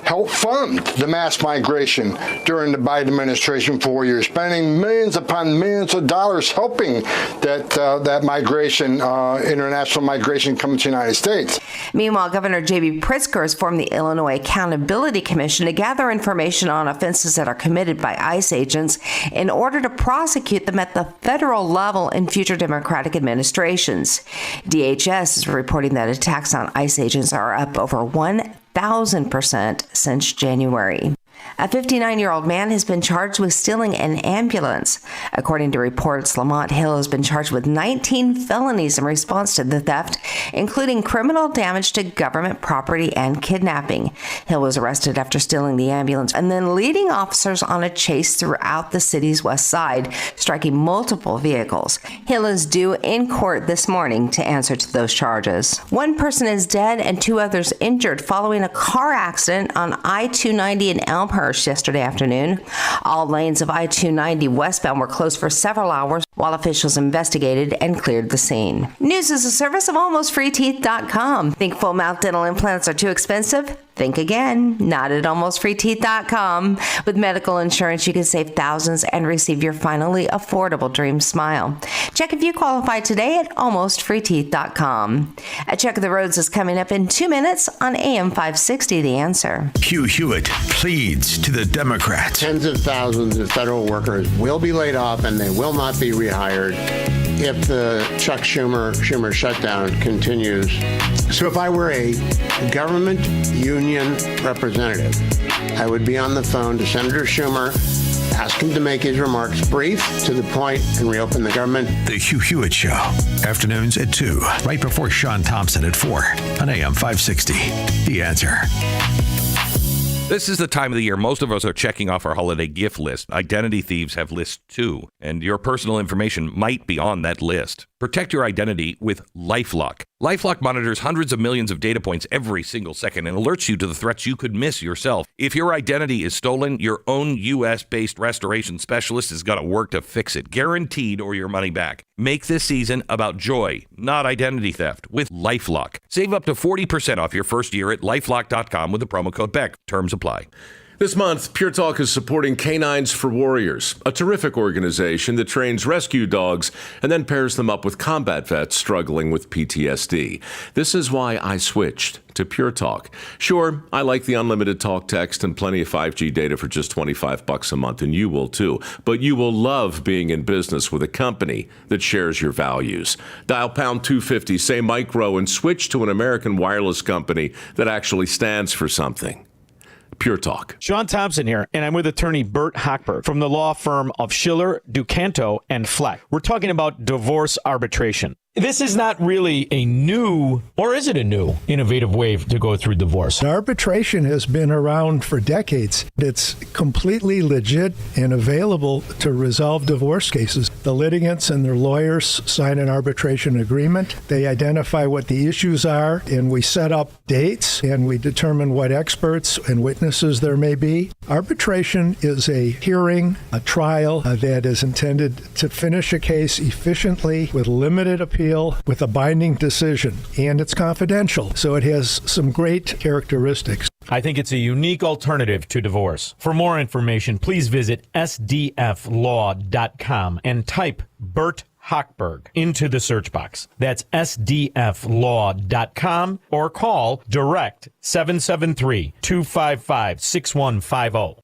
helped fund the mass migration during the Biden administration 4 years, spending millions upon millions of dollars helping that migration, international migration, come to the United States. Meanwhile, Governor J.B. Pritzker has formed the Illinois Accountability Commission to gather information on offenses that are committed by ICE agents in order to prosecute them at the federal level in future Democratic administrations. DHS is reporting that attacks on ICE agents are up over 1,000% since January. A 59-year-old man has been charged with stealing an ambulance. According to reports, Lamont Hill has been charged with 19 felonies in response to the theft, including criminal damage to government property and kidnapping. Hill was arrested after stealing the ambulance and then leading officers on a chase throughout the city's west side, striking multiple vehicles. Hill is due in court this morning to answer to those charges. 1 person is dead and 2 others injured following a car accident on I-290 in Elmhurst yesterday afternoon. All lanes of I-290 westbound were closed for several hours while officials investigated and cleared the scene. News is a service of AlmostFreeTeeth.com. Think full mouth dental implants are too expensive? Think again. Not at AlmostFreeTeeth.com. With medical insurance, you can save thousands and receive your finally affordable dream smile. Check if you qualify today at AlmostFreeTeeth.com. A check of the roads is coming up in 2 minutes on AM 560, The Answer. Hugh Hewitt pleads to the Democrats. Tens of thousands of federal workers will be laid off and they will not be rehired if the Chuck Schumer shutdown continues. So if I were a government union representative, I would be on the phone to Senator Schumer, ask him to make his remarks brief, to the point, and reopen the government. The Hugh Hewitt Show, afternoons at 2, right before Sean Thompson at 4 on AM 560. The Answer. This is the time of the year most of us are checking off our holiday gift list. Identity thieves have lists too, and your personal information might be on that list. Protect your identity with LifeLock. LifeLock monitors hundreds of millions of data points every single second and alerts you to the threats you could miss yourself. If your identity is stolen, your own U.S.-based restoration specialist is going to work to fix it, guaranteed, or your money back. Make this season about joy, not identity theft, with LifeLock. Save up to 40% off your first year at LifeLock.com with the promo code BECK. Terms apply. This month, Pure Talk is supporting Canines for Warriors, a terrific organization that trains rescue dogs and then pairs them up with combat vets struggling with PTSD. This is why I switched to Pure Talk. Sure, I like the unlimited talk, text, and plenty of 5G data for just $25 a month, and you will too. But you will love being in business with a company that shares your values. Dial pound 250, say micro, and switch to an American wireless company that actually stands for something. Pure Talk. Sean Thompson here, and I'm with attorney Bert Hochberg from the law firm of Schiller, Ducanto, and Fleck. We're talking about divorce arbitration. This is not really a new, or is it a new, innovative way to go through divorce? Arbitration has been around for decades. It's completely legit and available to resolve divorce cases. The litigants and their lawyers sign an arbitration agreement. They identify what the issues are, and we set up dates, and we determine what experts and witnesses there may be. Arbitration is a hearing, a trial that is intended to finish a case efficiently with limited appeal, with a binding decision, and it's confidential, so it has some great characteristics. I think it's a unique alternative to divorce. For more information, please visit sdflaw.com and type Bert Hochberg into the search box. That's sdflaw.com or call direct 773-255-6150.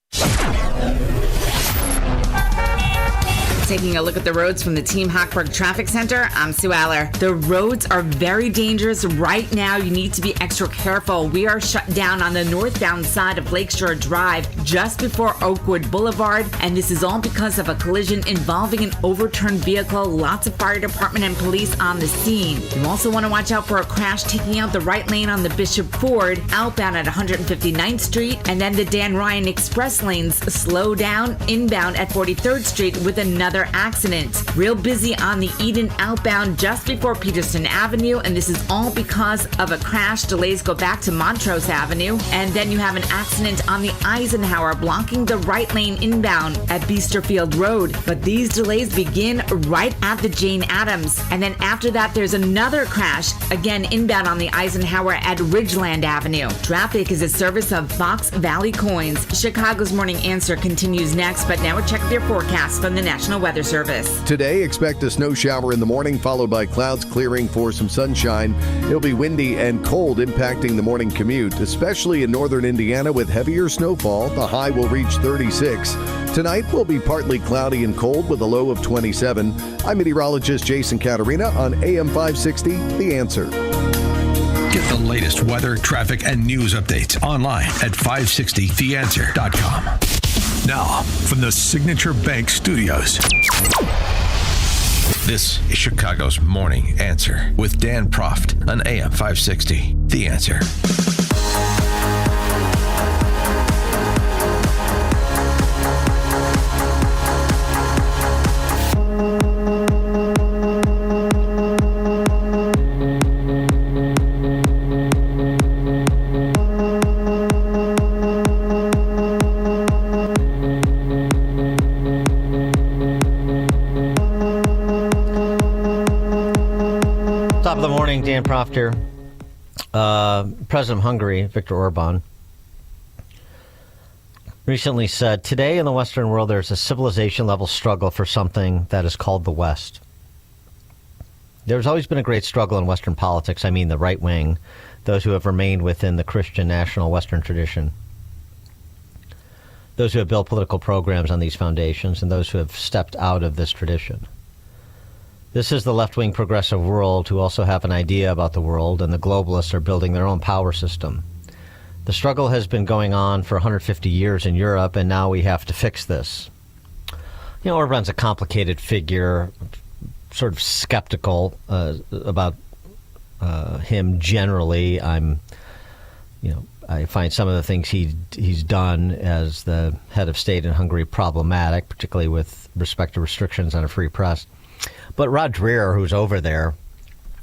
Taking a look at the roads from the Team Hochberg Traffic Center, I'm Sue Aller. The roads are very dangerous right now. You need to be extra careful. We are shut down on the northbound side of Lakeshore Drive just before Oakwood Boulevard, and this is all because of a collision involving an overturned vehicle. Lots of fire department and police on the scene. You also want to watch out for a crash taking out the right lane on the Bishop Ford outbound at 159th Street, and then the Dan Ryan Express lanes slow down inbound at 43rd Street with another accident. Real busy on the Eden outbound just before Peterson Avenue, and this is all because of a crash. Delays go back to Montrose Avenue, and then you have an accident on the Eisenhower blocking the right lane inbound at Biesterfield Road. But these delays begin right at the Jane Addams, and then after that there's another crash, again inbound on the Eisenhower at Ridgeland Avenue. Traffic is a service of Fox Valley Coins. Chicago's Morning Answer continues next, but now we check their forecast from the National Weather Service. Today, expect a snow shower in the morning, followed by clouds clearing for some sunshine. It'll be windy and cold, impacting the morning commute, especially in northern Indiana with heavier snowfall. The high will reach 36. Tonight will be partly cloudy and cold with a low of 27. I'm meteorologist Jason Caterina on AM 560, The Answer. Get the latest weather, traffic, and news updates online at 560theanswer.com. Now, from the Signature Bank Studios, this is Chicago's Morning Answer with Dan Proft on AM 560. The Answer. Top of the morning, Dan Proft here. President of Hungary, Viktor Orban, recently said, today in the Western world there's a civilization-level struggle for something that is called the West. There's always been a great struggle in Western politics. I mean the right wing, those who have remained within the Christian national Western tradition, those who have built political programs on these foundations, and those who have stepped out of this tradition. This is the left-wing progressive world who also have an idea about the world, and the globalists are building their own power system. The struggle has been going on for 150 years in Europe, and now we have to fix this. You know, Orban's a complicated figure, sort of skeptical about him generally. I'm I find some of the things he's done as the head of state in Hungary problematic, particularly with respect to restrictions on a free press. But Rod Dreher, who's over there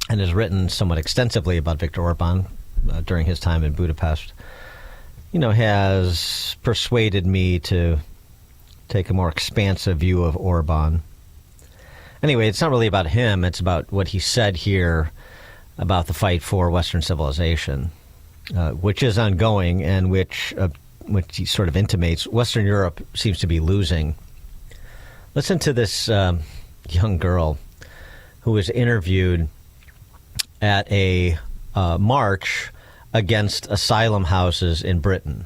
and has written somewhat extensively about Viktor Orban during his time in Budapest, has persuaded me to take a more expansive view of Orban. Anyway, it's not really about him. It's about what he said here about the fight for Western civilization, which is ongoing and which he sort of intimates Western Europe seems to be losing. Listen to this young girl who was interviewed at a march against asylum houses in Britain.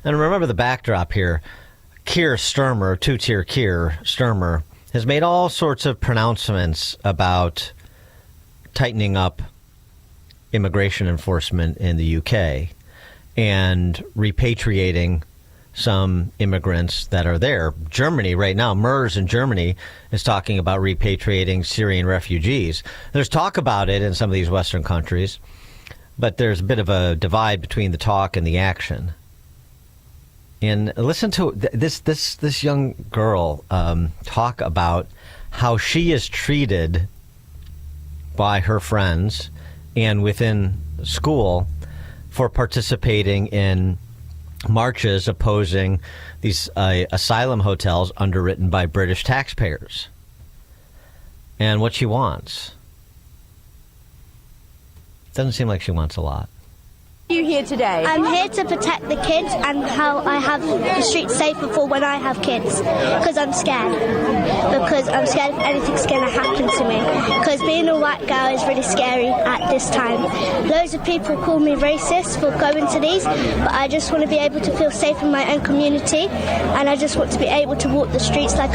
And remember the backdrop here. Keir Starmer, two-tier Keir Starmer, has made all sorts of pronouncements about tightening up immigration enforcement in the UK and repatriating some immigrants that are there. Germany right now, MERS in Germany is talking about repatriating Syrian refugees. There's talk about it in some of these Western countries, but there's a bit of a divide between the talk and the action. And listen to this young girl talk about how she is treated by her friends and within school for participating in marches opposing these asylum hotels underwritten by British taxpayers. And what she wants. Doesn't seem like she wants a lot. Are you here today? I'm here to protect the kids and how I have the streets safer for when I have kids. Because I'm scared. Because I'm scared if anything's going to happen to me. Because being a white girl is really scary at this time. Loads of people call me racist for going to these, but I just want to be able to feel safe in my own community, and I just want to be able to walk the streets like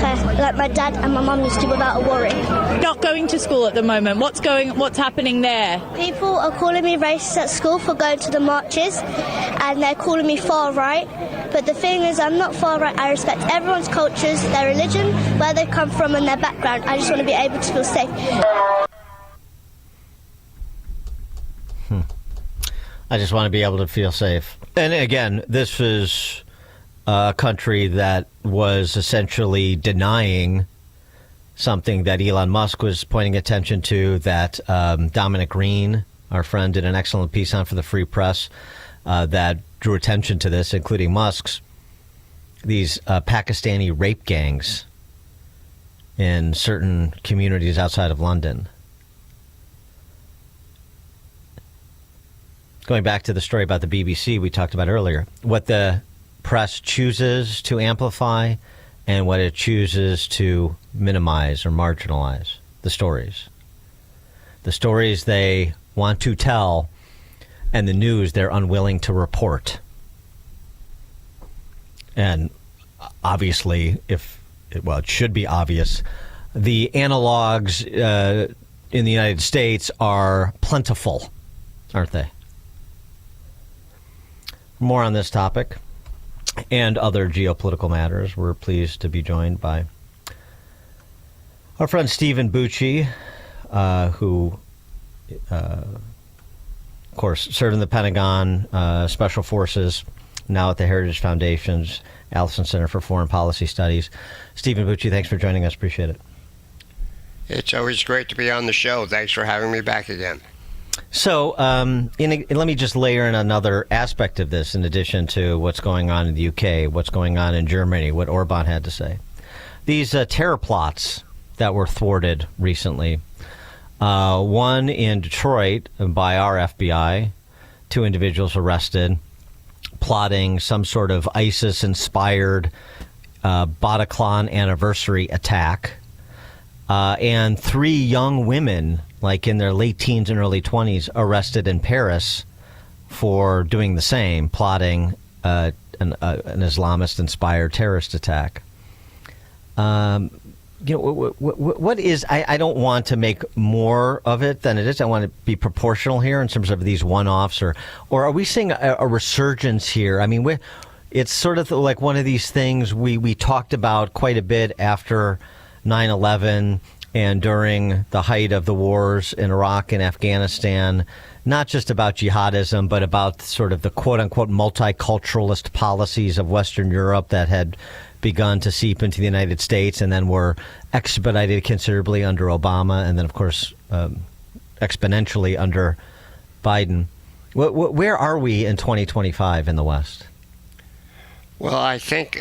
my dad and my mum used to without a worry. Not going to school at the moment. What's happening there? People are calling me racist at school for going to the marches, and they're calling me far right, but the thing is I'm not far right. I respect everyone's cultures, their religion, where they come from and their background. I just want to be able to feel safe. I just want to be able to feel safe. And again, this is a country that was essentially denying something that Elon Musk was pointing attention to, that Dominic Green, our friend, did an excellent piece on for the Free Press that drew attention to this, including Musk's, these Pakistani rape gangs in certain communities outside of London. Going back to the story about the BBC we talked about earlier, what the press chooses to amplify and what it chooses to minimize or marginalize, the stories. The stories they want to tell and the news they're unwilling to report. And obviously, it should be obvious, the analogs in the United States are plentiful, aren't they? More on this topic and other geopolitical matters. We're pleased to be joined by our friend Stephen Bucci, who, of course, served in the Pentagon, Special Forces, now at the Heritage Foundation's Allison Center for Foreign Policy Studies. Stephen Bucci, thanks for joining us. Appreciate it. It's always great to be on the show. Thanks for having me back again. So let me just layer in another aspect of this in addition to what's going on in the UK, what's going on in Germany, what Orban had to say. These terror plots that were thwarted recently, one in Detroit by our FBI, 2 individuals arrested, plotting some sort of ISIS-inspired Bataclan anniversary attack, and 3 young women, like in their late teens and early 20s, arrested in Paris for doing the same, plotting an Islamist-inspired terrorist attack. What is? I don't want to make more of it than it is. I want to be proportional here in terms of these one-offs, or are we seeing a resurgence here? I mean, it's sort of like one of these things we talked about quite a bit after 9/11, and during the height of the wars in Iraq and Afghanistan, not just about jihadism, but about sort of the quote-unquote multiculturalist policies of Western Europe that had begun to seep into the United States and then were expedited considerably under Obama and then, of course, exponentially under Biden. Where are we in 2025 in the West? Well, I think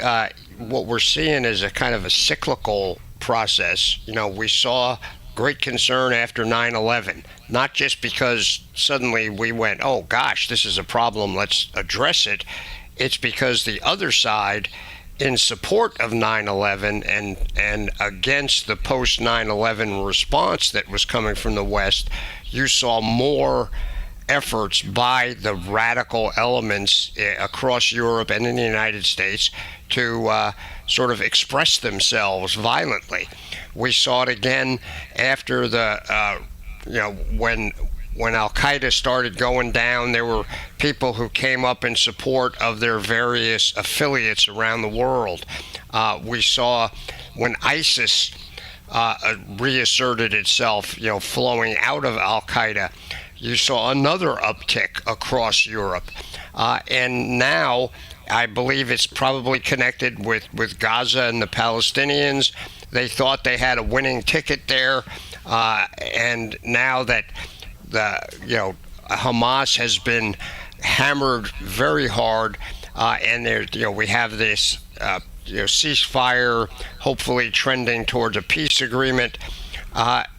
what we're seeing is a kind of a cyclical process. You know, we saw great concern after 9/11, not just because suddenly we went, oh gosh, this is a problem, let's address it. It's because the other side, in support of 9/11 and against the post 9/11 response that was coming from the West, you saw more efforts by the radical elements across Europe and in the United States to sort of express themselves violently. We saw it again after the, when Al-Qaeda started going down, there were people who came up in support of their various affiliates around the world. We saw when ISIS reasserted itself, flowing out of Al-Qaeda, you saw another uptick across Europe. And now I believe it's probably connected with Gaza and the Palestinians. They thought they had a winning ticket there. And now that Hamas has been hammered very hard, and there, we have this ceasefire, hopefully trending towards a peace agreement.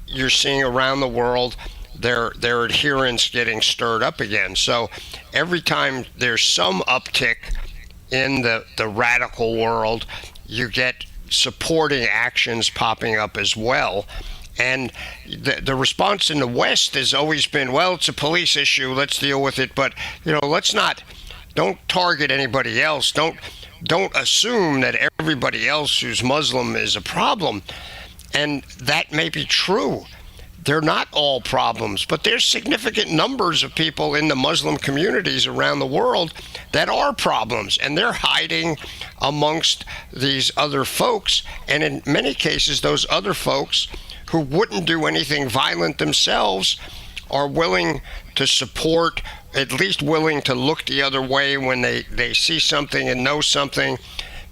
You're seeing around the world their adherents getting stirred up again. So every time there's some uptick in the radical world, you get supporting actions popping up as well. And the response in the West has always been, well, it's a police issue, let's deal with it. But, don't target anybody else. Don't assume that everybody else who's Muslim is a problem. And that may be true. They're not all problems, but there's significant numbers of people in the Muslim communities around the world that are problems, and they're hiding amongst these other folks. And in many cases, those other folks who wouldn't do anything violent themselves are willing to support, at least willing to look the other way when they see something and know something.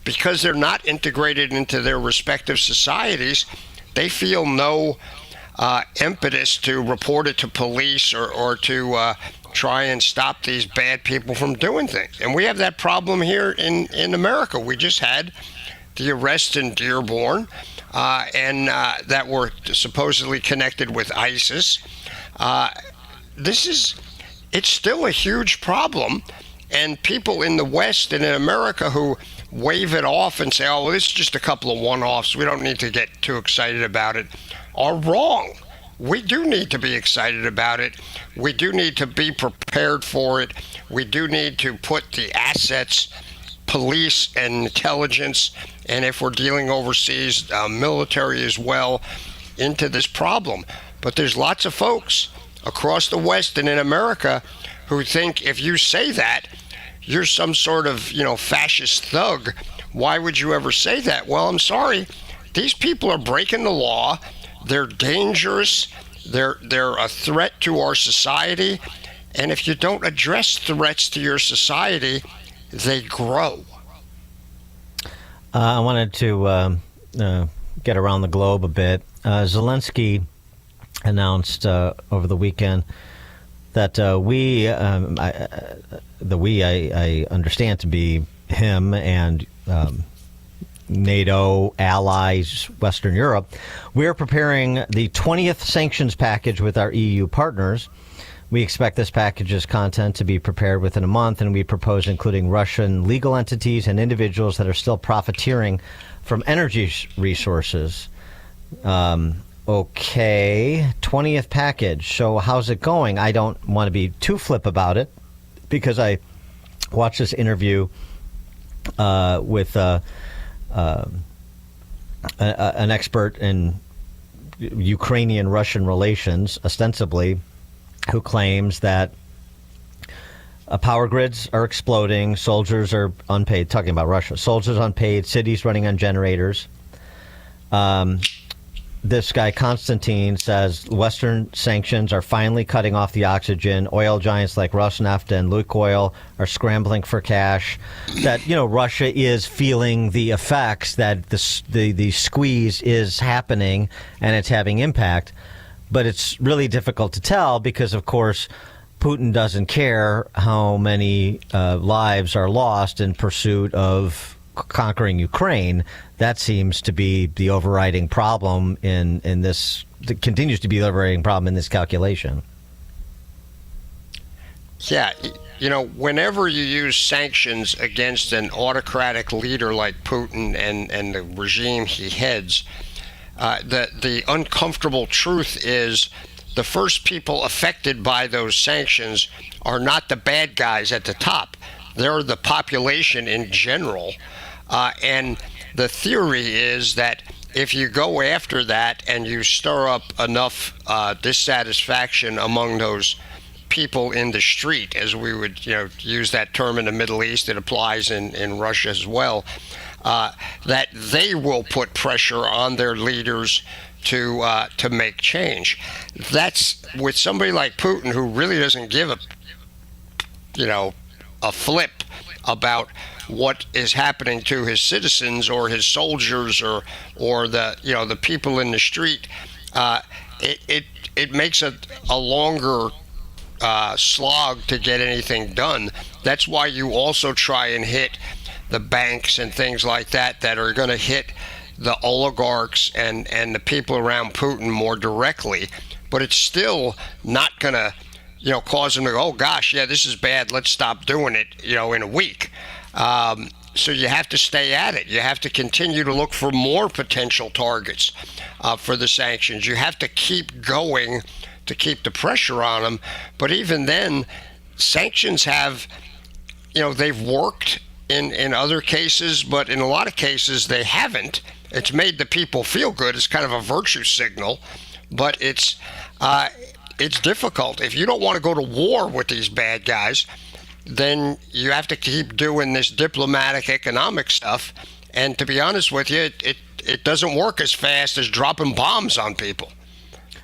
Because they're not integrated into their respective societies, they feel no impetus to report it to police or to try and stop these bad people from doing things. And we have that problem here in America. We just had the arrest in Dearborn, and that were supposedly connected with ISIS. It's still a huge problem, and people in the West and in America who wave it off and say, oh, well, this is just a couple of one-offs, we don't need to get too excited about it, are wrong. We do need to be excited about it. We do need to be prepared for it. We do need to put the assets, police and intelligence, and if we're dealing overseas, military as well, into this problem. But there's lots of folks across the West and in America who think if you say that, you're some sort of, fascist thug. Why would you ever say that? Well, I'm sorry. These people are breaking the law. They're dangerous. They're a threat to our society. And if you don't address threats to your society, they grow. I wanted to get around the globe a bit. Zelensky announced over the weekend that I understand to be him and NATO allies, Western Europe, we're preparing the 20th sanctions package with our EU partners. We expect this package's content to be prepared within a month, and we propose including Russian legal entities and individuals that are still profiteering from energy resources. Okay, 20th package. So how's it going? I don't want to be too flip about it because I watched this interview with an expert in Ukrainian-Russian relations, ostensibly, who claims that power grids are exploding, soldiers are unpaid, talking about Russia, soldiers unpaid, cities running on generators. this guy Constantine says Western sanctions are finally cutting off the oxygen. Oil giants like Rosneft and Lukoil are scrambling for cash. That Russia is feeling the effects, that the squeeze is happening and it's having impact. But it's really difficult to tell because, of course, Putin doesn't care how many lives are lost in pursuit of conquering Ukraine. That seems to be the overriding problem in this. It continues to be the overriding problem in this calculation. Yeah, whenever you use sanctions against an autocratic leader like Putin and the regime he heads, the uncomfortable truth is the first people affected by those sanctions are not the bad guys at the top. They're the population in general. And the theory is that if you go after that and you stir up enough dissatisfaction among those people in the street, as we would use that term in the Middle East, it applies in Russia as well, that they will put pressure on their leaders to make change. That's with somebody like Putin, who really doesn't give a flip about what is happening to his citizens or his soldiers or the people in the street. It makes a longer slog to get anything done. That's why you also try and hit the banks and things like that are going to hit the oligarchs and the people around Putin more directly. But it's still not going to cause them to go, oh gosh, yeah, this is bad, let's stop doing it in a week. So you have to stay at it. You have to continue to look for more potential targets for the sanctions. You have to keep going to keep the pressure on them. But even then, sanctions have, they've worked in other cases, but in a lot of cases they haven't. It's made the people feel good. It's kind of a virtue signal, but it's difficult. If you don't want to go to war with these bad guys, then you have to keep doing this diplomatic, economic stuff. And to be honest with you, it doesn't work as fast as dropping bombs on people.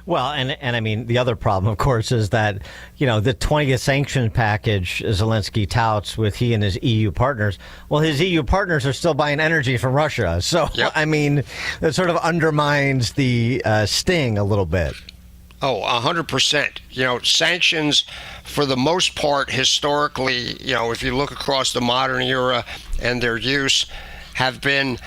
Well, and I mean, the other problem, of course, is that, the 20th sanction package Zelensky touts with he and his EU partners. Well, his EU partners are still buying energy from Russia. So, yep. I mean, it sort of undermines the sting a little bit. Oh, 100%. Sanctions, for the most part, historically, if you look across the modern era and their use, have been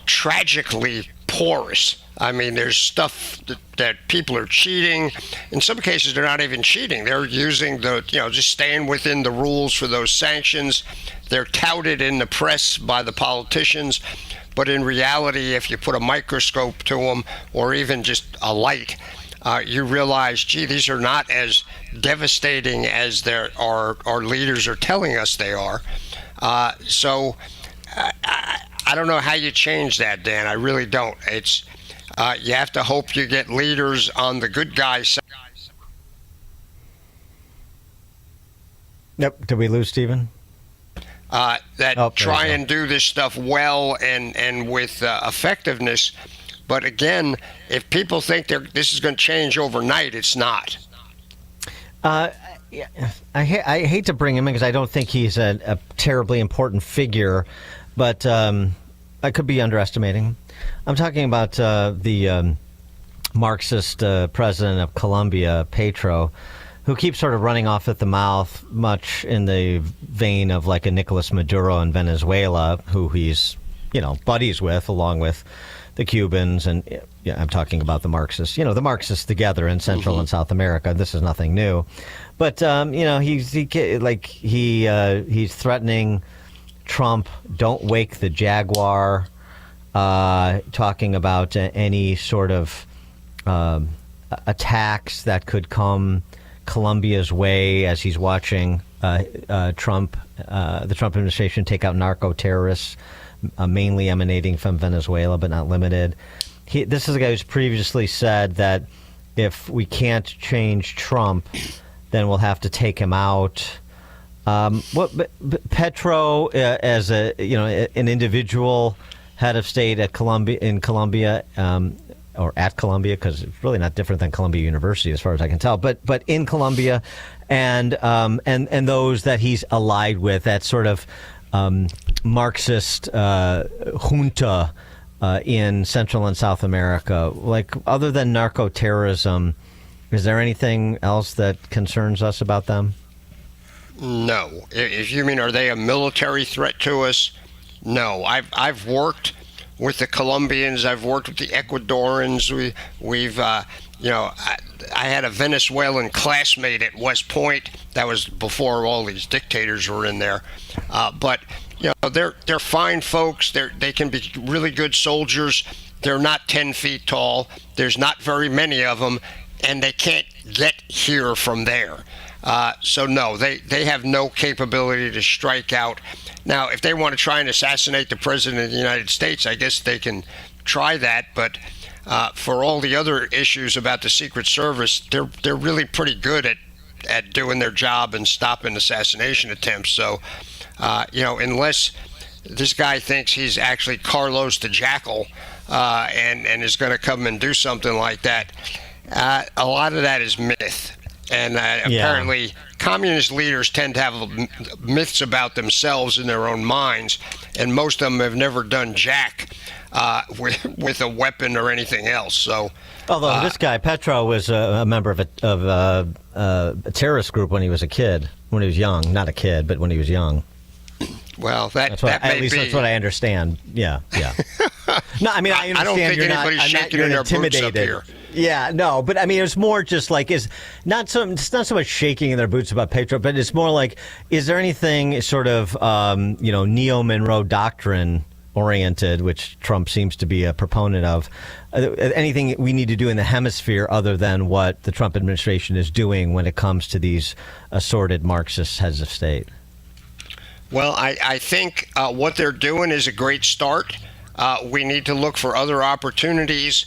tragically porous. I mean, there's stuff that people are cheating. In some cases, they're not even cheating. They're using just staying within the rules for those sanctions. They're touted in the press by the politicians. But in reality, if you put a microscope to them or even just a light, you realize, gee, these are not as devastating as our leaders are telling us they are. So I don't know how you change that, Dan. I really don't. It's you have to hope you get leaders on the good guys' side. Yep. Did we lose Stephen? Try and do this stuff well and with effectiveness. But again, if people think this is going to change overnight, it's not. I hate to bring him in because I don't think he's a terribly important figure, but I could be underestimating him. I'm talking about the Marxist president of Colombia, Petro, who keeps sort of running off at the mouth, much in the vein of like a Nicolas Maduro in Venezuela, who he's, buddies with, along with the Cubans, and I'm talking about the Marxists, the Marxists together in Central and South America. This is nothing new, but he's threatening Trump. Don't wake the jaguar. Talking about any sort of attacks that could come Colombia's way as he's watching the Trump administration take out narco terrorists. Mainly emanating from Venezuela, but not limited. This is a guy who's previously said that if we can't change Trump, then we'll have to take him out. Petro, as an individual head of state in Colombia, or at Columbia, because it's really not different than Columbia University as far as I can tell, but in Columbia, and those that he's allied with, that sort of Marxist junta in Central and South America. Like, other than narco-terrorism, is there anything else that concerns us about them? No. If you mean, are they a military threat to us? No. I've worked with the Colombians. I've worked with the Ecuadorians. We've I had a Venezuelan classmate at West Point. That was before all these dictators were in there. But they're fine folks. They can be really good soldiers. They're not 10 feet tall. There's not very many of them, and they can't get here from there. So no, they have no capability to strike out. Now, if they want to try and assassinate the president of the United States, I guess they can try that. But for all the other issues about the Secret Service, they're really pretty good at doing their job and stopping assassination attempts. So, unless this guy thinks he's actually Carlos the Jackal and is going to come and do something like that, a lot of that is myth. And apparently communist leaders tend to have myths about themselves in their own minds, and most of them have never done jack with a weapon or anything else. So, although this guy Petro was a member of a terrorist group when he was young, not a kid, but when he was young. Well, that's what I understand. Yeah. No, I mean, I understand. I don't think anybody's shaking in their boots up here. Yeah, no, but I mean, it's more just like it's not so much shaking in their boots about Petro, but it's more like, is there anything sort of neo-Monroe doctrine oriented, which Trump seems to be a proponent of, anything we need to do in the hemisphere other than what the Trump administration is doing when it comes to these assorted Marxist heads of state? Well, I think what they're doing is a great start. We need to look for other opportunities,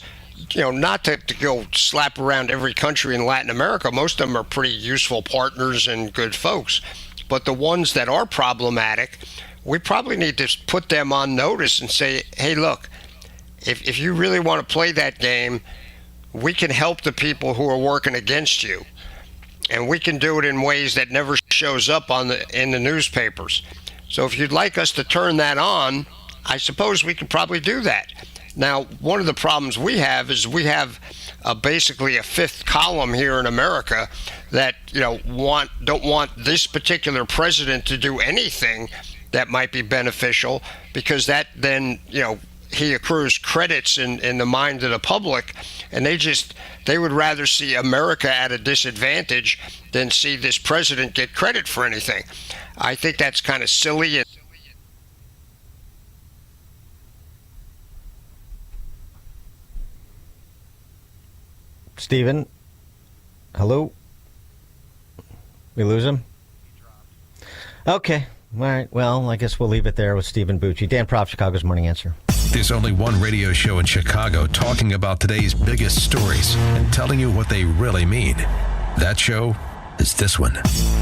not to go slap around every country in Latin America. Most of them are pretty useful partners and good folks. But the ones that are problematic, we probably need to put them on notice and say, hey, look, if you really want to play that game, we can help the people who are working against you. And we can do it in ways that never shows up in the newspapers. So if you'd like us to turn that on, I suppose we could probably do that. Now, one of the problems we have is we have basically a fifth column here in America that don't want this particular president to do anything that might be beneficial, because that then he accrues credits in the mind of the public, and they would rather see America at a disadvantage than see this president get credit for anything. I think that's kind of silly. Stephen, hello? We lose him? Okay. All right. Well, I guess we'll leave it there with Stephen Bucci. Dan Proft, Chicago's Morning Answer. There's only one radio show in Chicago talking about today's biggest stories and telling you what they really mean. That show is this one,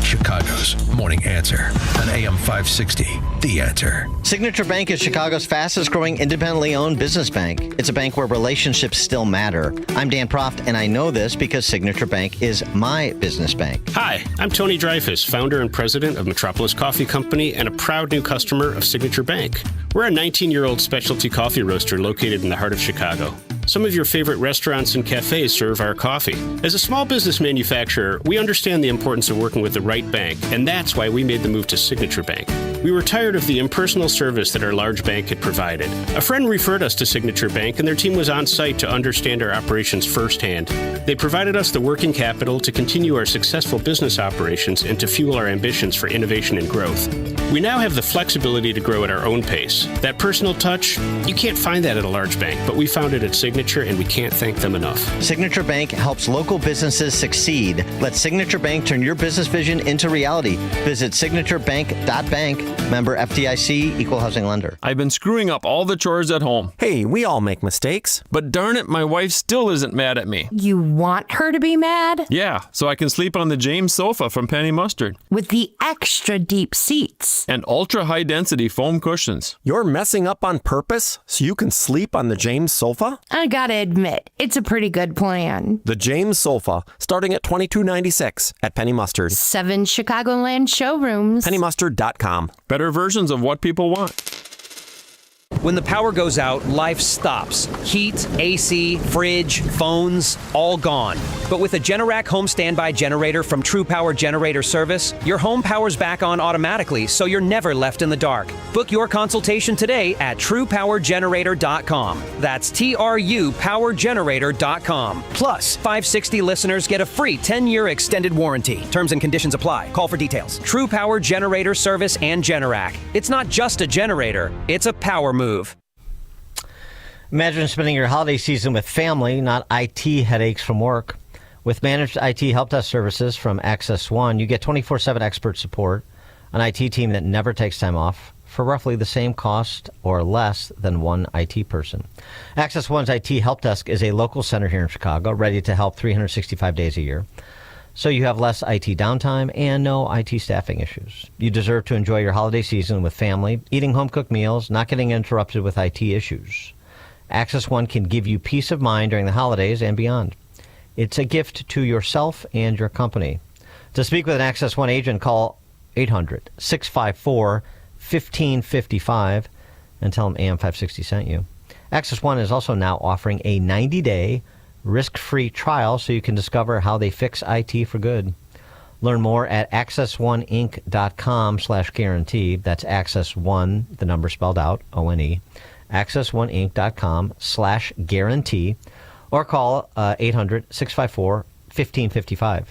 Chicago's Morning Answer on AM 560, The Answer. Signature Bank is Chicago's fastest growing independently owned business bank. It's a bank where relationships still matter. I'm Dan Proft, and I know this because Signature Bank is my business bank. Hi, I'm Tony Dreyfus, founder and president of Metropolis Coffee Company and a proud new customer of Signature Bank. We're a 19-year-old specialty coffee roaster located in the heart of Chicago. Some of your favorite restaurants and cafes serve our coffee. As a small business manufacturer, we understand the importance of working with the right bank, and that's why we made the move to Signature Bank. We were tired of the impersonal service that our large bank had provided. A friend referred us to Signature Bank, and their team was on site to understand our operations firsthand. They provided us the working capital to continue our successful business operations and to fuel our ambitions for innovation and growth. We now have the flexibility to grow at our own pace. That personal touch, you can't find that at a large bank, but we found it at Signature, and we can't thank them enough. Signature Bank helps local businesses succeed. Let Signature Bank turn your business vision into reality. Visit signaturebank.bank. Member FDIC, equal housing lender. I've been screwing up all the chores at home. Hey, we all make mistakes. But darn it, my wife still isn't mad at me. You want her to be mad? Yeah, so I can sleep on the James sofa from Penny Mustard. With the extra deep seats. And ultra high density foam cushions. You're messing up on purpose so you can sleep on the James sofa? I gotta admit, it's a pretty good plan. The James Sofa, starting at $22.96 at Penny Mustard. 7 Chicagoland showrooms. PennyMustard.com. Better versions of what people want. When the power goes out, life stops. Heat, AC, fridge, phones, all gone. But with a Generac home standby generator from True Power Generator Service, your home powers back on automatically, so you're never left in the dark. Book your consultation today at TruePowerGenerator.com. That's TruePowerGenerator.com. Plus, 560 listeners get a free 10-year extended warranty. Terms and conditions apply. Call for details. True Power Generator Service and Generac. It's not just a generator, it's a power move. Imagine spending your holiday season with family, not IT headaches from work. With managed IT help desk services from Access One, you get 24/7 expert support, an IT team that never takes time off, for roughly the same cost or less than one IT person. Access One's IT help desk is a local center here in Chicago, ready to help 365 days a year. So you have less IT downtime and no IT staffing issues. You deserve to enjoy your holiday season with family, eating home-cooked meals, not getting interrupted with IT issues. Access One can give you peace of mind during the holidays and beyond. It's a gift to yourself and your company. To speak with an Access One agent, call 800-654-1555 and tell them AM 560 sent you. Access One is also now offering a 90-day risk-free trial so you can discover how they fix IT for good. Learn more at accessoneinc.com/guarantee. That's Access One, the number spelled out, O-N-E. accessoneinc.com/guarantee, or call 800-654-1555.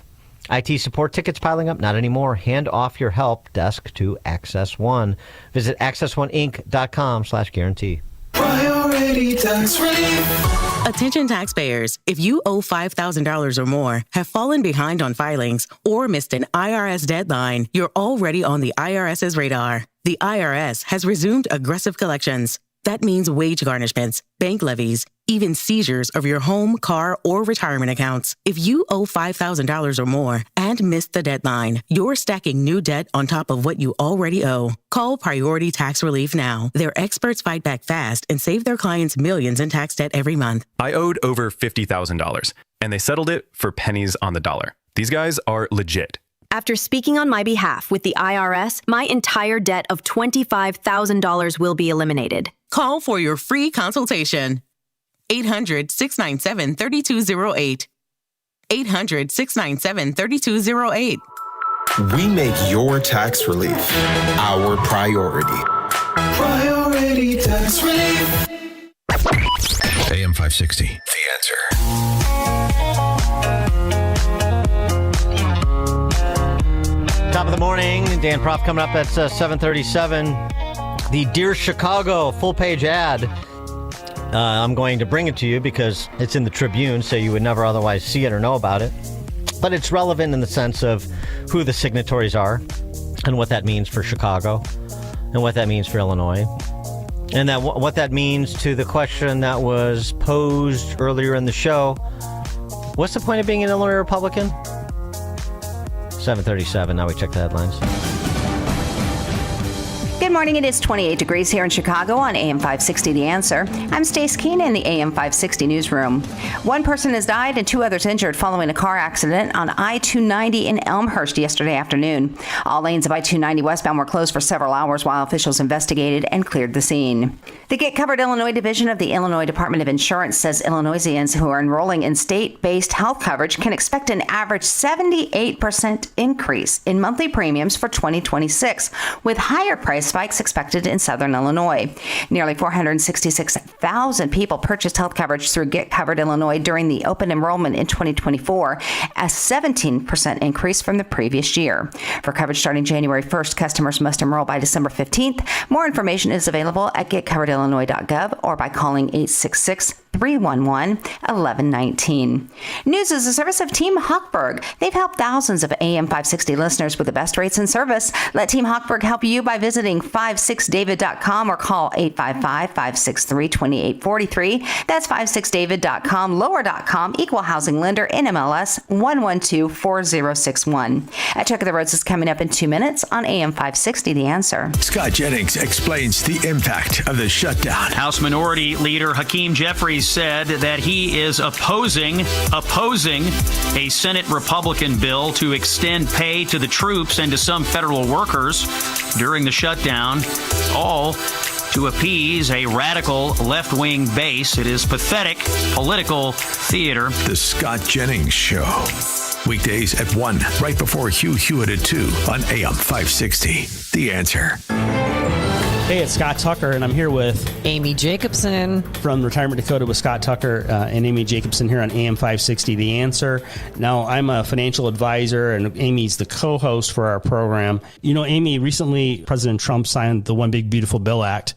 IT support tickets piling up? Not anymore. Hand off your help desk to Access One. Visit accessoneinc.com/guarantee. Priority tax relief. Attention taxpayers, if you owe $5,000 or more, have fallen behind on filings, or missed an IRS deadline, you're already on the IRS's radar. The IRS has resumed aggressive collections. That means wage garnishments, bank levies, even seizures of your home, car, or retirement accounts. If you owe $5,000 or more and missed the deadline, you're stacking new debt on top of what you already owe. Call Priority Tax Relief now. Their experts fight back fast and save their clients millions in tax debt every month. I owed over $50,000, and they settled it for pennies on the dollar. These guys are legit. After speaking on my behalf with the IRS, my entire debt of $25,000 will be eliminated. Call for your free consultation. 800-697-3208. 800-697-3208. We make your tax relief our priority. Priority tax relief. AM 560, The Answer. Top of the morning, Dan Proft coming up at 7:37. The Dear Chicago full-page ad. I'm going to bring it to you because it's in the Tribune, so you would never otherwise see it or know about it. But it's relevant in the sense of who the signatories are and what that means for Chicago and what that means for Illinois. And that what that means to the question that was posed earlier in the show. What's the point of being an Illinois Republican? 7:37. Now we check the headlines. Good morning. It is 28 degrees here in Chicago on AM 560 The Answer. I'm Stace Keene in the AM 560 newsroom. One person has died and 2 others injured following a car accident on I-290 in Elmhurst yesterday afternoon. All lanes of I-290 westbound were closed for several hours while officials investigated and cleared the scene. The Get Covered Illinois division of the Illinois Department of Insurance says Illinoisans who are enrolling in state-based health coverage can expect an average 78% increase in monthly premiums for 2026, with higher price spikes expected in Southern Illinois. Nearly 466,000 people purchased health coverage through Get Covered Illinois during the open enrollment in 2024, a 17% increase from the previous year. For coverage starting January 1st, customers must enroll by December 15th. More information is available at getcoveredillinois.gov or by calling 866-311-1119. News is a service of Team Hochberg. They've helped thousands of AM 560 listeners with the best rates and service. Let Team Hochberg help you by visiting am56david.com or call 855-563-2843. That's 56david.com, lower.com, equal housing lender, NMLS 1124061. A check of the roads is coming up in 2 minutes on AM 560, The Answer. Scott Jennings explains the impact of the shutdown. House Minority Leader Hakeem Jeffries said that he is opposing a Senate Republican bill to extend pay to the troops and to some federal workers during the shutdown, all to appease a radical left-wing base. It is pathetic political theater. The Scott Jennings Show. Weekdays at 1, right before Hugh Hewitt at 2 on AM 560. The Answer. Hey, it's Scott Tucker, and I'm here with Amy Jacobson from Retirement Dakota with Scott Tucker and Amy Jacobson here on AM 560, The Answer. Now, I'm a financial advisor, and Amy's the co-host for our program. You know, Amy, recently President Trump signed the One Big Beautiful Bill Act.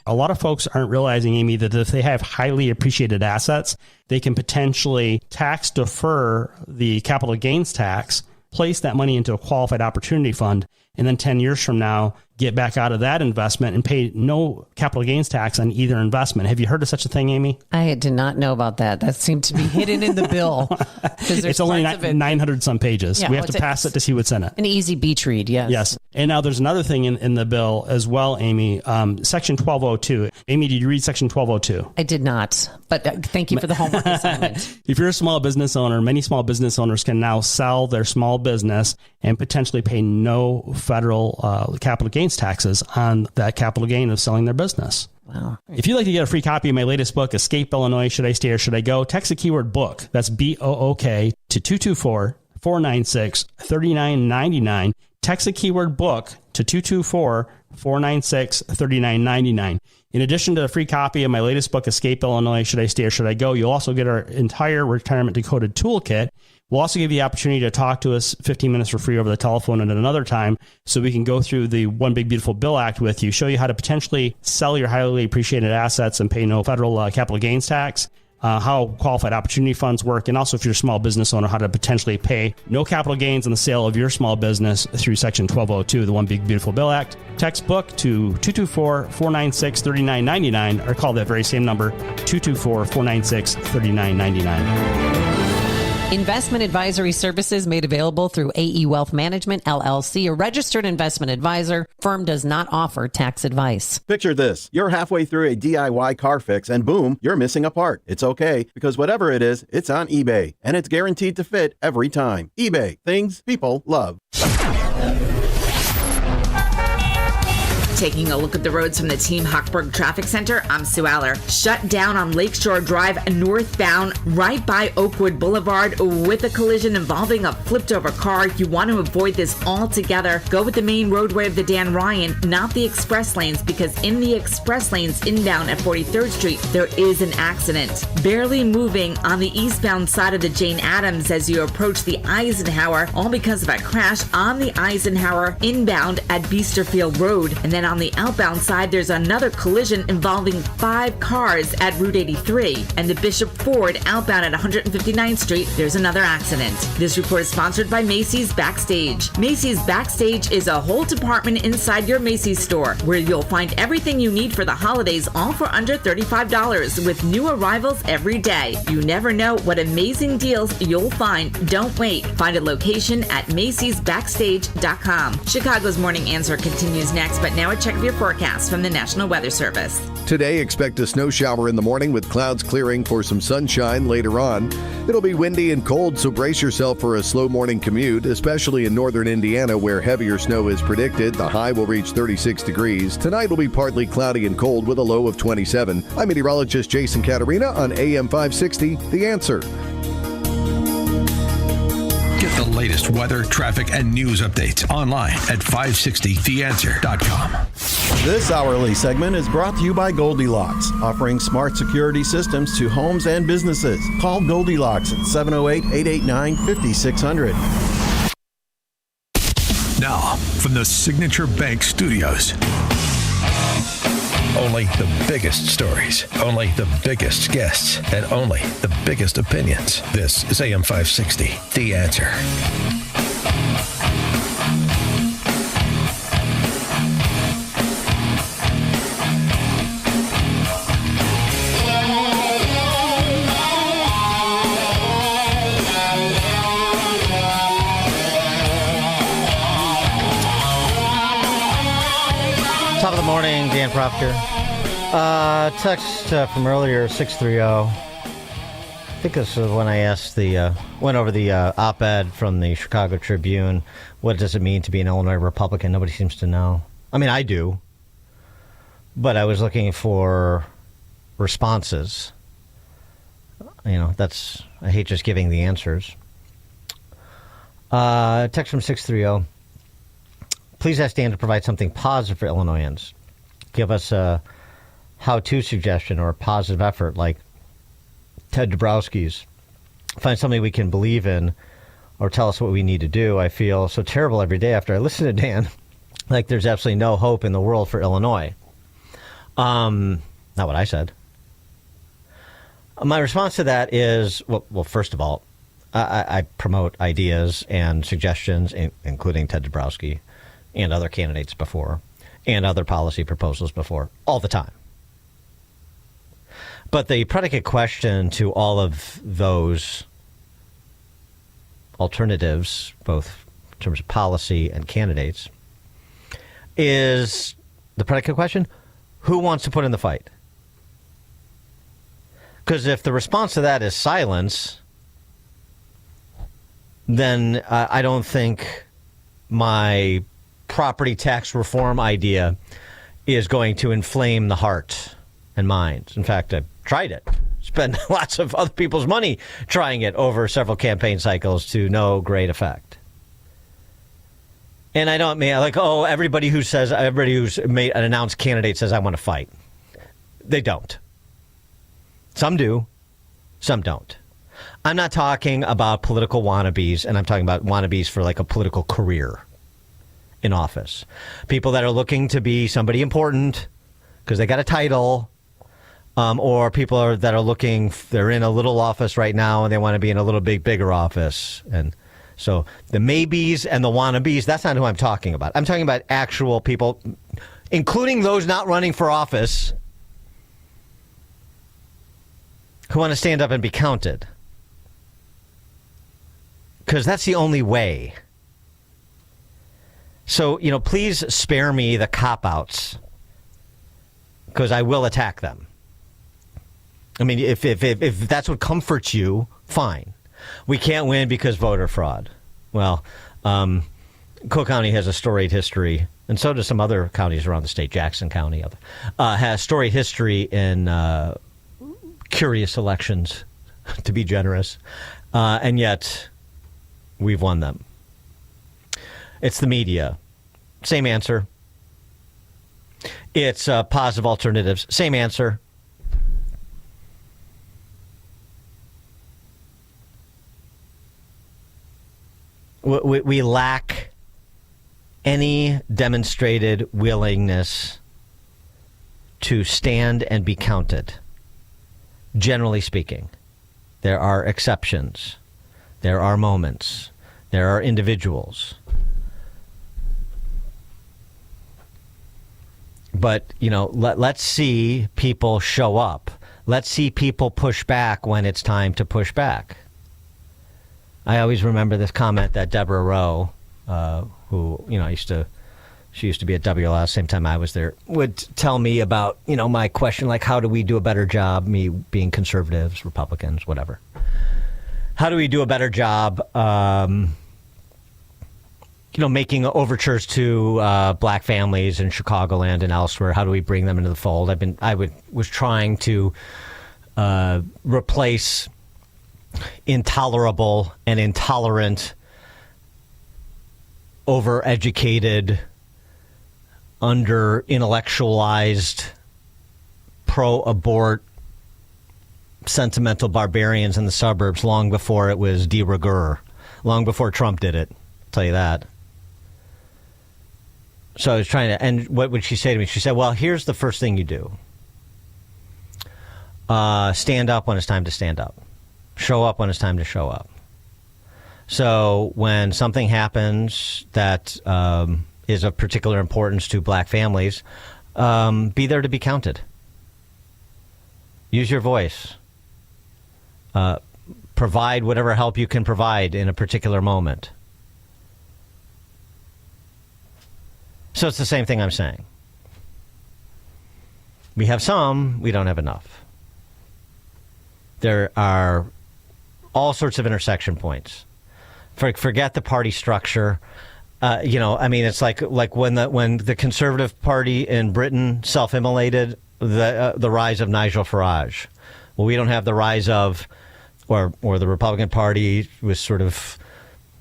A lot of folks aren't realizing, Amy, that if they have highly appreciated assets, they can potentially tax defer the capital gains tax, place that money into a qualified opportunity fund, and then 10 years from now, get back out of that investment and pay no capital gains tax on either investment. Have you heard of such a thing, Amy? I did not know about that. That seemed to be hidden in the bill. It's only 900 some pages. Yeah, we have to pass it to see what's in it. An easy beach read, yes. Yes. And now there's another thing in the bill as well, Amy. Section 1202. Amy, did you read Section 1202? I did not, but thank you for the homework assignment. If you're a small business owner, many small business owners can now sell their small business and potentially pay no federal capital gains taxes on that capital gain of selling their business. Wow. If you'd like to get a free copy of my latest book, Escape Illinois, Should I Stay or Should I Go? Text the keyword book. That's BOOK to 224-496-3999. Text the keyword book to 224-496-3999. In addition to the free copy of my latest book, Escape Illinois, Should I Stay or Should I Go? You'll also get our entire Retirement Decoded toolkit. We'll also give you the opportunity to talk to us 15 minutes for free over the telephone at another time so we can go through the One Big Beautiful Bill Act with you, show you how to potentially sell your highly appreciated assets and pay no federal capital gains tax, how qualified opportunity funds work, and also if you're a small business owner, how to potentially pay no capital gains on the sale of your small business through Section 1202, the One Big Beautiful Bill Act. Text book to 224-496-3999 or call that very same number, 224-496-3999. Investment advisory services made available through AE Wealth Management, LLC, a registered investment advisor. Firm does not offer tax advice. Picture this. You're halfway through a DIY car fix and boom, you're missing a part. It's okay, because whatever it is, it's on eBay, and it's guaranteed to fit every time. eBay. Things people love. Taking a look at the roads from the Team Hochberg Traffic Center, I'm Sue Aller. Shut down on Lakeshore Drive northbound right by Oakwood Boulevard with a collision involving a flipped over car. You want to avoid this altogether. Go with the main roadway of the Dan Ryan, not the express lanes, because in the express lanes inbound at 43rd Street, there is an accident. Barely moving on the eastbound side of the Jane Addams as you approach the Eisenhower, all because of a crash on the Eisenhower inbound at Biesterfield Road. And then on the outbound side, there's another collision involving 5 cars at Route 83. And the Bishop Ford outbound at 159th Street, there's another accident. This report is sponsored by Macy's Backstage. Macy's Backstage is a whole department inside your Macy's store where you'll find everything you need for the holidays, all for under $35 with new arrivals every day. You never know what amazing deals you'll find. Don't wait. Find a location at Macy'sBackstage.com. Chicago's Morning Answer continues next, but now a check of your forecast from the National Weather Service. Today, expect a snow shower in the morning with clouds clearing for some sunshine later on. It'll be windy and cold, so brace yourself for a slow morning commute, especially in northern Indiana where heavier snow is predicted. The high will reach 36 degrees. Tonight will be partly cloudy and cold with a low of 27. I'm meteorologist Jason Caterina on AM 560, The Answer. Get the latest weather, traffic, and news updates online at 560theanswer.com. This hourly segment is brought to you by Goldilocks, offering smart security systems to homes and businesses. Call Goldilocks at 708-889-5600. Now, from the Signature Bank Studios. Only the biggest stories, only the biggest guests, and only the biggest opinions. This is AM 560, The Answer. of the morning, Dan Proft here. Text from earlier, 630. I think this is when I asked went over the op-ed from the Chicago Tribune. What does it mean to be an Illinois Republican? Nobody seems to know. I mean, I do. But I was looking for responses. I hate just giving the answers. Text from 630. Please ask Dan to provide something positive for Illinoisans. Give us a how-to suggestion or a positive effort like Ted Dabrowski's. Find something we can believe in or tell us what we need to do. I feel so terrible every day after I listen to Dan. Like there's absolutely no hope in the world for Illinois. Not what I said. My response to that is, well, first of all, I promote ideas and suggestions, including Ted Dabrowski and other candidates before, and other policy proposals before, all the time. But the predicate question to all of those alternatives, both in terms of policy and candidates, is the predicate question, who wants to put in the fight? Because if the response to that is silence, then I don't think my property tax reform idea is going to inflame the heart and mind. In fact, I've tried it. Spent lots of other people's money trying it over several campaign cycles to no great effect. And I don't mean everybody who's made an announced candidate says I want to fight. They don't. Some do, some don't. I'm not talking about political wannabes, and I'm talking about wannabes for like a political career in office. People that are looking to be somebody important because they got a title, or people that are looking, they're in a little office right now and they want to be in a little bigger office. And so the maybes and the wannabes, that's not who I'm talking about. I'm talking about actual people, including those not running for office, who want to stand up and be counted. Because that's the only way. So, please spare me the cop-outs, because I will attack them. I mean, if that's what comforts you, fine. We can't win because voter fraud. Well, Cook County has a storied history, and so do some other counties around the state. Jackson County has storied history in curious elections, to be generous, and yet we've won them. It's the media. Same answer. It's positive alternatives. Same answer. We lack any demonstrated willingness to stand and be counted. Generally speaking, there are exceptions. There are moments. There are individuals. But, let's see people show up. Let's see people push back when it's time to push back. I always remember this comment that Deborah Rowe, who, she used to be at WLS, same time I was there, would tell me about, my question, like, how do we do a better job, me being conservatives, Republicans, whatever. How do we do a better job, making overtures to black families in Chicagoland and elsewhere? How do we bring them into the fold? I was trying to replace intolerable and intolerant, overeducated, under-intellectualized, pro-abort, sentimental barbarians in the suburbs long before it was de rigueur, long before Trump did it. I'll tell you that. So I was trying to, and what would she say to me? She said, well, here's the first thing you do. Stand up when it's time to stand up. Show up when it's time to show up. So when something happens that is of particular importance to black families, be there to be counted. Use your voice. Provide whatever help you can provide in a particular moment. So it's the same thing I'm saying. We have some, we don't have enough. There are all sorts of intersection points. Forget the party structure. It's like when the Conservative Party in Britain self-immolated, the rise of Nigel Farage. Well, we don't have the rise of, or the Republican Party was sort of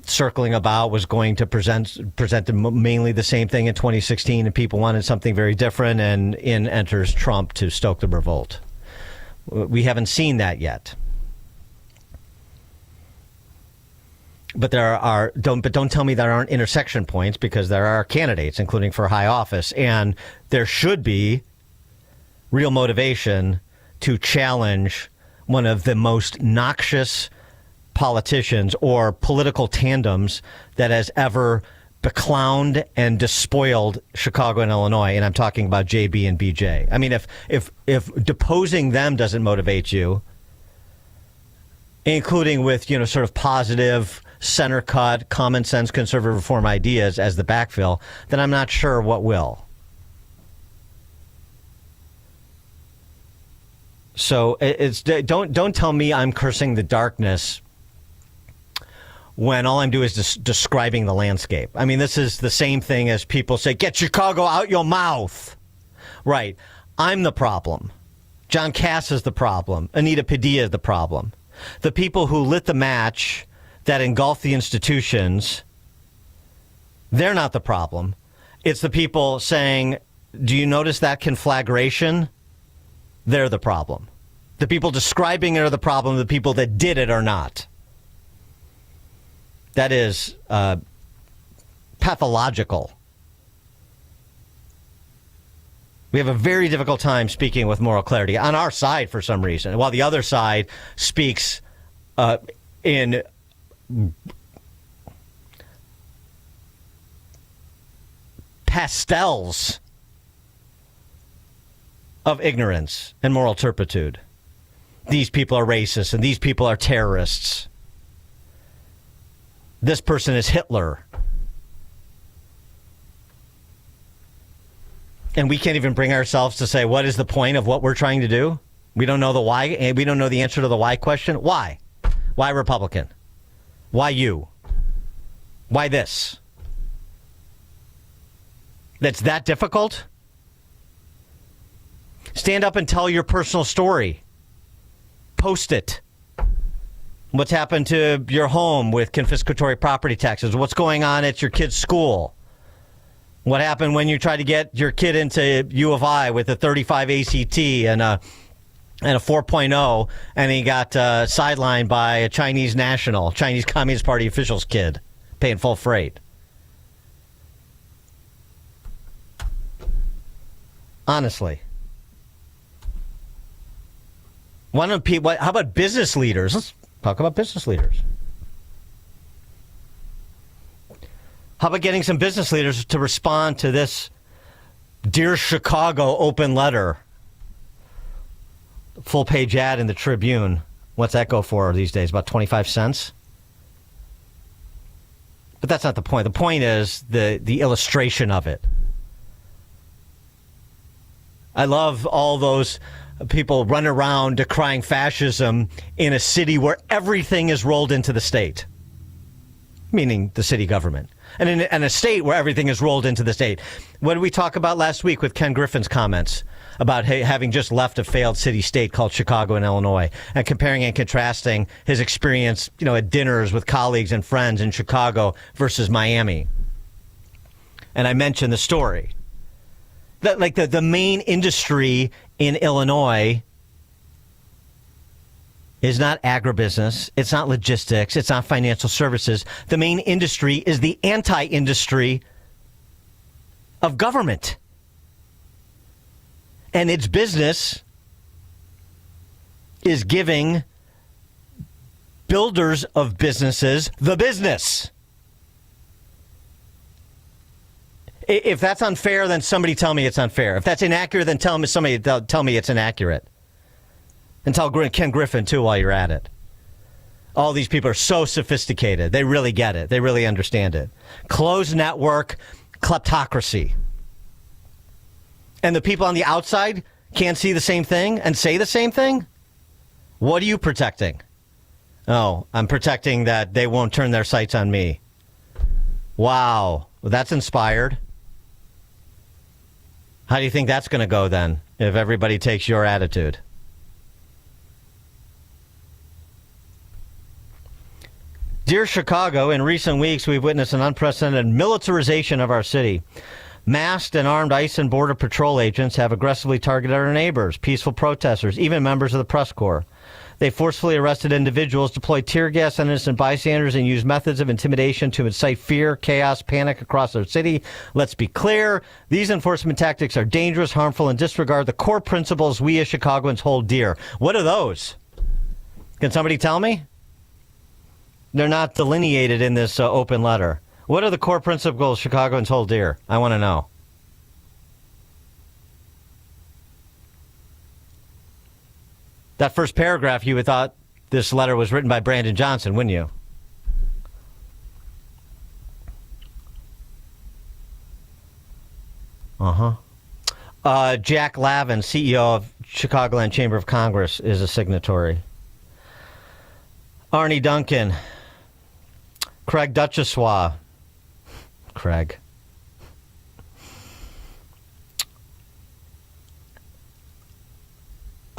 circling about, was going to present mainly the same thing in 2016, and people wanted something very different, and in enters Trump to stoke the revolt. We haven't seen that yet. But don't tell me there aren't intersection points, because there are candidates, including for high office, and there should be real motivation to challenge one of the most noxious politicians or political tandems that has ever beclowned and despoiled Chicago and Illinois, and I'm talking about JB and BJ. I mean, if deposing them doesn't motivate you, including with sort of positive, center cut, common sense, conservative reform ideas as the backfill, then I'm not sure what will. So don't tell me I'm cursing the darkness when all I'm doing is describing the landscape. I mean, this is the same thing as people say, get Chicago out your mouth. Right. I'm the problem. John Cass is the problem. Anita Padilla is the problem. The people who lit the match that engulfed the institutions, they're not the problem. It's the people saying, do you notice that conflagration? They're the problem. The people describing it are the problem. The people that did it are not. That is pathological. We have a very difficult time speaking with moral clarity on our side for some reason, while the other side speaks in pastels of ignorance and moral turpitude. These people are racist and these people are terrorists. This person is Hitler. And we can't even bring ourselves to say, what is the point of what we're trying to do? We don't know the why, and we don't know the answer to the why question. Why? Why Republican? Why you? Why this? That's that difficult? Stand up and tell your personal story. Post it. What's happened to your home with confiscatory property taxes? What's going on at your kid's school? What happened when you tried to get your kid into U of I with a 35 ACT and a 4.0, and he got sidelined by a Chinese Communist Party official's kid paying full freight? Honestly. How about business leaders? Let's talk about business leaders. How about getting some business leaders to respond to this Dear Chicago open letter? Full page ad in the Tribune. What's that go for these days? About 25 cents? But that's not the point. The point is the illustration of it. I love all those people run around decrying fascism in a city where everything is rolled into the state, meaning the city government, and in a state where everything is rolled into the state. What did we talk about last week with Ken Griffin's comments about having just left a failed city-state called Chicago and Illinois, and comparing and contrasting his experience, at dinners with colleagues and friends in Chicago versus Miami? And I mentioned the story that, like, the main industry in Illinois is not agribusiness, it's not logistics, it's not financial services. The main industry is the anti-industry of government. And its business is giving builders of businesses the business. If that's unfair, then somebody tell me it's unfair. If that's inaccurate, then tell me it's inaccurate. And tell Ken Griffin, too, while you're at it. All these people are so sophisticated. They really get it. They really understand it. Closed network kleptocracy. And the people on the outside can't see the same thing and say the same thing? What are you protecting? Oh, I'm protecting that they won't turn their sights on me. Wow, well, that's inspired. How do you think that's going to go then, if everybody takes your attitude? Dear Chicago, in recent weeks, we've witnessed an unprecedented militarization of our city. Masked and armed ICE and Border Patrol agents have aggressively targeted our neighbors, peaceful protesters, even members of the press corps. They forcefully arrested individuals, deployed tear gas on innocent bystanders, and used methods of intimidation to incite fear, chaos, panic across our city. Let's be clear. These enforcement tactics are dangerous, harmful, and disregard the core principles we as Chicagoans hold dear. What are those? Can somebody tell me? They're not delineated in this open letter. What are the core principles Chicagoans hold dear? I want to know. That first paragraph, you would thought this letter was written by Brandon Johnson, wouldn't you? Jack Lavin, CEO of Chicagoland Chamber of Congress, is a signatory. Arnie Duncan. Craig Duchessois. Craig.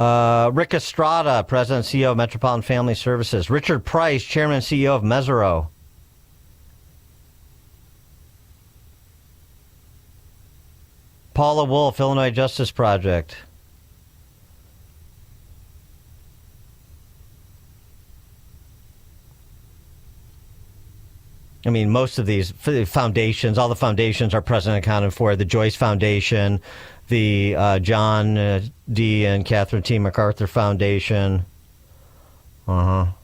Rick Estrada, President and CEO of Metropolitan Family Services. Richard Price, Chairman and CEO of Mesero. Paula Wolf, Illinois Justice Project. I mean, most of these foundations, all the foundations are present and accounted for. The Joyce Foundation, the John D. and Catherine T. MacArthur Foundation. Well,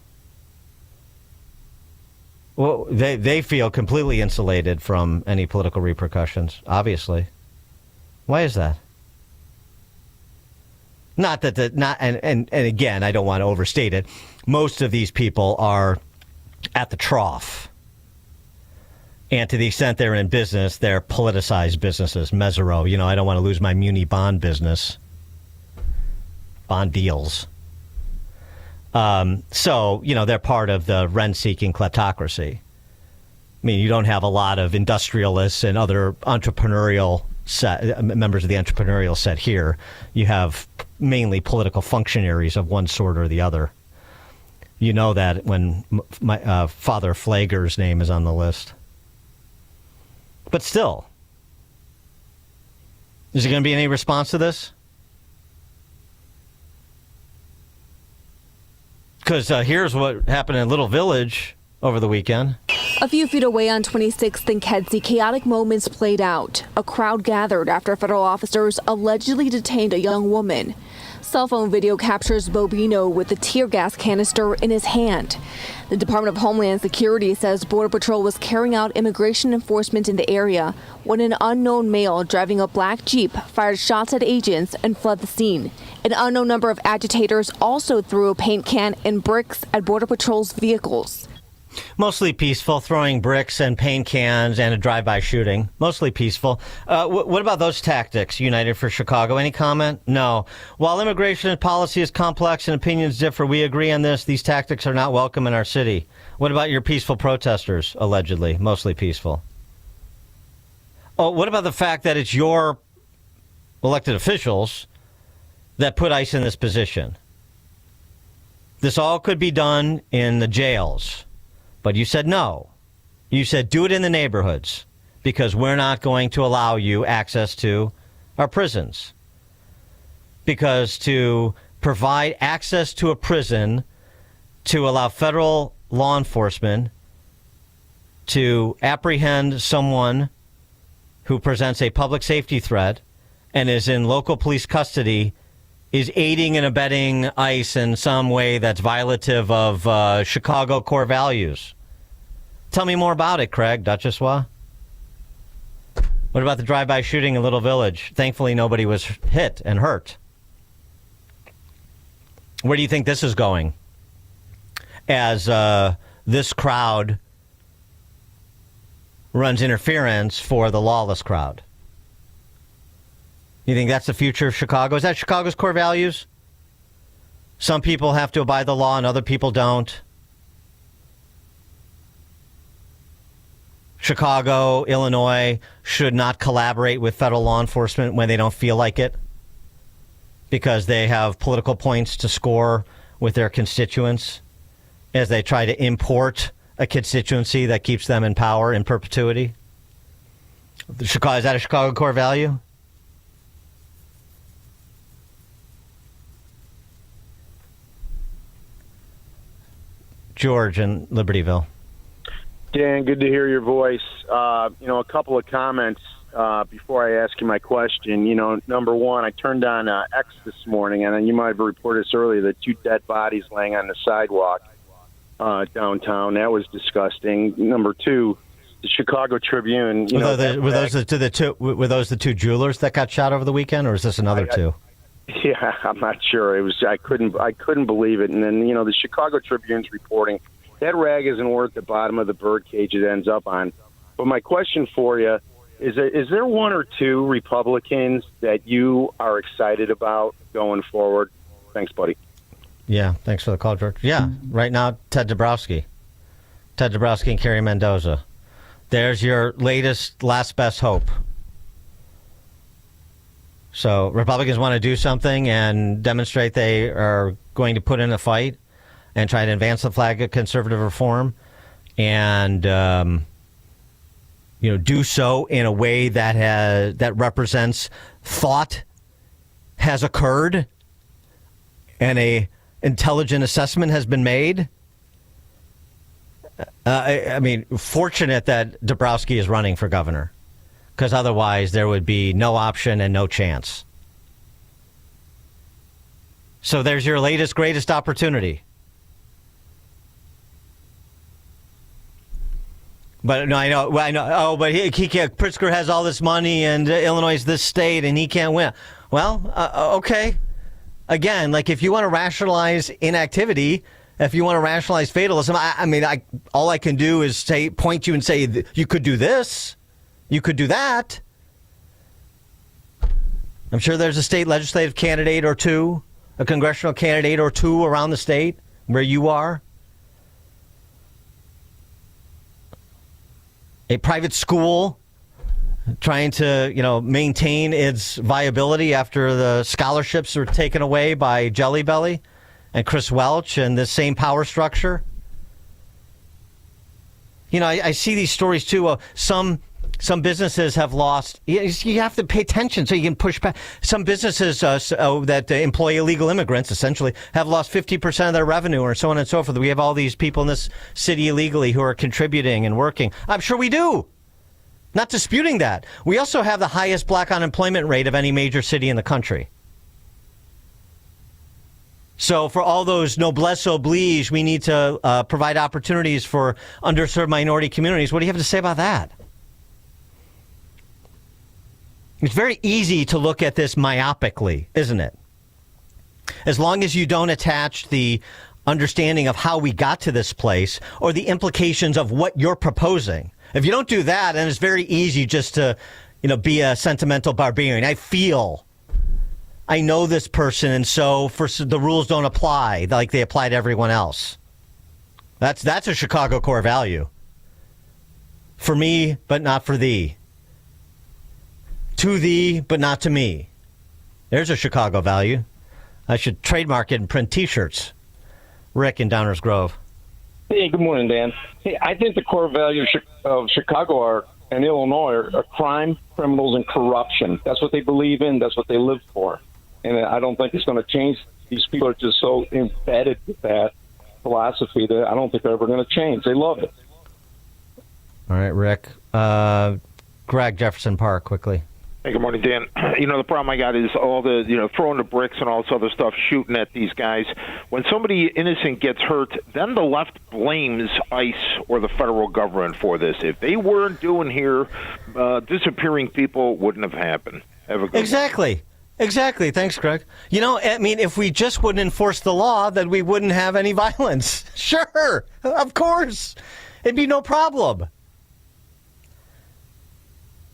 they feel completely insulated from any political repercussions, obviously. Why is that? Not that and again, I don't want to overstate it. Most of these people are at the trough. And to the extent they're in business, they're politicized businesses. Mesero, I don't want to lose my muni bond business. Bond deals. So, they're part of the rent-seeking kleptocracy. I mean, you don't have a lot of industrialists and other entrepreneurial members of the entrepreneurial set here. You have mainly political functionaries of one sort or the other. You know that when my Father Flager's name is on the list. But still, is there going to be any response to this? Because here's what happened in Little Village over the weekend. A few feet away on 26th and Kedzie, chaotic moments played out. A crowd gathered after federal officers allegedly detained a young woman. Cell phone video captures Bobino with a tear gas canister in his hand. The Department of Homeland Security says Border Patrol was carrying out immigration enforcement in the area when an unknown male driving a black Jeep fired shots at agents and fled the scene. An unknown number of agitators also threw a paint can and bricks at Border Patrol's vehicles. Mostly peaceful, throwing bricks and paint cans and a drive-by shooting. Mostly peaceful. What about those tactics, United for Chicago? Any comment? No. While immigration policy is complex and opinions differ, we agree on this. These tactics are not welcome in our city. What about your peaceful protesters, allegedly? Mostly peaceful. Oh, what about the fact that it's your elected officials that put ICE in this position? This all could be done in the jails. But you said no. You said do it in the neighborhoods because we're not going to allow you access to our prisons. Because to provide access to a prison to allow federal law enforcement to apprehend someone who presents a public safety threat and is in local police custody is aiding and abetting ICE in some way that's violative of Chicago core values. Tell me more about it, Craig Duchessois. What about the drive-by shooting in Little Village? Thankfully, nobody was hit and hurt. Where do you think this is going? As this crowd runs interference for the lawless crowd. You think that's the future of Chicago? Is that Chicago's core values? Some people have to abide the law and other people don't. Chicago, Illinois should not collaborate with federal law enforcement when they don't feel like it because they have political points to score with their constituents as they try to import a constituency that keeps them in power in perpetuity. Is that a Chicago core value? George in Libertyville. Dan, good to hear your voice. A couple of comments before I ask you my question. Number one, I turned on X this morning, and you might have reported this earlier, the 2 dead bodies laying on the sidewalk downtown. That was disgusting. Number two, the Chicago Tribune. Were those the two jewelers that got shot over the weekend, or is this another two? Yeah, I'm not sure. It was. I couldn't believe it. And then the Chicago Tribune's reporting that rag isn't worth the bottom of the birdcage it ends up on. But my question for you is there one or two Republicans that you are excited about going forward? Thanks, buddy. Yeah, thanks for the call, George. Yeah, right now, Ted Dabrowski and Kerry Mendoza. There's your last best hope. So Republicans want to do something and demonstrate they are going to put in a fight and try to advance the flag of conservative reform and do so in a way that represents thought has occurred and a intelligent assessment has been made. Fortunate that Dabrowski is running for governor, because otherwise there would be no option and no chance. So there's your greatest opportunity. But no, I know. Oh, but he can't. Pritzker has all this money, and Illinois is this state, and he can't win. Well, okay. Again, if you want to rationalize inactivity, if you want to rationalize fatalism, all I can do is point you and say you could do this, you could do that. I'm sure there's a state legislative candidate or two, a congressional candidate or two around the state where you are. A private school trying to, maintain its viability after the scholarships were taken away by Jelly Belly and Chris Welch and this same power structure. I see these stories too. Some businesses have lost. You have to pay attention so you can push back. Some businesses that employ illegal immigrants essentially have lost 50% of their revenue, or so on and so forth. We have all these people in this city illegally who are contributing and working. I'm sure we do. Not disputing that. We also have the highest black unemployment rate of any major city in the country. So for all those noblesse oblige, we need to provide opportunities for underserved minority communities. What do you have to say about that? It's very easy to look at this myopically, isn't it? As long as you don't attach the understanding of how we got to this place or the implications of what you're proposing. If you don't do that, then it's very easy just to, be a sentimental barbarian. I know this person, and so the rules don't apply like they apply to everyone else. That's a Chicago core value. For me, but not for thee. To thee, but not to me. There's a Chicago value. I should trademark it and print T-shirts. Rick in Downers Grove. Hey, good morning, Dan. Hey, I think the core values of Chicago and Illinois are crime, criminals, and corruption. That's what they believe in. That's what they live for. And I don't think it's going to change. These people are just so embedded with that philosophy that I don't think they're ever going to change. They love it. All right, Rick. Greg, Jefferson Park, quickly. Hey, good morning, Dan. The problem I got is all the, throwing the bricks and all this other stuff, shooting at these guys. When somebody innocent gets hurt, then the left blames ICE or the federal government for this. If they weren't doing here, disappearing people wouldn't have happened. Have a good Exactly. Thanks, Greg. If we just wouldn't enforce the law, then we wouldn't have any violence. Sure, of course. It'd be no problem.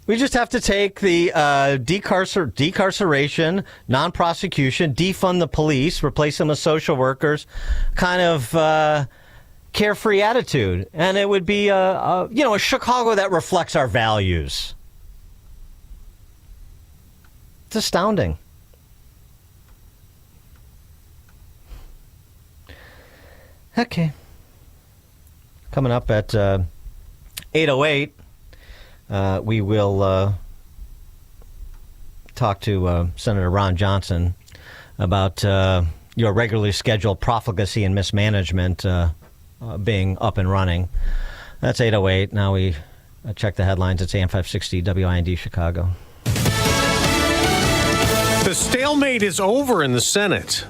We just have to take the decarceration, non-prosecution, defund the police, replace them with social workers, kind of carefree attitude. And it would be, a Chicago that reflects our values. It's astounding. Okay. Coming up at 8:08, we will talk to Senator Ron Johnson about your regularly scheduled profligacy and mismanagement being up and running. That's 8:08. Now we check the headlines. It's AM 560 WIND Chicago. The stalemate is over in the Senate.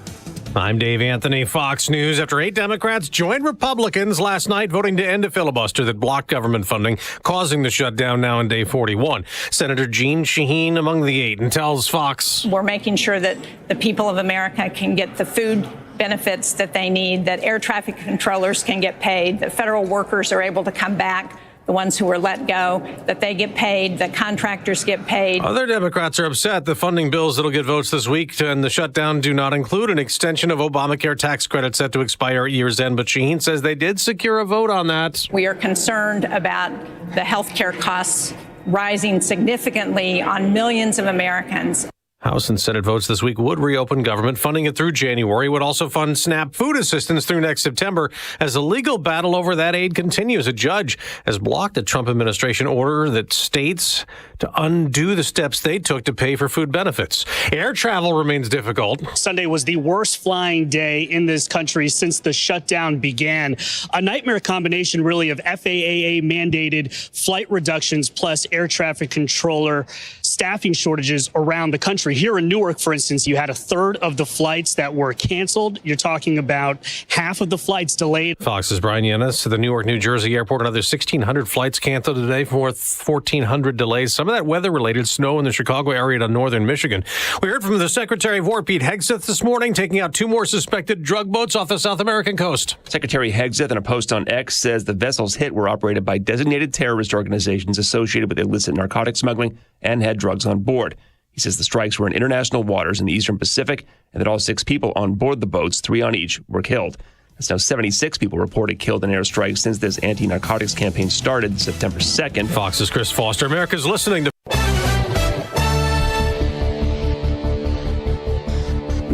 I'm Dave Anthony, Fox News. After 8 Democrats joined Republicans last night voting to end a filibuster that blocked government funding, causing the shutdown now in day 41. Senator Jeanne Shaheen among the 8 and tells Fox, we're making sure that the people of America can get the food benefits that they need, that air traffic controllers can get paid, that federal workers are able to come back, the ones who were let go, that they get paid, that contractors get paid. Other Democrats are upset the funding bills that'll get votes this week to end the shutdown do not include an extension of Obamacare tax credit set to expire at year's end, but Shaheen says they did secure a vote on that. We are concerned about the health care costs rising significantly on millions of Americans. House and Senate votes this week would reopen government funding it through January, would also fund SNAP food assistance through next September. As the legal battle over that aid continues, a judge has blocked a Trump administration order that states to undo the steps they took to pay for food benefits. Air travel remains difficult. Sunday was the worst flying day in this country since the shutdown began. A nightmare combination, really, of FAA mandated flight reductions plus air traffic controller staffing shortages around the country. Here in Newark, for instance, you had a third of the flights that were canceled. You're talking about half of the flights delayed. Fox's Brian Yennis to the Newark, New Jersey airport. Another 1,600 flights canceled today for 1,400 delays. Some of that weather-related snow in the Chicago area to northern Michigan. We heard from the Secretary of War, Pete Hegseth, this morning, taking out 2 more suspected drug boats off the South American coast. Secretary Hegseth, in a post on X, says the vessels hit were operated by designated terrorist organizations associated with illicit narcotic smuggling and had drugs on board. He says the strikes were in international waters in the eastern Pacific and that all 6 people on board the boats, 3 on each, were killed. That's now 76 people reported killed in airstrikes since this anti-narcotics campaign started September 2nd. Fox's Chris Foster. America's listening to...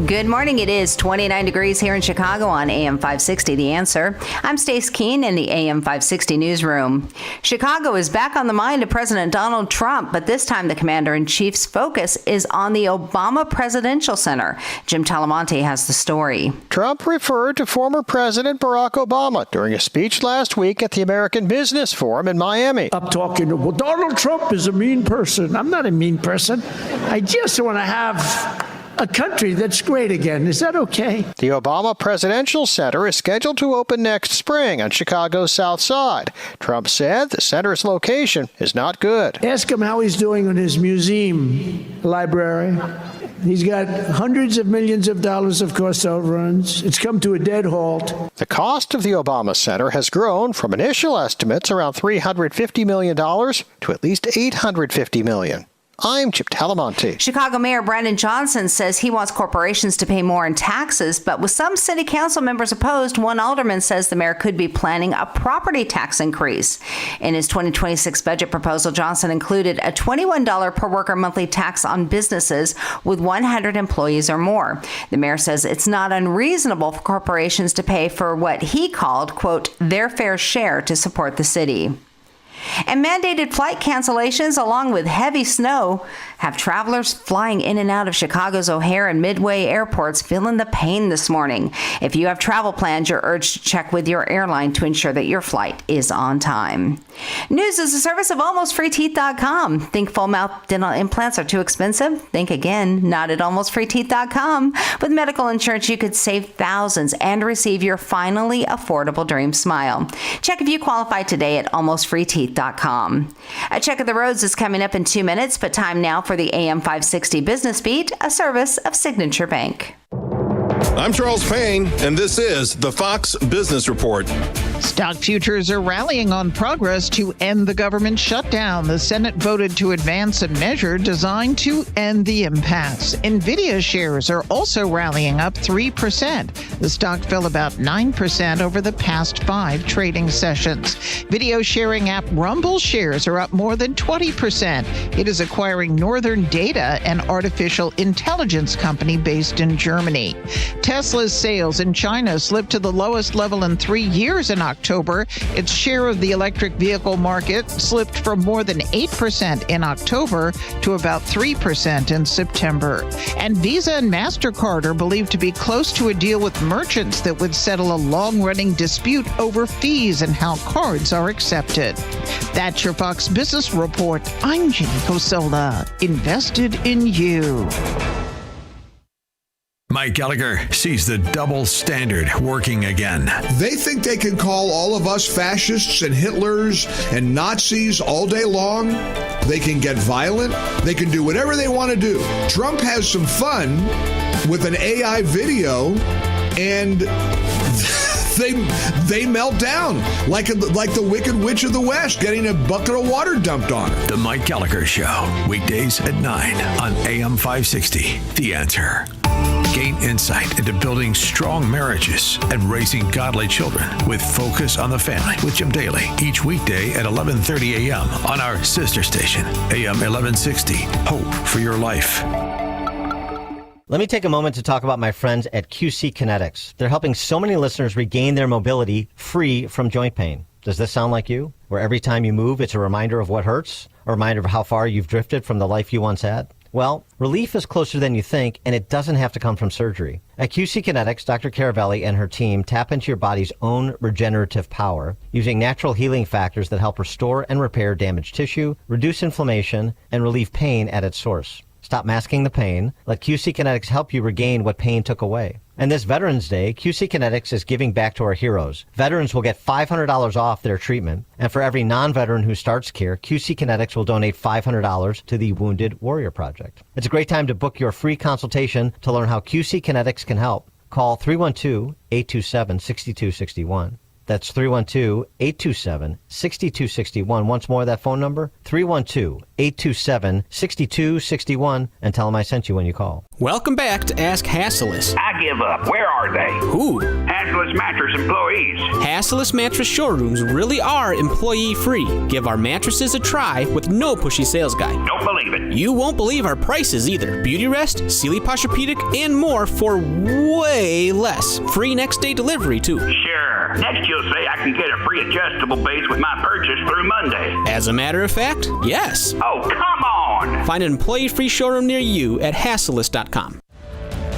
Good morning. It is 29 degrees here in Chicago on AM 560, The Answer. I'm Stace Keene in the AM 560 newsroom. Chicago is back on the mind of President Donald Trump, but this time the commander-in-chief's focus is on the Obama Presidential Center. Jim Talamonte has the story. Trump referred to former President Barack Obama during a speech last week at the American Business Forum in Miami. I'm talking, well, Donald Trump is a mean person. I'm not a mean person. I just want to have a country that's great again. Is that okay? The Obama Presidential Center is scheduled to open next spring on Chicago's South Side. Trump said the center's location is not good. Ask him how he's doing on his museum library. He's got hundreds of millions of dollars of cost overruns. It's come to a dead halt. The cost of the Obama Center has grown from initial estimates around $350 million to at least $850 million. I'm Chip Talamonte. Chicago Mayor Brandon Johnson says he wants corporations to pay more in taxes, but with some city council members opposed, one alderman says the mayor could be planning a property tax increase. In his 2026 budget proposal, Johnson included a $21 per worker monthly tax on businesses with 100 employees or more. The mayor says it's not unreasonable for corporations to pay for what he called, quote, their fair share to support the city. And mandated flight cancellations along with heavy snow have travelers flying in and out of Chicago's O'Hare and Midway airports feeling the pain this morning. If you have travel plans, you're urged to check with your airline to ensure that your flight is on time. News is a service of AlmostFreeTeeth.com. Think full mouth dental implants are too expensive? Think again, not at AlmostFreeTeeth.com. With medical insurance, you could save thousands and receive your finally affordable dream smile. Check if you qualify today at AlmostFreeTeeth.com. A check of the roads is coming up in 2 minutes, but time now for the AM 560 Business Beat, a service of Signature Bank. I'm Charles Payne, and this is the Fox Business Report. Stock futures are rallying on progress to end the government shutdown. The Senate voted to advance a measure designed to end the impasse. NVIDIA shares are also rallying up 3%. The stock fell about 9% over the past 5 trading sessions. Video sharing app Rumble shares are up more than 20%. It is acquiring Northern Data, an artificial intelligence company based in Germany. Tesla's sales in China slipped to the lowest level in 3 years in October. Its share of the electric vehicle market slipped from more than 8% in October to about 3% in September. And Visa and MasterCard are believed to be close to a deal with merchants that would settle a long-running dispute over fees and how cards are accepted. That's your Fox Business Report. I'm Jenny Cosola, invested in you. Mike Gallagher sees the double standard working again. They think they can call all of us fascists and Hitlers and Nazis all day long. They can get violent. They can do whatever they want to do. Trump has some fun with an AI video, and they melt down like the Wicked Witch of the West getting a bucket of water dumped on her. The Mike Gallagher Show, weekdays at 9 on AM 560. The Answer. Gain insight into building strong marriages and raising godly children with Focus on the Family with Jim Daly each weekday at 11:30 a.m. on our sister station, AM 1160. Hope for your life. Let me take a moment to talk about my friends at QC Kinetics. They're helping so many listeners regain their mobility free from joint pain. Does this sound like you? Where every time you move, it's a reminder of what hurts? A reminder of how far you've drifted from the life you once had? Well, relief is closer than you think, and it doesn't have to come from surgery. At QC Kinetics, Dr. Caravelli and her team tap into your body's own regenerative power using natural healing factors that help restore and repair damaged tissue, reduce inflammation, and relieve pain at its source. Stop masking the pain. Let QC Kinetics help you regain what pain took away. And this Veterans Day, QC Kinetics is giving back to our heroes. Veterans will get $500 off their treatment. And for every non-veteran who starts care, QC Kinetics will donate $500 to the Wounded Warrior Project. It's a great time to book your free consultation to learn how QC Kinetics can help. Call 312-827-6261. That's 312-827-6261. Once more, that phone number, 312-827-6261, and tell them I sent you when you call. Welcome back to Ask Hassellus. I give up. Where are they? Who? Hassellus Mattress employees. Hassellus Mattress showrooms really are employee-free. Give our mattresses a try with no pushy sales guy. Don't believe it. You won't believe our prices either. Beauty Rest, Sealy Posturepedic, and more for way less. Free next-day delivery, too. Sure. Next you'll say I can get a free adjustable base with my purchase through Monday. As a matter of fact, yes. Oh, come on. Find an employee-free showroom near you at Hassellus.com.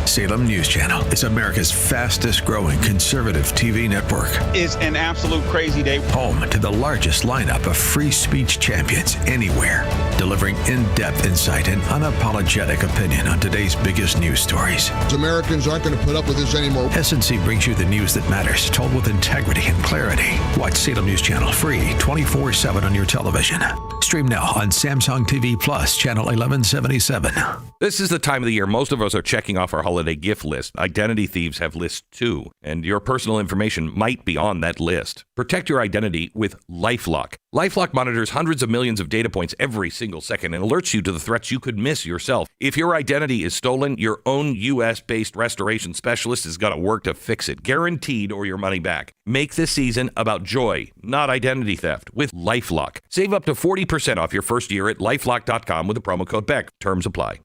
Salem News Channel is America's fastest growing conservative TV network. It's an absolute crazy day. Home to the largest lineup of free speech champions anywhere, delivering in-depth insight and unapologetic opinion on today's biggest news stories. Americans aren't going to put up with this anymore. SNC brings you the news that matters, told with integrity and clarity. Watch Salem News Channel free 24/7 on your television. Stream now on Samsung TV Plus, channel 1177. This is the time of the year most of us are checking off our holiday gift list. Identity thieves have lists too, and your personal information might be on that list. Protect your identity with LifeLock. LifeLock monitors hundreds of millions of data points every single second and alerts you to the threats you could miss yourself. If your identity is stolen, your own U.S.-based restoration specialist is going to work to fix it, guaranteed, or your money back. Make this season about joy, not identity theft, with LifeLock. Save up to 40% off your first year at LifeLock.com with the promo code BECK. Terms apply.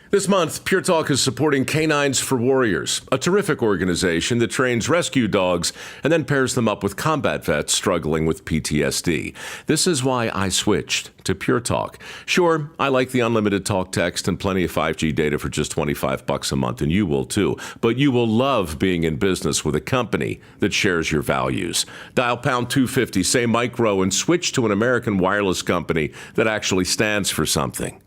This month, Pure Talk is supporting Canines for Warriors, a terrific organization that trains rescue dogs and then pairs them up with combat vets struggling with PTSD. This is why I switched to Pure Talk. Sure, I like the unlimited talk, text, and plenty of 5G data for just $25 a month, and you will too. But you will love being in business with a company that shares your values. Dial pound 250, say Micro, and switch to an American wireless company that actually stands for something.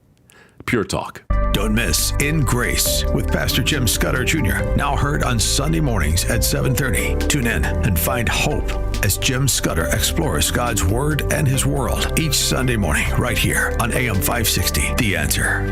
Pure Talk. Don't miss In Grace with Pastor Jim Scudder Jr., now heard on Sunday mornings at 7:30. Tune in and find hope as Jim Scudder explores God's Word and His world each Sunday morning right here on AM 560, The Answer.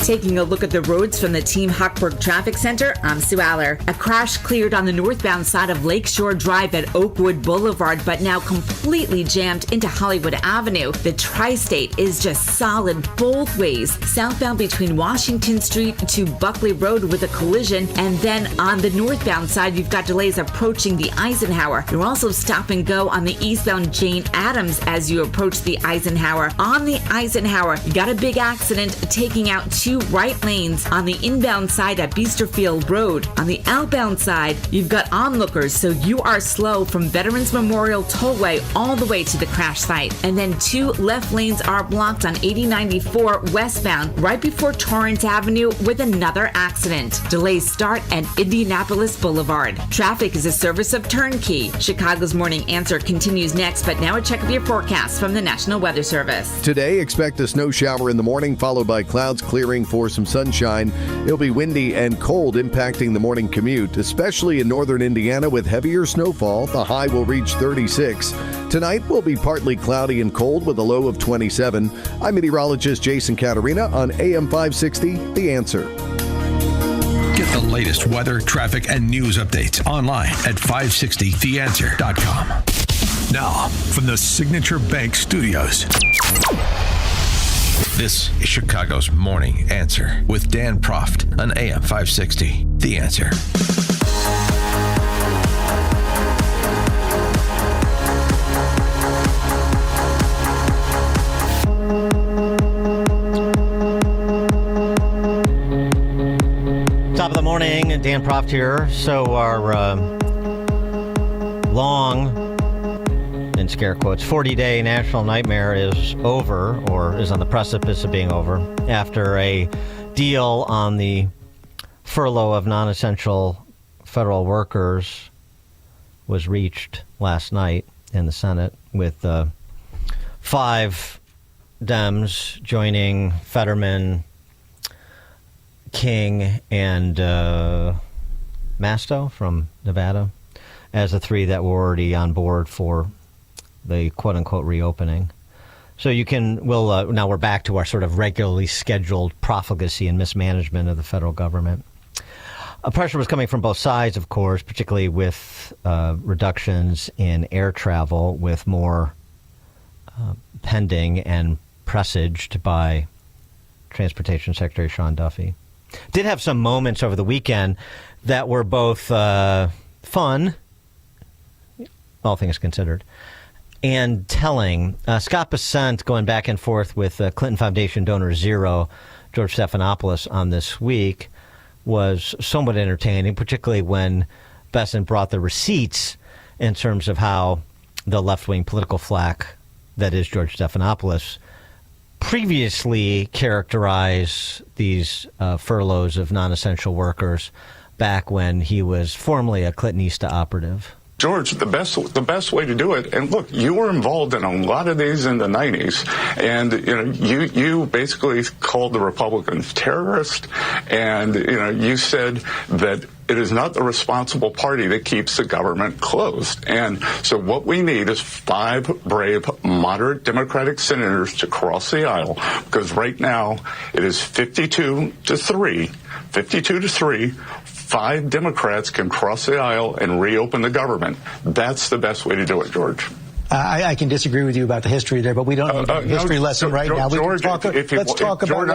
Taking a look at the roads from the Team Hochberg Traffic Center, I'm Sue Aller. A crash cleared on the northbound side of Lakeshore Drive at Oakwood Boulevard, but now completely jammed into Hollywood Avenue. The Tri-State is just solid both ways. Southbound between Washington Street to Buckley Road with a collision, and then on the northbound side, you've got delays approaching the Eisenhower. You're also stop and go on the eastbound Jane Addams as you approach the Eisenhower. On the Eisenhower, you got a big accident taking out 2 right lanes on the inbound side at Biesterfield Road. On the outbound side, you've got onlookers, so you are slow from Veterans Memorial Tollway all the way to the crash site. And then 2 left lanes are blocked on 8094 westbound right before Torrance Avenue with another accident. Delays start at Indianapolis Boulevard. Traffic is a service of Turnkey. Chicago's Morning Answer continues next, but now a check of your forecast from the National Weather Service. Today, expect a snow shower in the morning, followed by clouds clearing for some sunshine. It'll be windy and cold, impacting the morning commute, especially in northern Indiana with heavier snowfall. The high will reach 36. Tonight will be partly cloudy and cold with a low of 27. I'm meteorologist Jason Caterina on AM 560, The Answer. Get the latest weather, traffic, and news updates online at 560theanswer.com. Now, from the Signature Bank Studios, this is Chicago's Morning Answer with Dan Proft on AM 560, The Answer. Top of the morning, Dan Proft here. So our long, in scare quotes, 40-day national nightmare is over, or is on the precipice of being over, after a deal on the furlough of non-essential federal workers was reached last night in the Senate, with 5 Dems joining Fetterman, King, and Masto from Nevada as the 3 that were already on board for the quote-unquote reopening. So now we're back to our sort of regularly scheduled profligacy and mismanagement of the federal government. Pressure was coming from both sides, of course, particularly with reductions in air travel, with more pending and presaged by Transportation Secretary Sean Duffy. Did have some moments over the weekend that were both fun, all things considered, and telling. Scott Bessent going back and forth with Clinton Foundation donor Zero, George Stephanopoulos, on this week was somewhat entertaining, particularly when Bessent brought the receipts in terms of how the left-wing political flack that is George Stephanopoulos previously characterize these furloughs of non-essential workers back when he was formerly a Clintonista operative. George, the best way to do it, and look, you were involved in a lot of these in the 90s, and you basically called the Republicans terrorists, and you said that it is not the responsible party that keeps the government closed. And so what we need is 5 brave, moderate Democratic senators to cross the aisle, because right now it is 52 to 3. 5 Democrats can cross the aisle and reopen the government. That's the best way to do it, George. I can disagree with you about the history there, but we don't need a history lesson right now. George, let's talk about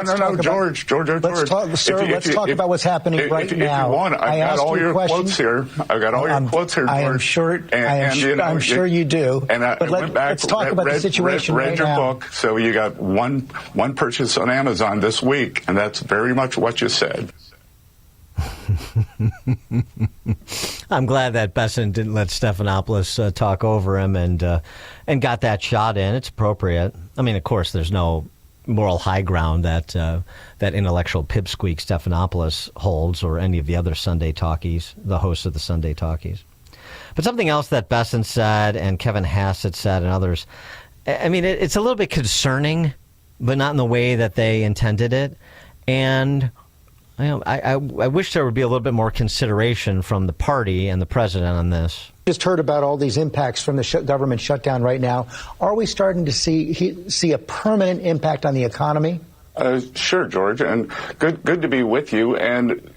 what's happening right now. If you want, I've got all your quotes here. George. I'm sure you do. But let's talk about the situation right now. Read your book. So you got one purchase on Amazon this week, and that's very much what you said. I'm glad that Bessent didn't let Stephanopoulos talk over him and got that shot in. It's appropriate. I mean, of course, there's no moral high ground that intellectual pipsqueak Stephanopoulos holds, or any of the other Sunday talkies, the hosts of the Sunday talkies. But something else that Bessent said and Kevin Hassett said and others, I mean, it's a little bit concerning, but not in the way that they intended it. And I wish there would be a little bit more consideration from the party and the president on this. Just heard about all these impacts from the government shutdown right now. Are we starting to see a permanent impact on the economy? Sure, George, and good to be with you. And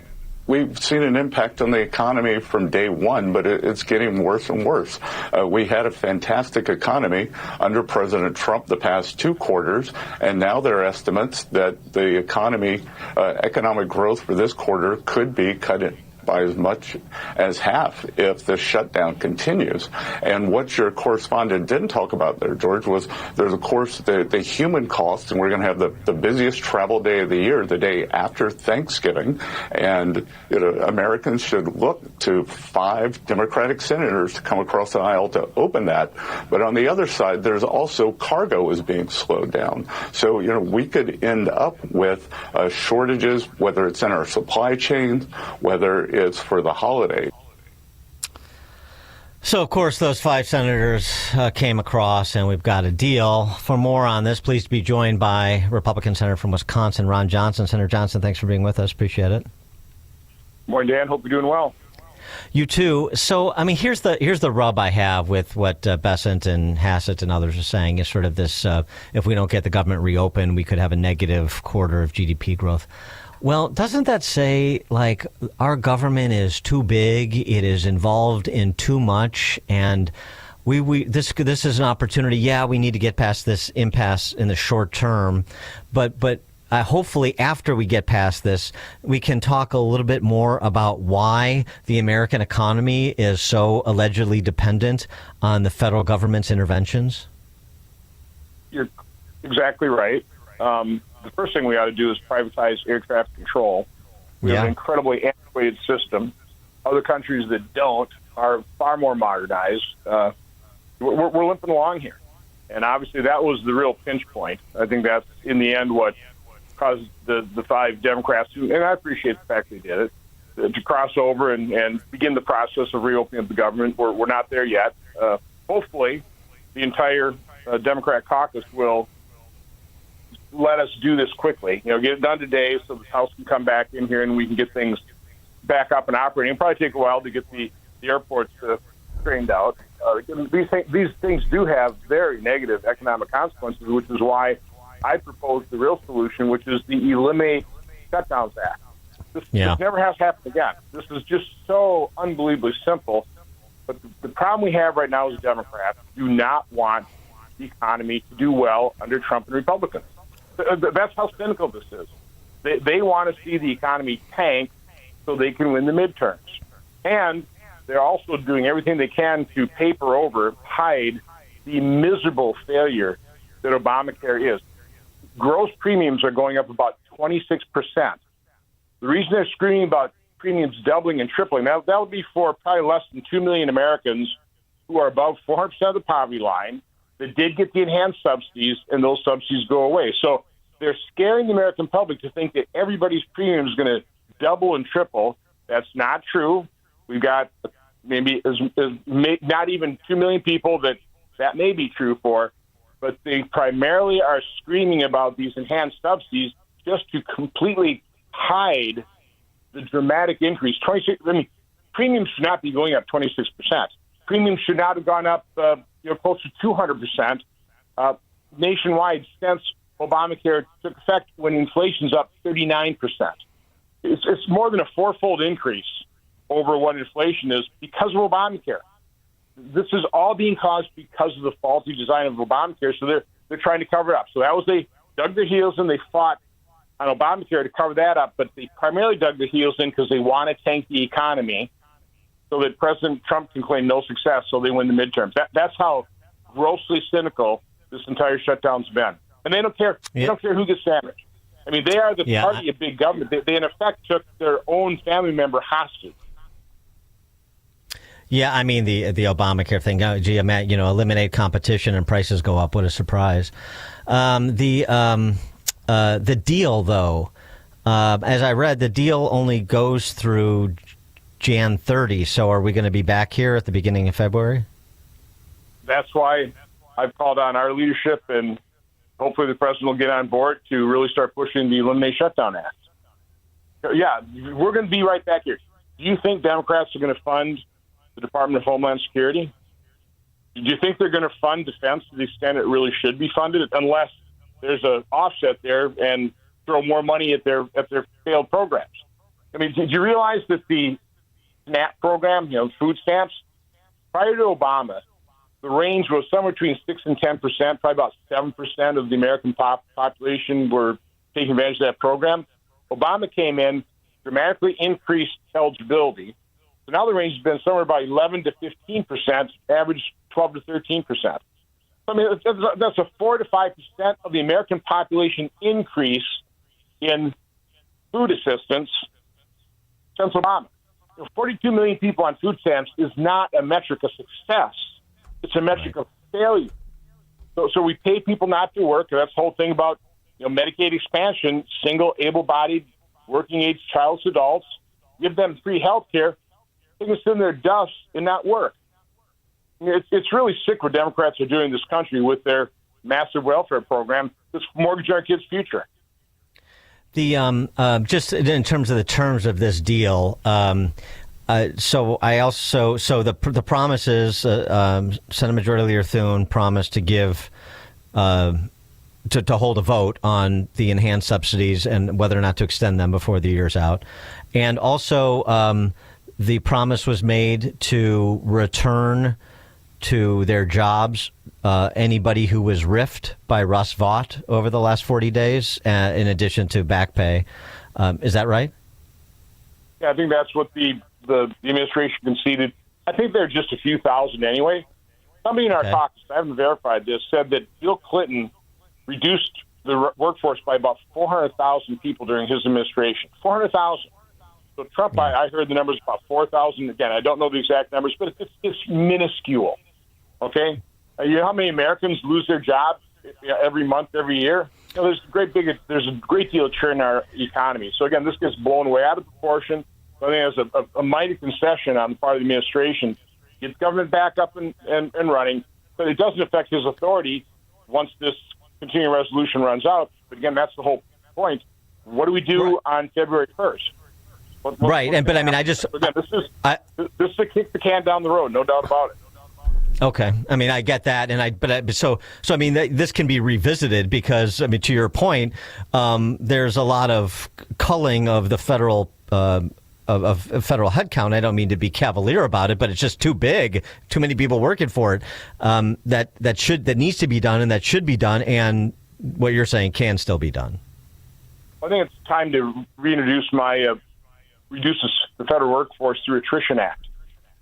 we've seen an impact on the economy from day one, but it's getting worse and worse. We had a fantastic economy under President Trump the past 2 quarters, and now there are estimates that the economic growth for this quarter could be cut in by as much as half if the shutdown continues. And what your correspondent didn't talk about there, George, was there's, of course, the human cost, and we're going to have the busiest travel day of the year, the day after Thanksgiving. And Americans should look to 5 Democratic senators to come across the aisle to open that. But on the other side, there's also cargo is being slowed down. So, we could end up with shortages, whether it's in our supply chains, whether it's for the holiday. So, of course, those 5 senators came across, and we've got a deal. For more on this, pleased to be joined by Republican Senator from Wisconsin, Ron Johnson. Senator Johnson, thanks for being with us. Appreciate it. Morning, Dan. Hope you're doing well. You too. So, here's the rub I have with what Bessent and Hassett and others are saying is sort of this, if we don't get the government reopened, we could have a negative quarter of GDP growth. Well, doesn't that say, like, our government is too big, it is involved in too much, and this is an opportunity. Yeah, we need to get past this impasse in the short term, but hopefully after we get past this, we can talk a little bit more about why the American economy is so allegedly dependent on the federal government's interventions? You're exactly right. The first thing we ought to do is privatize air traffic control. We have an incredibly antiquated system. Other countries that don't are far more modernized. We're limping along here. And obviously that was the real pinch point. I think that's, in the end, what caused the 5 Democrats, and I appreciate the fact they did it, to cross over and begin the process of reopening the government. We're not there yet. Hopefully the entire Democrat caucus will let us do this quickly. Get it done today so the House can come back in here and we can get things back up and operating. It'll probably take a while to get the airports straightened out. These things do have very negative economic consequences, which is why I proposed the real solution, which is the Eliminate Shutdowns Act. This never has to happen again. This is just so unbelievably simple. But the problem we have right now as Democrats do not want the economy to do well under Trump and Republicans. That's how cynical this is. They want to see the economy tank so they can win the midterms. And they're also doing everything they can to paper over, hide the miserable failure that Obamacare is. Gross premiums are going up about 26%. The reason they're screaming about premiums doubling and tripling, that would be for probably less than 2 million Americans who are above 400% of the poverty line, that did get the enhanced subsidies, and those subsidies go away. So they're scaring the American public to think that everybody's premium is going to double and triple. That's not true. We've got maybe not even 2 million people that may be true for, but they primarily are screaming about these enhanced subsidies just to completely hide the dramatic increase. Premiums should not be going up 26%. Premiums should not have gone up close to 200% nationwide since Obamacare took effect, when inflation's up 39%. It's more than a 4-fold increase over what inflation is because of Obamacare. This is all being caused because of the faulty design of Obamacare, so they're trying to cover it up. So they dug their heels in, they fought on Obamacare to cover that up, but they primarily dug their heels in because they want to tank the economy so that President Trump can claim no success so they win the midterms. That's how grossly cynical this entire shutdown's been. And they don't care. They don't care who gets sandwiched. They are the party of big government. They in effect took their own family member hostage. Yeah, the Obamacare thing. Eliminate competition and prices go up. What a surprise. The deal, though, as I read, the deal only goes through Jan 30. So are we going to be back here at the beginning of February? That's why I've called on our leadership, and hopefully the president will get on board to really start pushing the Eliminate Shutdown Act. Yeah, we're going to be right back here. Do you think Democrats are going to fund the Department of Homeland Security? Do you think they're going to fund defense to the extent it really should be funded, unless there's an offset there and throw more money at their failed programs. I mean, did you realize that the SNAP program, food stamps, prior to Obama, the range was somewhere between 6 and 10%, probably about 7% of the American population were taking advantage of that program. Obama came in, dramatically increased eligibility. So now the range has been somewhere about 11 to 15%, average 12 to 13%. I mean, that's a 4 to 5% of the American population increase in food assistance since Obama. 42 million people on food stamps is not a metric of success. It's a metric of failure. So we pay people not to work. That's the whole thing about Medicaid expansion, single, able-bodied, working-age childless adults, give them free health care, they can sit in their dust and not work. It's really sick what Democrats are doing in this country with their massive welfare program. This mortgage our kids' future. The just in terms of the terms of this deal. So the promise is Senate Majority Leader Thune promised to give to hold a vote on the enhanced subsidies and whether or not to extend them before the year's out, and also the promise was made to return to their jobs anybody who was riffed by Russ Vought over the last 40 days, in addition to back pay. Is that right? Yeah, I think that's what the administration conceded. I think there are just a few thousand anyway. Somebody in our caucus, I haven't verified this, said that Bill Clinton reduced the workforce by about 400,000 people during his administration. 400,000. So Trump, I heard the numbers about 4,000. Again, I don't know the exact numbers, but it's minuscule. Okay? You know how many Americans lose their jobs every month, every year? There's a great deal of churn in our economy. So again, this gets blown way out of proportion. So I think it's a mighty concession on the part of the administration. Get government back up and running, but it doesn't affect his authority once this continuing resolution runs out. But again, that's the whole point. What do we do on February 1st? But I mean, this is to kick the can down the road, no doubt about it. Okay, I mean, I get that, so I mean, this can be revisited because, I mean, to your point, there's a lot of culling of the federal of federal headcount. I don't mean to be cavalier about it, but it's just too big, too many people working for it. That needs to be done, and that should be done, and what you're saying can still be done. I think it's time to reintroduce reduce the federal workforce through Attrition Act.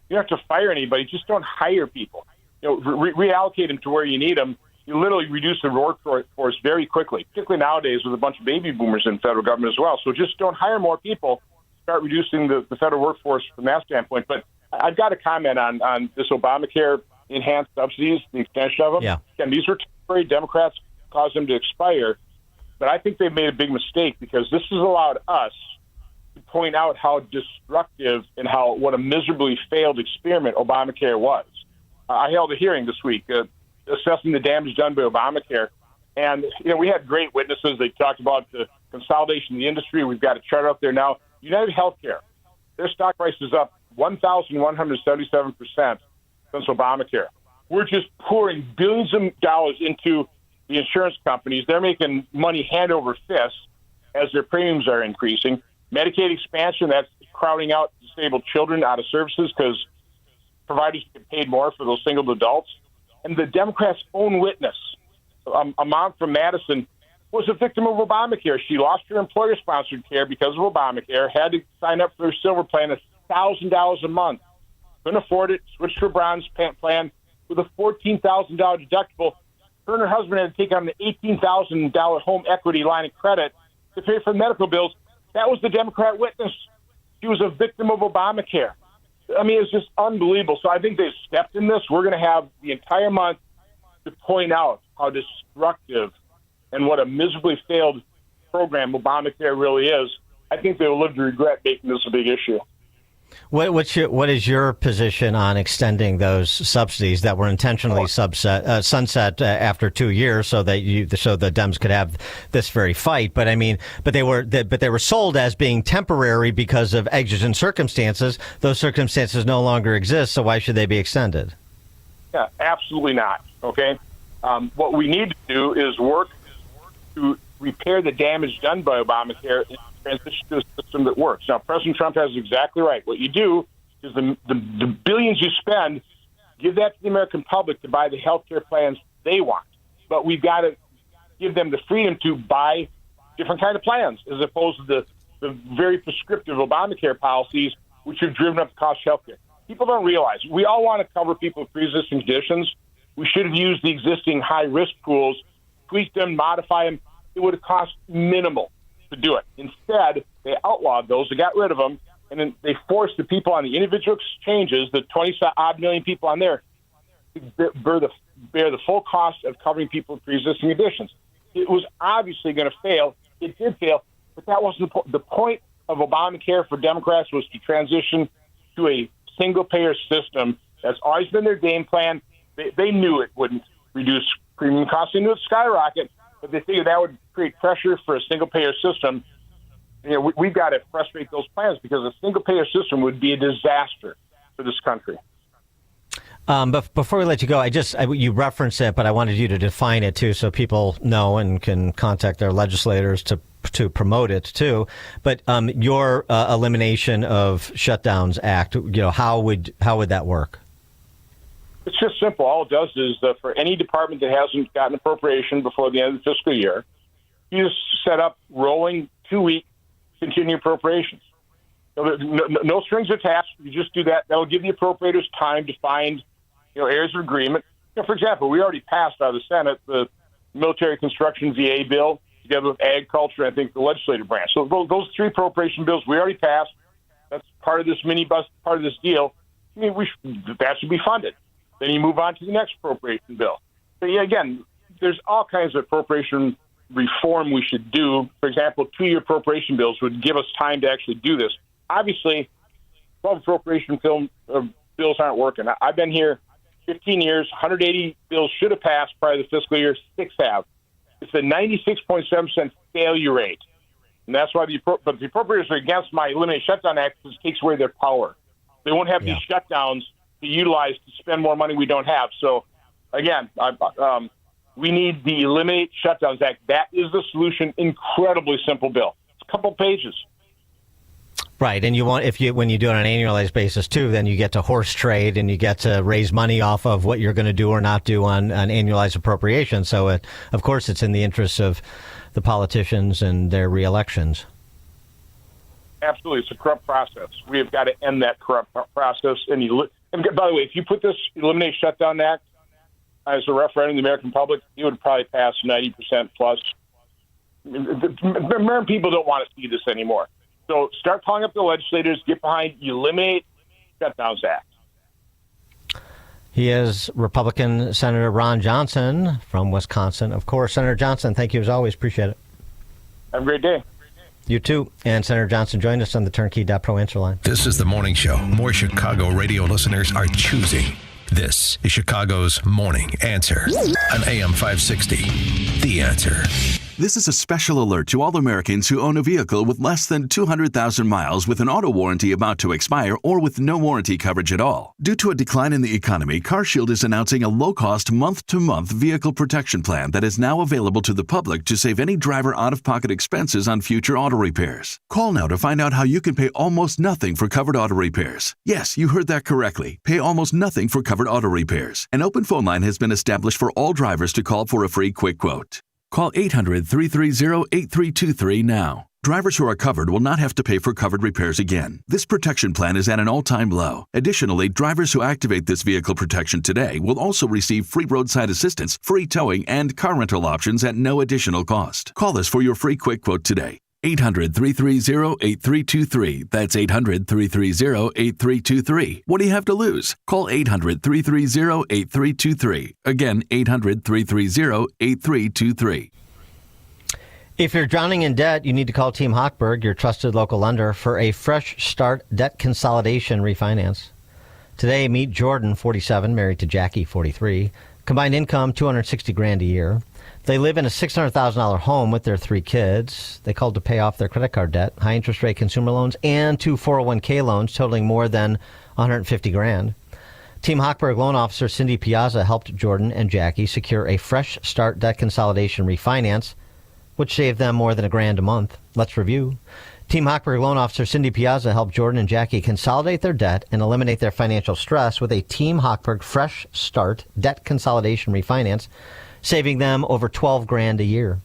You don't have to fire anybody; just don't hire people. Reallocate them to where you need them. You literally reduce the workforce very quickly, particularly nowadays with a bunch of baby boomers in federal government as well. So just don't hire more people. Start reducing the federal workforce from that standpoint. But I've got a comment on this Obamacare enhanced subsidies, the extension of them. Yeah. Again, these were temporary. Democrats caused them to expire. But I think they've made a big mistake because this has allowed us to point out how destructive and what a miserably failed experiment Obamacare was. I held a hearing this week assessing the damage done by Obamacare. And, we had great witnesses. They talked about the consolidation of the industry. We've got a chart up there now. United Healthcare, their stock price is up 1,177% since Obamacare. We're just pouring billions of dollars into the insurance companies. They're making money hand over fist as their premiums are increasing. Medicaid expansion, that's crowding out disabled children out of services because providers get paid more for those single adults. And the Democrats' own witness, a mom from Madison, was a victim of Obamacare. She lost her employer-sponsored care because of Obamacare, had to sign up for her silver plan, $1,000 a month. Couldn't afford it, switched to a bronze plan with a $14,000 deductible. Her and her husband had to take on the $18,000 home equity line of credit to pay for medical bills. That was the Democrat witness. She was a victim of Obamacare. I mean, it's just unbelievable. So I think they've stepped in this. We're going to have the entire month to point out how destructive and what a miserably failed program Obamacare really is. I think they will live to regret making this a big issue. What is your position on extending those subsidies that were intentionally sunset after 2 years, so the Dems could have this very fight? But I mean, they were sold as being temporary because of exigent circumstances. Those circumstances no longer exist, so why should they be extended? Yeah, absolutely not. Okay, what we need to do is work to repair the damage done by Obamacare and transition to a system that works. Now, President Trump has exactly right. What you do is the billions you spend, give that to the American public to buy the health care plans they want. But we've got to give them the freedom to buy different kind of plans as opposed to the very prescriptive Obamacare policies, which have driven up the cost of health care. People don't realize we all want to cover people with pre-existing conditions. We should have used the existing high-risk pools, tweaked them, modify them. It would have cost minimal to do it. Instead, they outlawed those, they got rid of them, and then they forced the people on the individual exchanges, the 20-odd million people on there, to bear the full cost of covering people with pre-existing conditions. It was obviously going to fail. It did fail, but that wasn't the point of Obamacare for Democrats was to transition to a single-payer system. That's always been their game plan. They knew it wouldn't reduce premium costs. They knew it would skyrocket, but they figured that would create pressure for a single-payer system. You know, we've got to frustrate those plans because a single-payer system would be a disaster for this country. But before we let you go, you referenced it, but I wanted you to define it too, so people know and can contact their legislators to promote it too. But your Elimination of Shutdowns Act, how would that work? It's just simple. All it does is for any department that hasn't gotten appropriation before the end of the fiscal year, you just set up rolling 2-week continuing appropriations. No strings attached. You just do that. That'll give the appropriators time to find areas of agreement. For example, we already passed out of the Senate the military construction VA bill together with agriculture and I think the legislative branch. So those 3 appropriation bills we already passed. That's part of this part of this deal. I mean, that should be funded. Then you move on to the next appropriation bill. So again, there's all kinds of appropriation reform we should do. For example, 2-year appropriation bills would give us time to actually do this. Obviously, 12 appropriation bills aren't working. I've been here 15 years, 180 bills should have passed prior to the fiscal year, 6 have. It's a 96.7% failure rate. And that's why the appropriators are against my Eliminate Shutdown Act because it takes away their power. They won't have these shutdowns to utilize to spend more money we don't have. So, again, we need the Eliminate Shutdowns Act. That is the solution. Incredibly simple bill. It's a couple pages. Right, and when you do it on an annualized basis too, then you get to horse trade and you get to raise money off of what you're going to do or not do on annualized appropriation. So, of course, it's in the interest of the politicians and their reelections. Absolutely, it's a corrupt process. We have got to end that corrupt process. And by the way, if you put this Eliminate Shutdown Act as a referendum in the American public, it would probably pass 90% plus. The American people don't want to see this anymore. So start calling up the legislators, get behind Eliminate Shutdowns Act. He is Republican Senator Ron Johnson from Wisconsin. Of course, Senator Johnson, thank you as always. Appreciate it. Have a great day. You too. And Senator Johnson joined us on the Turnkey.pro answer line. This is the morning show more Chicago radio listeners are choosing. This is Chicago's Morning Answer on AM 560. The Answer. This is a special alert to all Americans who own a vehicle with less than 200,000 miles with an auto warranty about to expire or with no warranty coverage at all. Due to a decline in the economy, CarShield is announcing a low-cost month-to-month vehicle protection plan that is now available to the public to save any driver out-of-pocket expenses on future auto repairs. Call now to find out how you can pay almost nothing for covered auto repairs. Yes, you heard that correctly. Pay almost nothing for covered auto repairs. An open phone line has been established for all drivers to call for a free quick quote. Call 800-330-8323 now. Drivers who are covered will not have to pay for covered repairs again. This protection plan is at an all-time low. Additionally, drivers who activate this vehicle protection today will also receive free roadside assistance, free towing, and car rental options at no additional cost. Call us for your free quick quote today. 800-330-8323. That's 800-330-8323. What do you have to lose? Call 800-330-8323. Again, 800-330-8323. If you're drowning in debt, you need to call Team Hochberg, your trusted local lender, for a fresh start debt consolidation refinance. Today, meet Jordan, 47, married to Jackie, 43. Combined income, $260,000 a year. They live in a $600,000 home with their 3 kids. They called to pay off their credit card debt, high interest rate consumer loans, and 2 401k loans totaling more than $150,000. Team Hochberg loan officer Cindy Piazza helped Jordan and Jackie secure a fresh start debt consolidation refinance which saved them more than $1,000 a month. Let's review. Team Hochberg loan officer Cindy Piazza helped Jordan and Jackie consolidate their debt and eliminate their financial stress with a Team Hochberg Fresh Start debt consolidation refinance, saving them over $12,000 a year.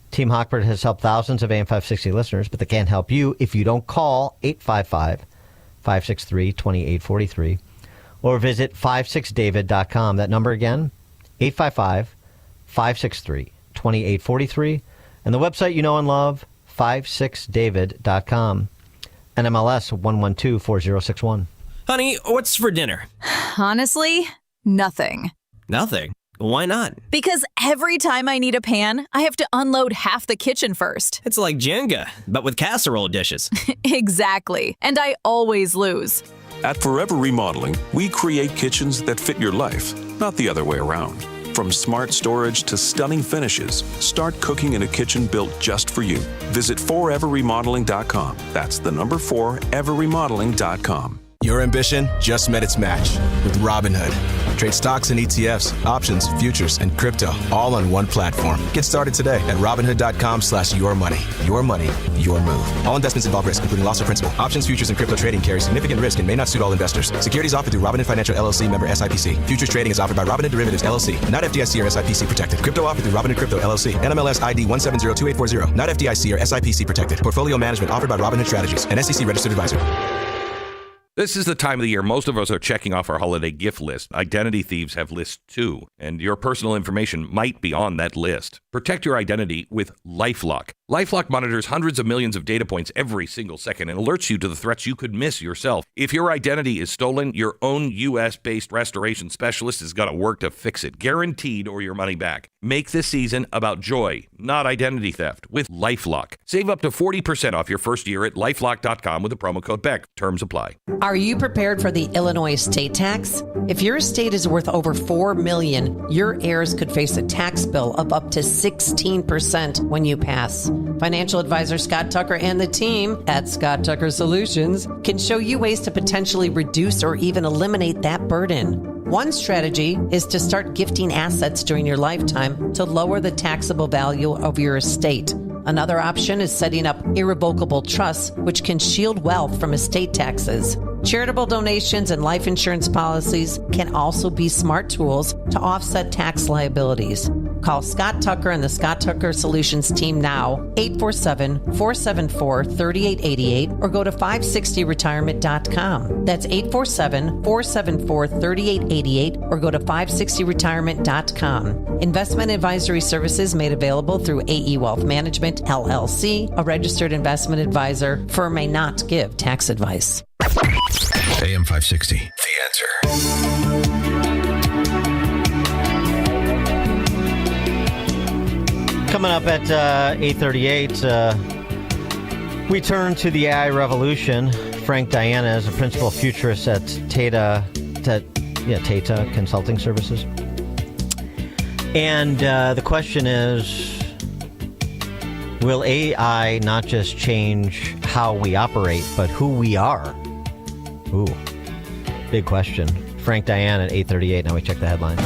Team Hochberg has helped thousands of AM 560 listeners, but they can't help you if you don't call 855-563-2843 or visit 56david.com. That number again, 855-563-2843. And the website you know and love, 56david.com. NMLS 1124061. Honey, what's for dinner? Honestly, nothing. Nothing? Why not? Because every time I need a pan, I have to unload half the kitchen first. It's like Jenga, but with casserole dishes. Exactly. And I always lose. At Forever Remodeling, we create kitchens that fit your life, not the other way around. From smart storage to stunning finishes, start cooking in a kitchen built just for you. Visit foreverremodeling.com. That's the number 4, everremodeling.com. Your ambition just met its match with Robinhood. Trade stocks and ETFs, options, futures, and crypto all on one platform. Get started today at Robinhood.com/yourmoney. Your money, your move. All investments involve risk, including loss of principal. Options, futures, and crypto trading carry significant risk and may not suit all investors. Securities offered through Robinhood Financial LLC, member SIPC. Futures trading is offered by Robinhood Derivatives LLC, not FDIC or SIPC protected. Crypto offered through Robinhood Crypto LLC, NMLS ID 1702840, not FDIC or SIPC protected. Portfolio management offered by Robinhood Strategies, an SEC registered advisor. This is the time of the year most of us are checking off our holiday gift list. Identity thieves have lists too, and your personal information might be on that list. Protect your identity with LifeLock. LifeLock monitors hundreds of millions of data points every single second and alerts you to the threats you could miss yourself. If your identity is stolen, your own U.S.-based restoration specialist is going to work to fix it, guaranteed, or your money back. Make this season about joy, not identity theft, with LifeLock. Save up to 40% off your first year at LifeLock.com with the promo code BECK. Terms apply. Are you prepared for the Illinois state tax? If your estate is worth over $4 million, your heirs could face a tax bill of up to 16% when you pass. Financial advisor Scott Tucker and the team at Scott Tucker Solutions can show you ways to potentially reduce or even eliminate that burden. One strategy is to start gifting assets during your lifetime to lower the taxable value of your estate. Another option is setting up irrevocable trusts, which can shield wealth from estate taxes. Charitable donations and life insurance policies can also be smart tools to offset tax liabilities. Call Scott Tucker and the Scott Tucker Solutions team now, 847-474-3888, or go to 560retirement.com. That's 847-474-3888, or go to 560retirement.com. Investment advisory services made available through AE Wealth Management, LLC, a registered investment advisor. Firm may not give tax advice. AM 560, The Answer. Coming up at 8:38, we turn to the AI revolution. Frank Diana is a principal futurist at Tata Consulting Services. And the question is, will AI not just change how we operate, but who we are? Ooh, big question. Frank Diana at 8:38. Now we check the headlines.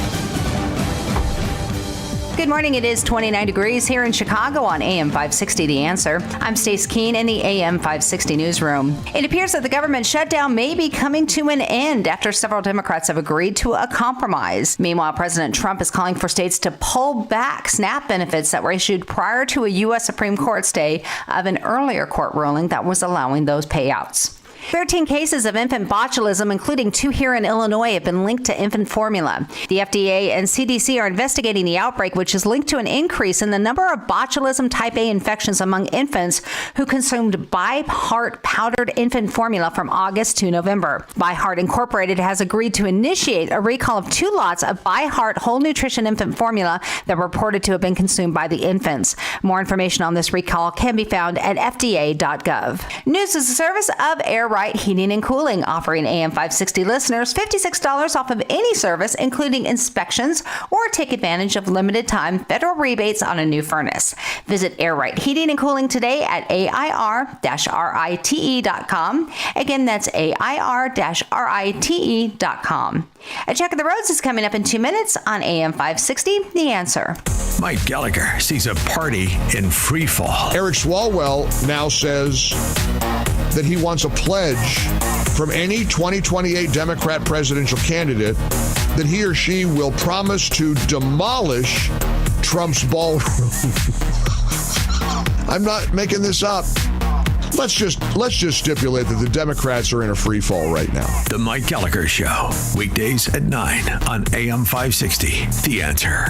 Good morning. It is 29 degrees here in Chicago on AM 560 The Answer. I'm Stace Keene in the AM 560 newsroom. It appears that the government shutdown may be coming to an end after several Democrats have agreed to a compromise. Meanwhile, President Trump is calling for states to pull back SNAP benefits that were issued prior to a U.S. Supreme Court stay of an earlier court ruling that was allowing those payouts. 13 cases of infant botulism, including 2 here in Illinois, have been linked to infant formula. The FDA and CDC are investigating the outbreak, which is linked to an increase in the number of botulism type A infections among infants who consumed ByHeart powdered infant formula from August to November. ByHeart Incorporated has agreed to initiate a recall of 2 lots of ByHeart whole nutrition infant formula that were reported to have been consumed by the infants. More information on this recall can be found at fda.gov. News is a service of Air Right Heating and Cooling, offering AM 560 listeners $56 off of any service, including inspections, or take advantage of limited time federal rebates on a new furnace. Visit Air Right Heating and Cooling today at air-rite.com. Again, that's air-rite.com. A check of the roads is coming up in 2 minutes on AM 560, The Answer. Mike Gallagher sees a party in free fall. Eric Swalwell now says that he wants a pledge from any 2028 Democrat presidential candidate that he or she will promise to demolish Trump's ballroom. I'm not making this up. Let's just stipulate that the Democrats are in a free fall right now. The Mike Gallagher Show, weekdays at 9 on AM 560. The Answer.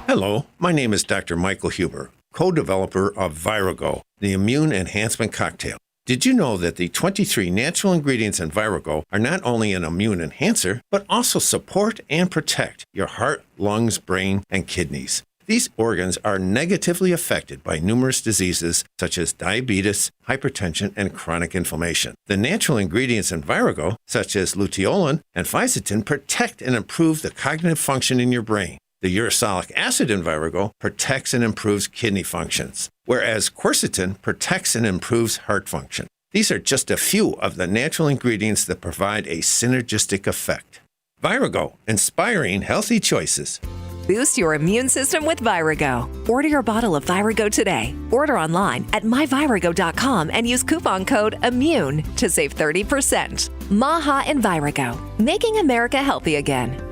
Hello, my name is Dr. Michael Huber, co-developer of Virago, the immune enhancement cocktail. Did you know that the 23 natural ingredients in Virago are not only an immune enhancer, but also support and protect your heart, lungs, brain, and kidneys? These organs are negatively affected by numerous diseases such as diabetes, hypertension, and chronic inflammation. The natural ingredients in Virago, such as luteolin and fisetin, protect and improve the cognitive function in your brain. The uracilic acid in Virago protects and improves kidney functions, whereas quercetin protects and improves heart function. These are just a few of the natural ingredients that provide a synergistic effect. Virago, inspiring healthy choices. Boost your immune system with Virago. Order your bottle of Virago today. Order online at myvirago.com and use coupon code IMMUNE to save 30%. Maha and Virago, making America healthy again.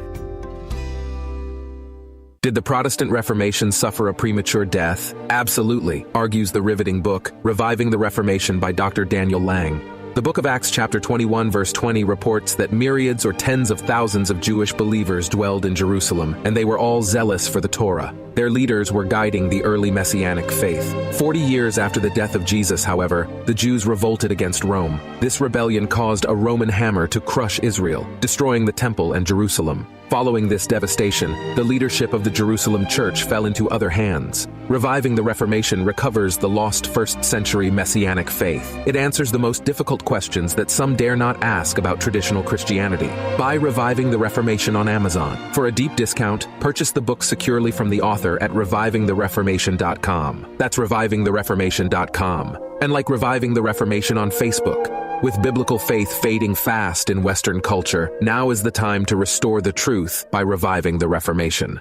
Did the Protestant Reformation suffer a premature death? Absolutely, argues the riveting book, Reviving the Reformation by Dr. Daniel Lang. The book of Acts chapter 21 verse 20 reports that myriads or tens of thousands of Jewish believers dwelled in Jerusalem, and they were all zealous for the Torah. Their leaders were guiding the early Messianic faith. 40 years after the death of Jesus, however, the Jews revolted against Rome. This rebellion caused a Roman hammer to crush Israel, destroying the temple and Jerusalem. Following this devastation, the leadership of the Jerusalem church fell into other hands. Reviving the Reformation recovers the lost first-century Messianic faith. It answers the most difficult questions that some dare not ask about traditional Christianity. Buy Reviving the Reformation on Amazon. For a deep discount, purchase the book securely from the author at revivingthereformation.com. That's revivingthereformation.com. And like Reviving the Reformation on Facebook. With biblical faith fading fast in Western culture, now is the time to restore the truth by reviving the Reformation.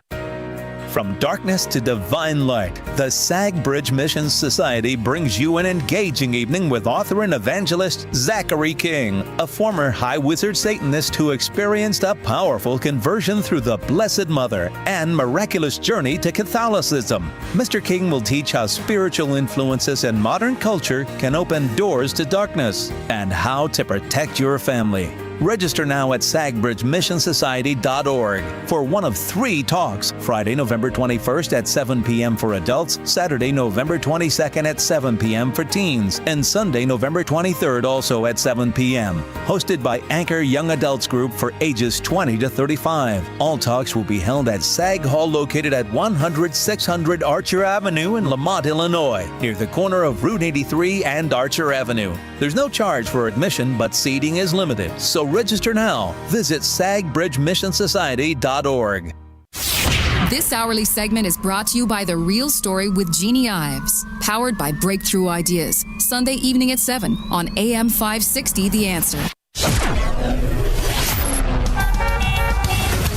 From darkness to divine light, the Sag Bridge Mission Society brings you an engaging evening with author and evangelist Zachary King, a former high wizard Satanist who experienced a powerful conversion through the Blessed Mother and miraculous journey to Catholicism. Mr. King will teach how spiritual influences in modern culture can open doors to darkness and how to protect your family. Register now at sagbridgemissonsociety.org for one of 3 talks, Friday, November 21st at 7 p.m. for adults, Saturday, November 22nd at 7 p.m. for teens, and Sunday, November 23rd also at 7 p.m. Hosted by Anchor Young Adults Group for ages 20 to 35. All talks will be held at Sag Hall located at 100-600 Archer Avenue in Lamont, Illinois, near the corner of Route 83 and Archer Avenue. There's no charge for admission, but seating is limited, so register now. Visit sagbridgemissonsociety.org. This hourly segment is brought to you by The Real Story with Jeannie Ives, powered by Breakthrough Ideas. Sunday evening at 7 on AM 560 The Answer.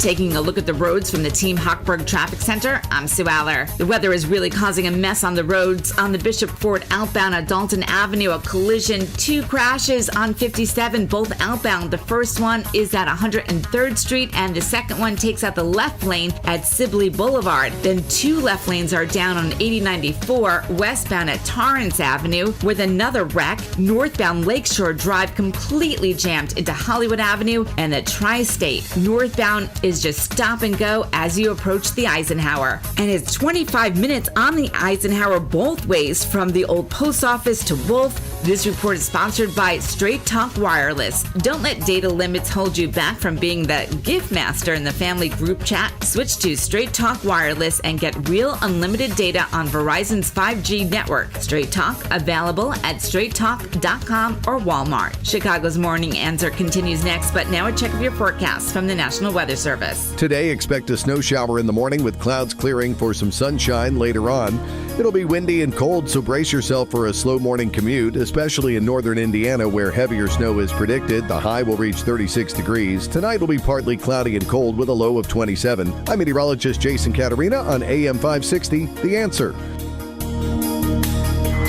Taking a look at the roads from the Team Hochberg Traffic Center, I'm Sue Aller. The weather is really causing a mess on the roads. On the Bishop Ford outbound at Dalton Avenue, a collision, 2 crashes on 57, both outbound. The first one is at 103rd Street, and the second one takes out the left lane at Sibley Boulevard. Then 2 left lanes are down on 8094 westbound at Torrance Avenue, with another wreck. Northbound Lakeshore Drive completely jammed into Hollywood Avenue, and the Tri-State northbound is just stop and go as you approach the Eisenhower. And it's 25 minutes on the Eisenhower both ways from the old post office to Wolf. This report is sponsored by Straight Talk Wireless. Don't let data limits hold you back from being the gift master in the family group chat. Switch to Straight Talk Wireless and get real unlimited data on Verizon's 5G network. Straight Talk, available at straighttalk.com or Walmart. Chicago's Morning Answer continues next, but now a check of your forecast from the National Weather Service. Today, expect a snow shower in the morning with clouds clearing for some sunshine later on. It'll be windy and cold, so brace yourself for a slow morning commute, especially in northern Indiana where heavier snow is predicted. The high will reach 36 degrees. Tonight will be partly cloudy and cold with a low of 27. I'm meteorologist Jason Caterina on AM 560, The Answer.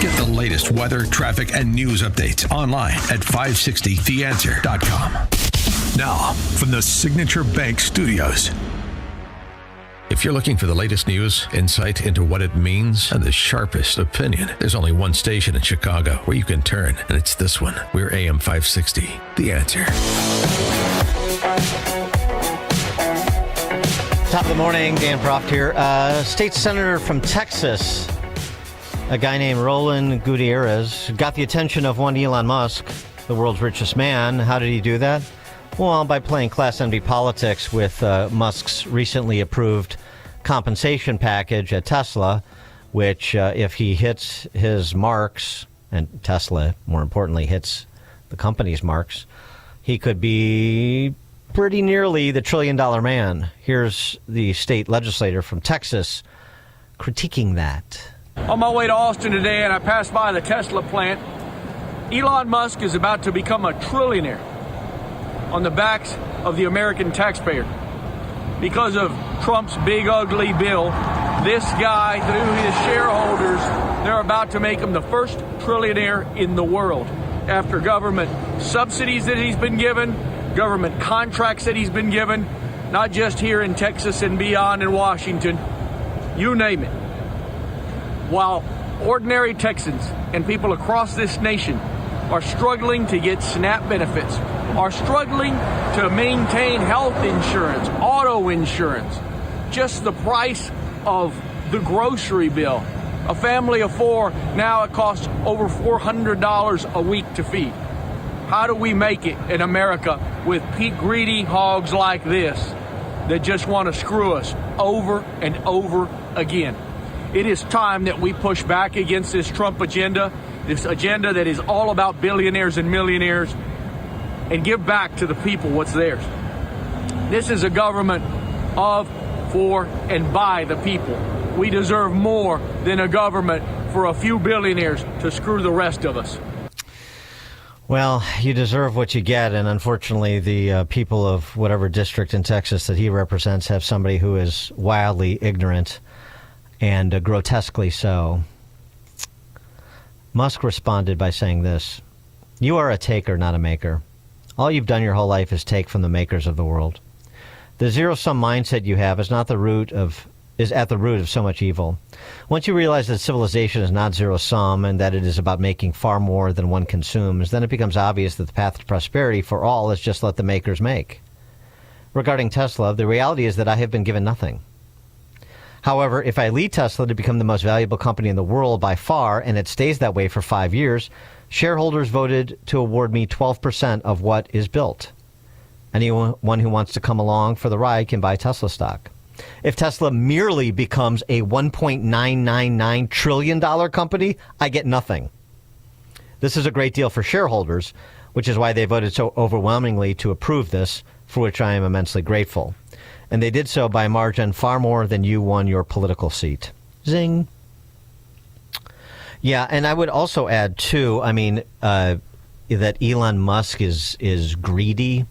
Get the latest weather, traffic, and news updates online at 560theanswer.com. Now, from the Signature Bank Studios. If you're looking for the latest news, insight into what it means, and the sharpest opinion, there's only one station in Chicago where you can turn, and it's this one. We're AM 560, The Answer. Top of the morning, Dan Proft here. State Senator from Texas, a guy named Roland Gutierrez, got the attention of one Elon Musk, the world's richest man. How did he do that? Well, by playing Class MD politics with Musk's recently approved compensation package at Tesla, which if he hits his marks, and Tesla, more importantly, hits the company's marks, he could be pretty nearly the $1 trillion man. Here's the state legislator from Texas critiquing that. On my way to Austin today, and I passed by the Tesla plant, Elon Musk is about to become a trillionaire on the backs of the American taxpayer. Because of Trump's big ugly bill, this guy, through his shareholders, they're about to make him the first trillionaire in the world. After government subsidies that he's been given, government contracts that he's been given, not just here in Texas and beyond in Washington, you name it. While ordinary Texans and people across this nation are struggling to get SNAP benefits, are struggling to maintain health insurance, auto insurance, just the price of the grocery bill. A family of four, now it costs over $400 a week to feed. How do we make it in America with greedy hogs like this that just want to screw us over and over again? It is time that we push back against this Trump agenda, this agenda that is all about billionaires and millionaires, and give back to the people what's theirs. This is a government of, for, and by the people. We deserve more than a government for a few billionaires to screw the rest of us. Well, you deserve what you get, and unfortunately the people of whatever district in Texas that he represents have somebody who is wildly ignorant and grotesquely so. Musk responded by saying this: "You are a taker, not a maker. All you've done your whole life is take from the makers of the world. The zero-sum mindset you have is at the root of so much evil. Once you realize that civilization is not zero-sum and that it is about making far more than one consumes, then it becomes obvious that the path to prosperity for all is just let the makers make. Regarding Tesla, the reality is that I have been given nothing. However, if I lead Tesla to become the most valuable company in the world by far, and it stays that way for 5 years, shareholders voted to award me 12% of what is built. Anyone who wants to come along for the ride can buy Tesla stock. If Tesla merely becomes a $1.999 trillion company, I get nothing. This is a great deal for shareholders, which is why they voted so overwhelmingly to approve this, for which I am immensely grateful. And they did so by a margin far more than you won your political seat." Zing. Yeah, and I would also add, too, that Elon Musk is greedy.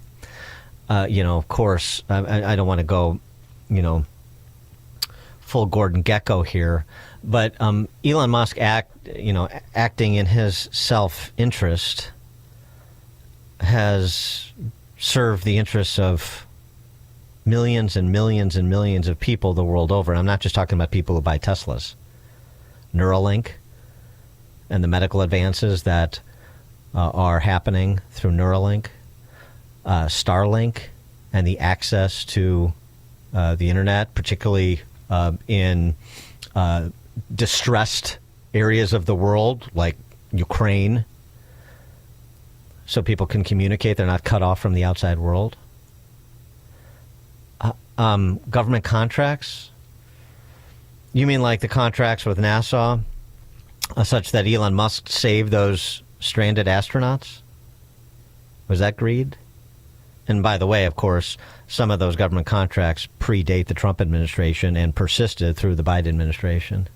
Of course, I don't want to go, full Gordon Gekko here, but Elon Musk acting in his self-interest has served the interests of millions and millions and millions of people the world over. And I'm not just talking about people who buy Teslas. Neuralink and the medical advances that are happening through Neuralink, Starlink, and the access to the internet, particularly in distressed areas of the world like Ukraine, so people can communicate. They're not cut off from the outside world. Government contracts? You mean like the contracts with NASA, such that Elon Musk saved those stranded astronauts? Was that greed? And by the way, of course, some of those government contracts predate the Trump administration and persisted through the Biden administration.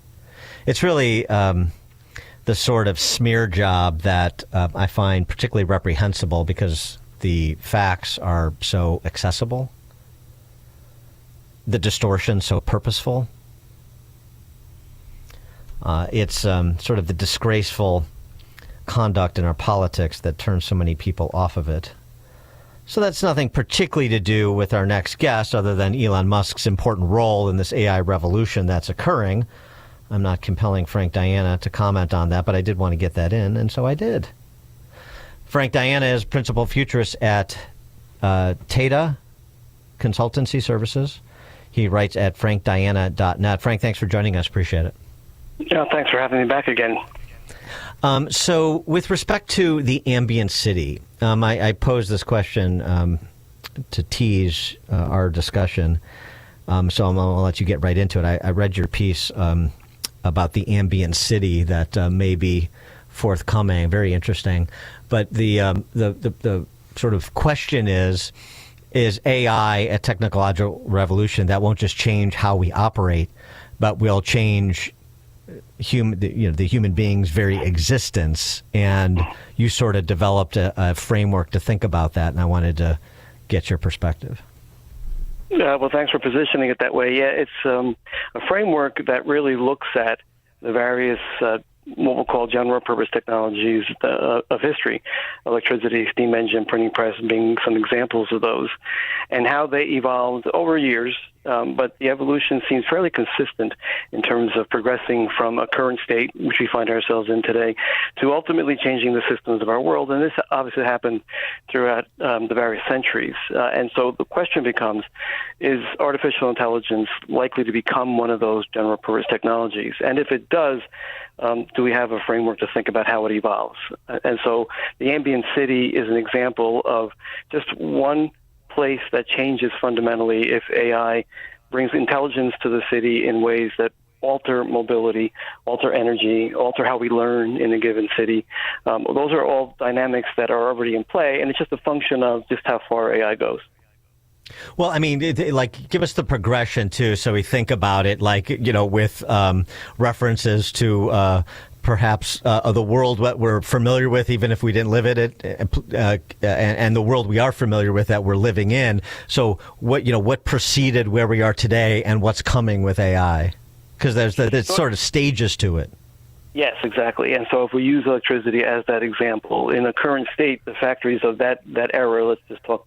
It's really the sort of smear job that I find particularly reprehensible because the facts are so accessible, the distortion so purposeful. It's sort of the disgraceful conduct in our politics that turns so many people off of it. So that's nothing particularly to do with our next guest other than Elon Musk's important role in this AI revolution that's occurring. I'm not compelling Frank Diana to comment on that, but I did want to get that in, and so I did. Frank Diana is principal futurist at Tata Consultancy Services. He writes at frankdiana.net. Frank, thanks for joining us. Appreciate it. Yeah, thanks for having me back again. So with respect to the ambient city, I posed this question to tease our discussion, so I'm going to let you get right into it. I read your piece about the ambient city that may be forthcoming. Very interesting. But the sort of question is AI a technological revolution that won't just change how we operate, but will change the human being's very existence? And you sort of developed a framework to think about that, and I wanted to get your perspective. Well, thanks for positioning it that way. Yeah, it's a framework that really looks at the various what we'll call general purpose technologies of history, electricity, steam engine, printing press being some examples of those, and how they evolved over years. But the evolution seems fairly consistent in terms of progressing from a current state, which we find ourselves in today, to ultimately changing the systems of our world. And this obviously happened throughout the various centuries. And so the question becomes, is artificial intelligence likely to become one of those general purpose technologies? And if it does, do we have a framework to think about how it evolves? And so the ambient city is an example of just one place that changes fundamentally if AI brings intelligence to the city in ways that alter mobility, alter energy, alter how we learn in a given city. Those are all dynamics that are already in play, and it's just a function of just how far AI goes. Well, I mean, give us the progression, too, so we think about it, with references to perhaps the world that we're familiar with, even if we didn't live in it, and the world we are familiar with that we're living in. So what preceded where we are today and what's coming with AI? Because there's sort of stages to it. Yes, exactly. And so if we use electricity as that example, in the current state, the factories of that era, let's just talk,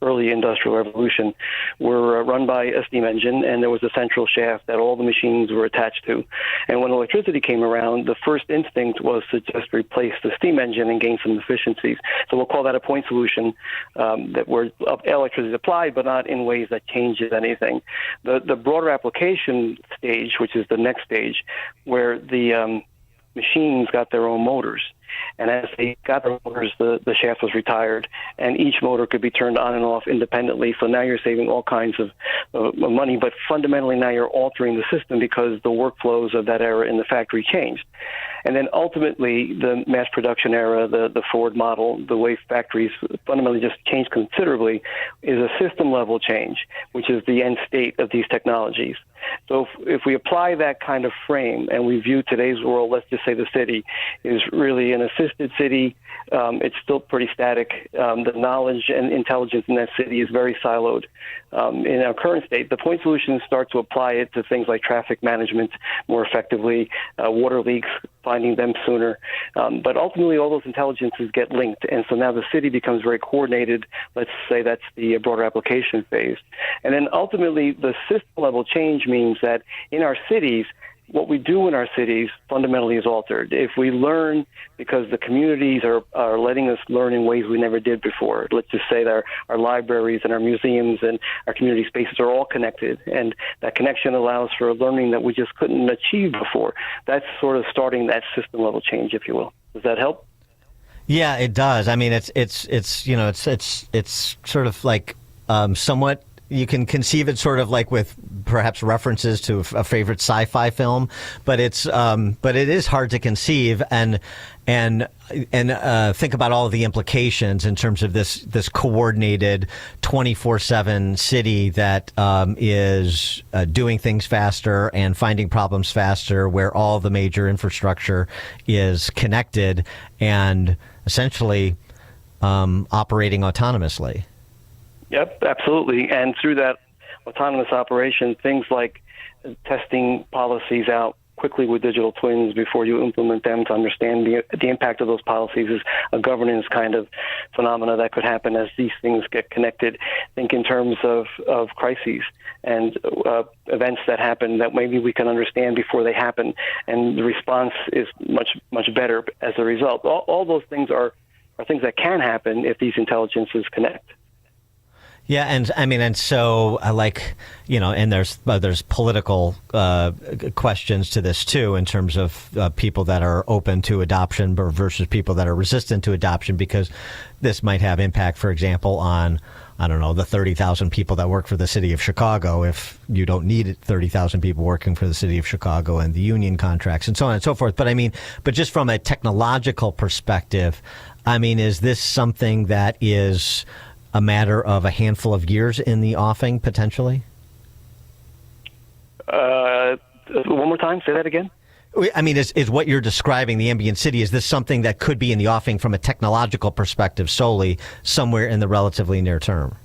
early industrial revolution, were run by a steam engine, and there was a central shaft that all the machines were attached to. And when electricity came around, the first instinct was to just replace the steam engine and gain some efficiencies. So we'll call that a point solution, that where electricity is applied, but not in ways that changes anything. The broader application stage, which is the next stage, where the machines got their own motors. And as they got their motors, the shaft was retired, and each motor could be turned on and off independently. So now you're saving all kinds of money, but fundamentally now you're altering the system because the workflows of that era in the factory changed. And then ultimately, the mass production era, the Ford model, the way factories fundamentally just changed considerably, is a system-level change, which is the end state of these technologies. So if we apply that kind of frame and we view today's world, let's just say the city is really an assisted city, it's still pretty static. The knowledge and intelligence in that city is very siloed. In our current state, the point solutions start to apply it to things like traffic management more effectively, water leaks, finding them sooner. But ultimately, all those intelligences get linked. And so now the city becomes very coordinated. Let's say that's the broader application phase. And then ultimately, the system-level change means that in our cities, what we do in our cities fundamentally is altered. If we learn because the communities are letting us learn in ways we never did before, let's just say that our libraries and our museums and our community spaces are all connected, and that connection allows for learning that we just couldn't achieve before. That's sort of starting that system-level change, if you will. Does that help? Yeah, it does. I mean, it's sort of like somewhat You can conceive it sort of like with perhaps references to a favorite sci-fi film, but it is hard to conceive and think about all of the implications in terms of this coordinated 24/7 city that is doing things faster and finding problems faster, where all the major infrastructure is connected and essentially operating autonomously. Yep, absolutely. And through that autonomous operation, things like testing policies out quickly with digital twins before you implement them to understand the impact of those policies is a governance kind of phenomena that could happen as these things get connected. Think in terms of crises and events that happen that maybe we can understand before they happen, and the response is much better as a result. All those things are things that can happen if these intelligences connect. Yeah, and so and there's political questions to this too, in terms of people that are open to adoption versus people that are resistant to adoption, because this might have impact, for example, on, I don't know, the 30,000 people that work for the city of Chicago, if you don't need 30,000 people working for the city of Chicago and the union contracts and so on and so forth. But just from a technological perspective, is this something that is a matter of a handful of years in the offing, potentially? One more time, say that again. Is what you're describing, the ambient city, is this something that could be in the offing from a technological perspective solely somewhere in the relatively near term?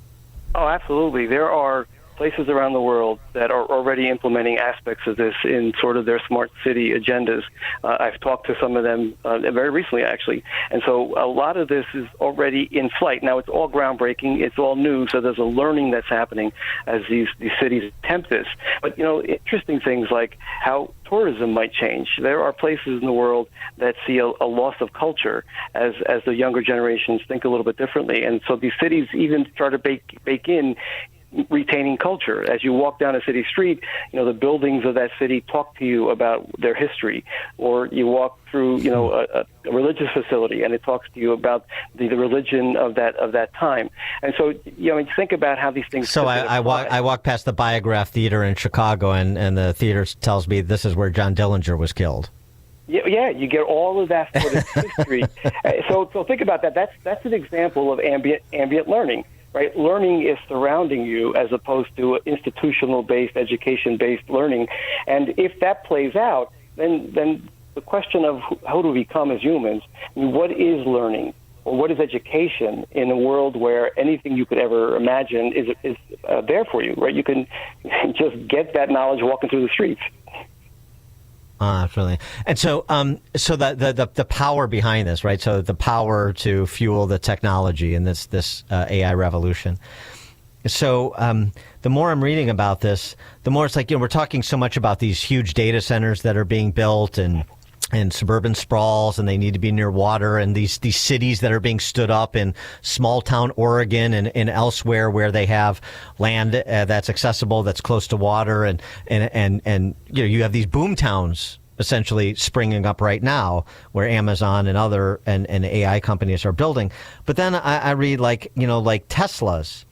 Oh, absolutely. There are places around the world that are already implementing aspects of this in sort of their smart city agendas. I've talked to some of them very recently, actually. And so a lot of this is already in flight. Now, it's all groundbreaking. It's all new. So there's a learning that's happening as these cities attempt this. But, interesting things like how tourism might change. There are places in the world that see a loss of culture as the younger generations think a little bit differently. And so these cities even try to bake in retaining culture. As you walk down a city street, the buildings of that city talk to you about their history. Or you walk through, a religious facility, and it talks to you about the religion of that time. And so, think about how these things. So I walk past the Biograph Theater in Chicago, and the theater tells me this is where John Dillinger was killed. Yeah, you get all of that sort of history. So think about that. That's an example of ambient learning. Right? Learning is surrounding you as opposed to institutional-based, education-based learning. And if that plays out, then the question of how do we become as humans, what is learning or what is education in a world where anything you could ever imagine is there for you, right? You can just get that knowledge walking through the streets. Absolutely. And so the power behind this, right? So the power to fuel the technology in this AI revolution. So the more I'm reading about this, the more it's like, we're talking so much about these huge data centers that are being built and suburban sprawls, and they need to be near water, and these cities that are being stood up in small town Oregon and elsewhere where they have land that's accessible, that's close to water, and you have these boom towns essentially springing up right now where Amazon and other and AI companies are building. But then I read like Teslas.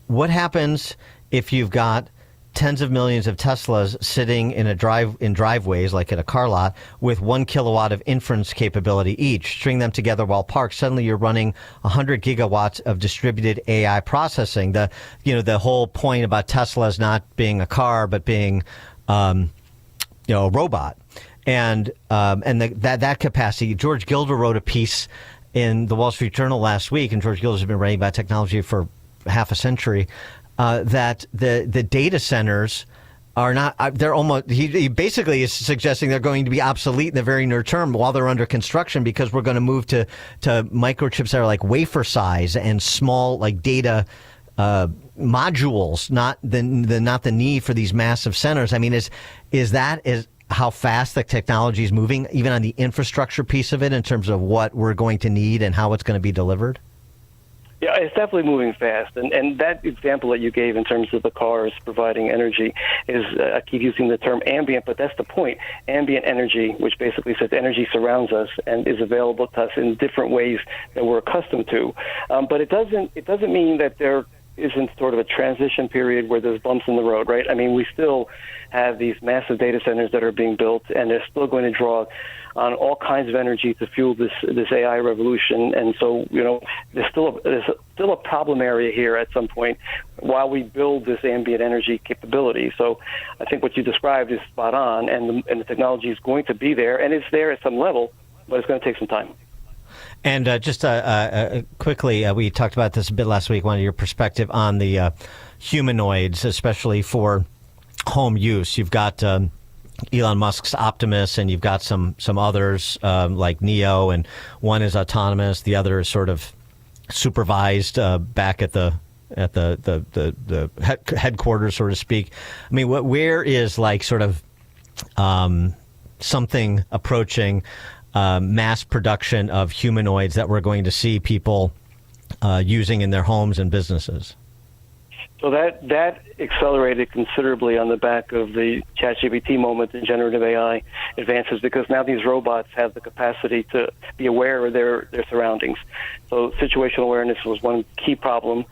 What happens if you've got tens of millions of Teslas sitting in driveways, like at a car lot, with 1 kilowatt of inference capability each? String them together while parked. Suddenly, you're running 100 gigawatts of distributed AI processing. The whole point about Teslas not being a car but being a robot, and that capacity. George Gilder wrote a piece in the Wall Street Journal last week, and George Gilder's been writing about technology for half a century. That the data centers are not, they're almost, he basically is suggesting they're going to be obsolete in the very near term while they're under construction, because we're going to move to microchips that are like wafer size and small, like data modules, not the need for these massive centers. Is how fast the technology is moving, even on the infrastructure piece of it, in terms of what we're going to need and how it's going to be delivered? Yeah, it's definitely moving fast. And that example that you gave in terms of the cars providing energy is, I keep using the term ambient, but that's the point. Ambient energy, which basically says energy surrounds us and is available to us in different ways that we're accustomed to. But it doesn't mean that there isn't sort of a transition period where there's bumps in the road, right? I mean, we still have these massive data centers that are being built, and they're still going to draw on all kinds of energy to fuel this AI revolution. And so, there's still a problem area here at some point while we build this ambient energy capability. So I think what you described is spot on, and the technology is going to be there, and it's there at some level, but it's going to take some time. And just quickly, we talked about this a bit last week, wanted your perspective on the humanoids, especially for home use. You've got Elon Musk's Optimus, and you've got some others like Neo, and one is autonomous, the other is sort of supervised back at the headquarters, so to speak. I mean, where is like sort of something approaching mass production of humanoids that we're going to see people using in their homes and businesses? So that accelerated considerably on the back of the ChatGPT moment in generative AI advances, because now these robots have the capacity to be aware of their surroundings. So situational awareness was one key problem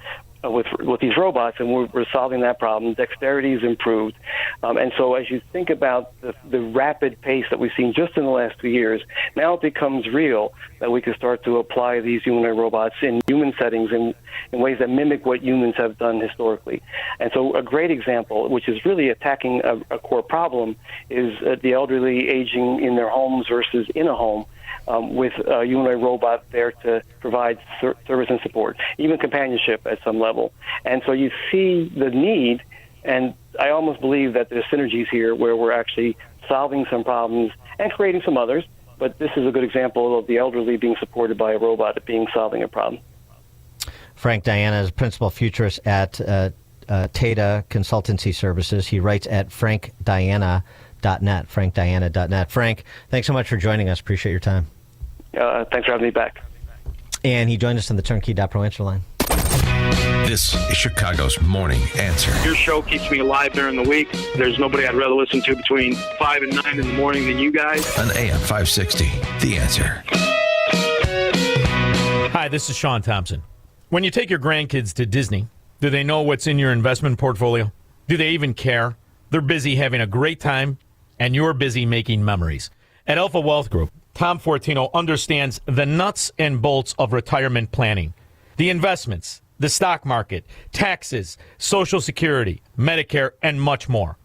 with these robots, and we're solving that problem. Dexterity is improved. And so as you think about the rapid pace that we've seen just in the last 2 years, now it becomes real that we can start to apply these humanoid robots in human settings in ways that mimic what humans have done historically. And so a great example, which is really attacking a core problem, is the elderly aging in their homes versus in a home. With a humanoid robot there to provide service and support, even companionship at some level. And so you see the need, and I almost believe that there's synergies here where we're actually solving some problems and creating some others, but this is a good example of the elderly being supported by a robot solving a problem. Frank Diana is principal futurist at Tata Consultancy Services. He writes at frankdiana.net, frankdiana.net. Frank, thanks so much for joining us. Appreciate your time. Thanks for having me back. And he joined us on the Turnkey.pro answer line. This is Chicago's Morning Answer. Your show keeps me alive during the week. There's nobody I'd rather listen to between 5 and 9 in the morning than you guys. On AM 560, The Answer. Hi, this is Sean Thompson. When you take your grandkids to Disney, do they know what's in your investment portfolio? Do they even care? They're busy having a great time, and you're busy making memories. At Alpha Wealth Group, Tom Fortino understands the nuts and bolts of retirement planning. The investments, the stock market, taxes, Social Security, Medicare, and much more.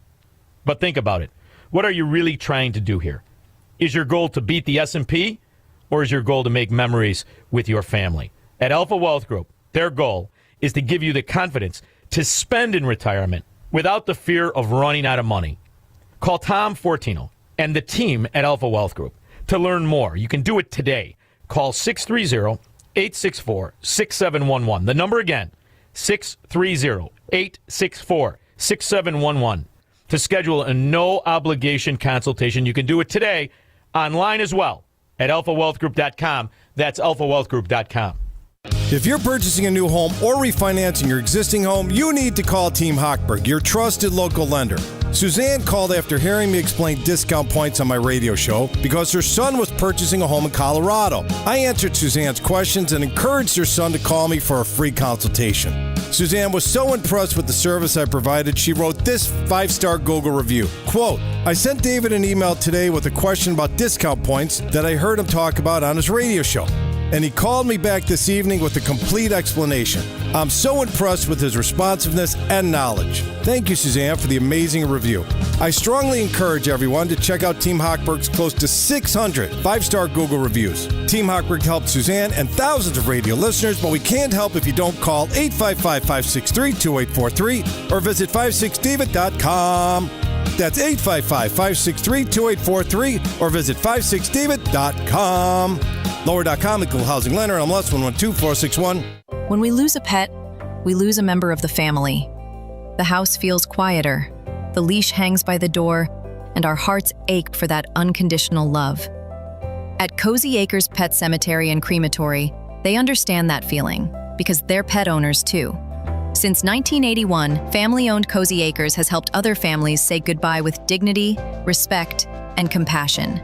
But think about it. What are you really trying to do here? Is your goal to beat the S&P, or is your goal to make memories with your family? At Alpha Wealth Group, their goal is to give you the confidence to spend in retirement without the fear of running out of money. Call Tom Fortino and the team at Alpha Wealth Group to learn more. You can do it today. Call 630-864-6711. The number again, 630-864-6711. To schedule a no-obligation consultation. You can do it today online as well at alphawealthgroup.com. That's alphawealthgroup.com. If you're purchasing a new home or refinancing your existing home, you need to call Team Hochberg, your trusted local lender. Suzanne called after hearing me explain discount points on my radio show because her son was purchasing a home in Colorado. I answered Suzanne's questions and encouraged her son to call me for a free consultation. Suzanne was so impressed with the service I provided, she wrote this 5-star Google review. Quote, I sent David an email today with a question about discount points that I heard him talk about on his radio show. And he called me back this evening with a complete explanation. I'm so impressed with his responsiveness and knowledge. Thank you, Suzanne, for the amazing review. I strongly encourage everyone to check out Team Hochberg's close to 600 5-star Google reviews. Team Hochberg helped Suzanne and thousands of radio listeners, but we can't help if you don't call 855-563-2843 or visit 56david.com. That's 855-563-2843 or visit 56david.com. Lower.com, equal housing lender, MLS 112-461. When we lose a pet, we lose a member of the family. The house feels quieter, the leash hangs by the door, and our hearts ache for that unconditional love. At Cozy Acres Pet Cemetery and Crematory, they understand that feeling. because they're pet owners too. Since 1981, family-owned Cozy Acres has helped other families say goodbye with dignity, respect, and compassion.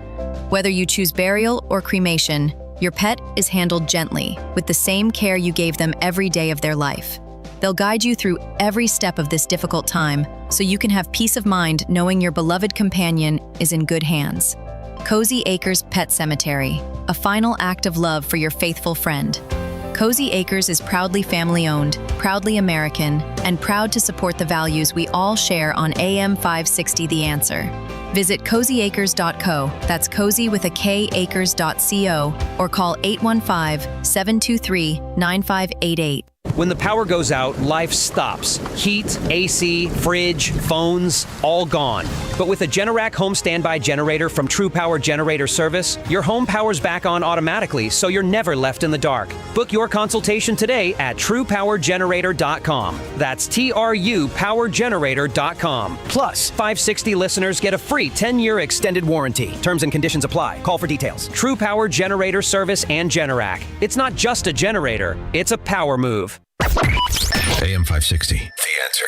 Whether you choose burial or cremation, your pet is handled gently with the same care you gave them every day of their life. They'll guide you through every step of this difficult time so you can have peace of mind knowing your beloved companion is in good hands. Cozy Acres Pet Cemetery, a final act of love for your faithful friend. Cozy Acres is proudly family-owned, proudly American, and proud to support the values we all share on AM 560 The Answer. Visit cozyacres.co, that's cozy with a K, acres.co, or call 815-723-9588. When the power goes out, life stops. Heat, AC, fridge, phones, all gone. But with a Generac home standby generator from True Power Generator Service, your home powers back on automatically, so you're never left in the dark. Book your consultation today at truepowergenerator.com. That's TRUpowergenerator.com. Plus, 560 listeners get a free 10-year extended warranty. Terms and conditions apply. Call for details. True Power Generator Service and Generac. It's not just a generator, it's a power move. AM 560, The Answer.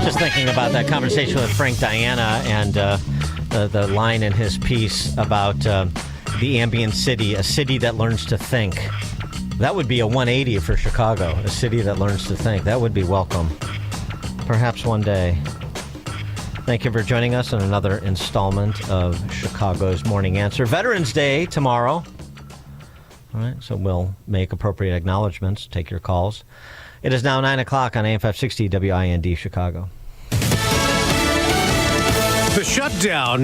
Just thinking about that conversation with Frank Diana and the line in his piece about the ambient city, a city that learns to think. That would be a 180 for Chicago, a city that learns to think. That would be welcome. Perhaps one day. Thank you for joining us on another installment of Chicago's Morning Answer. Veterans Day tomorrow. All right, so we'll make appropriate acknowledgments, take your calls. It is now 9 o'clock on AM 560 WIND Chicago. The shutdown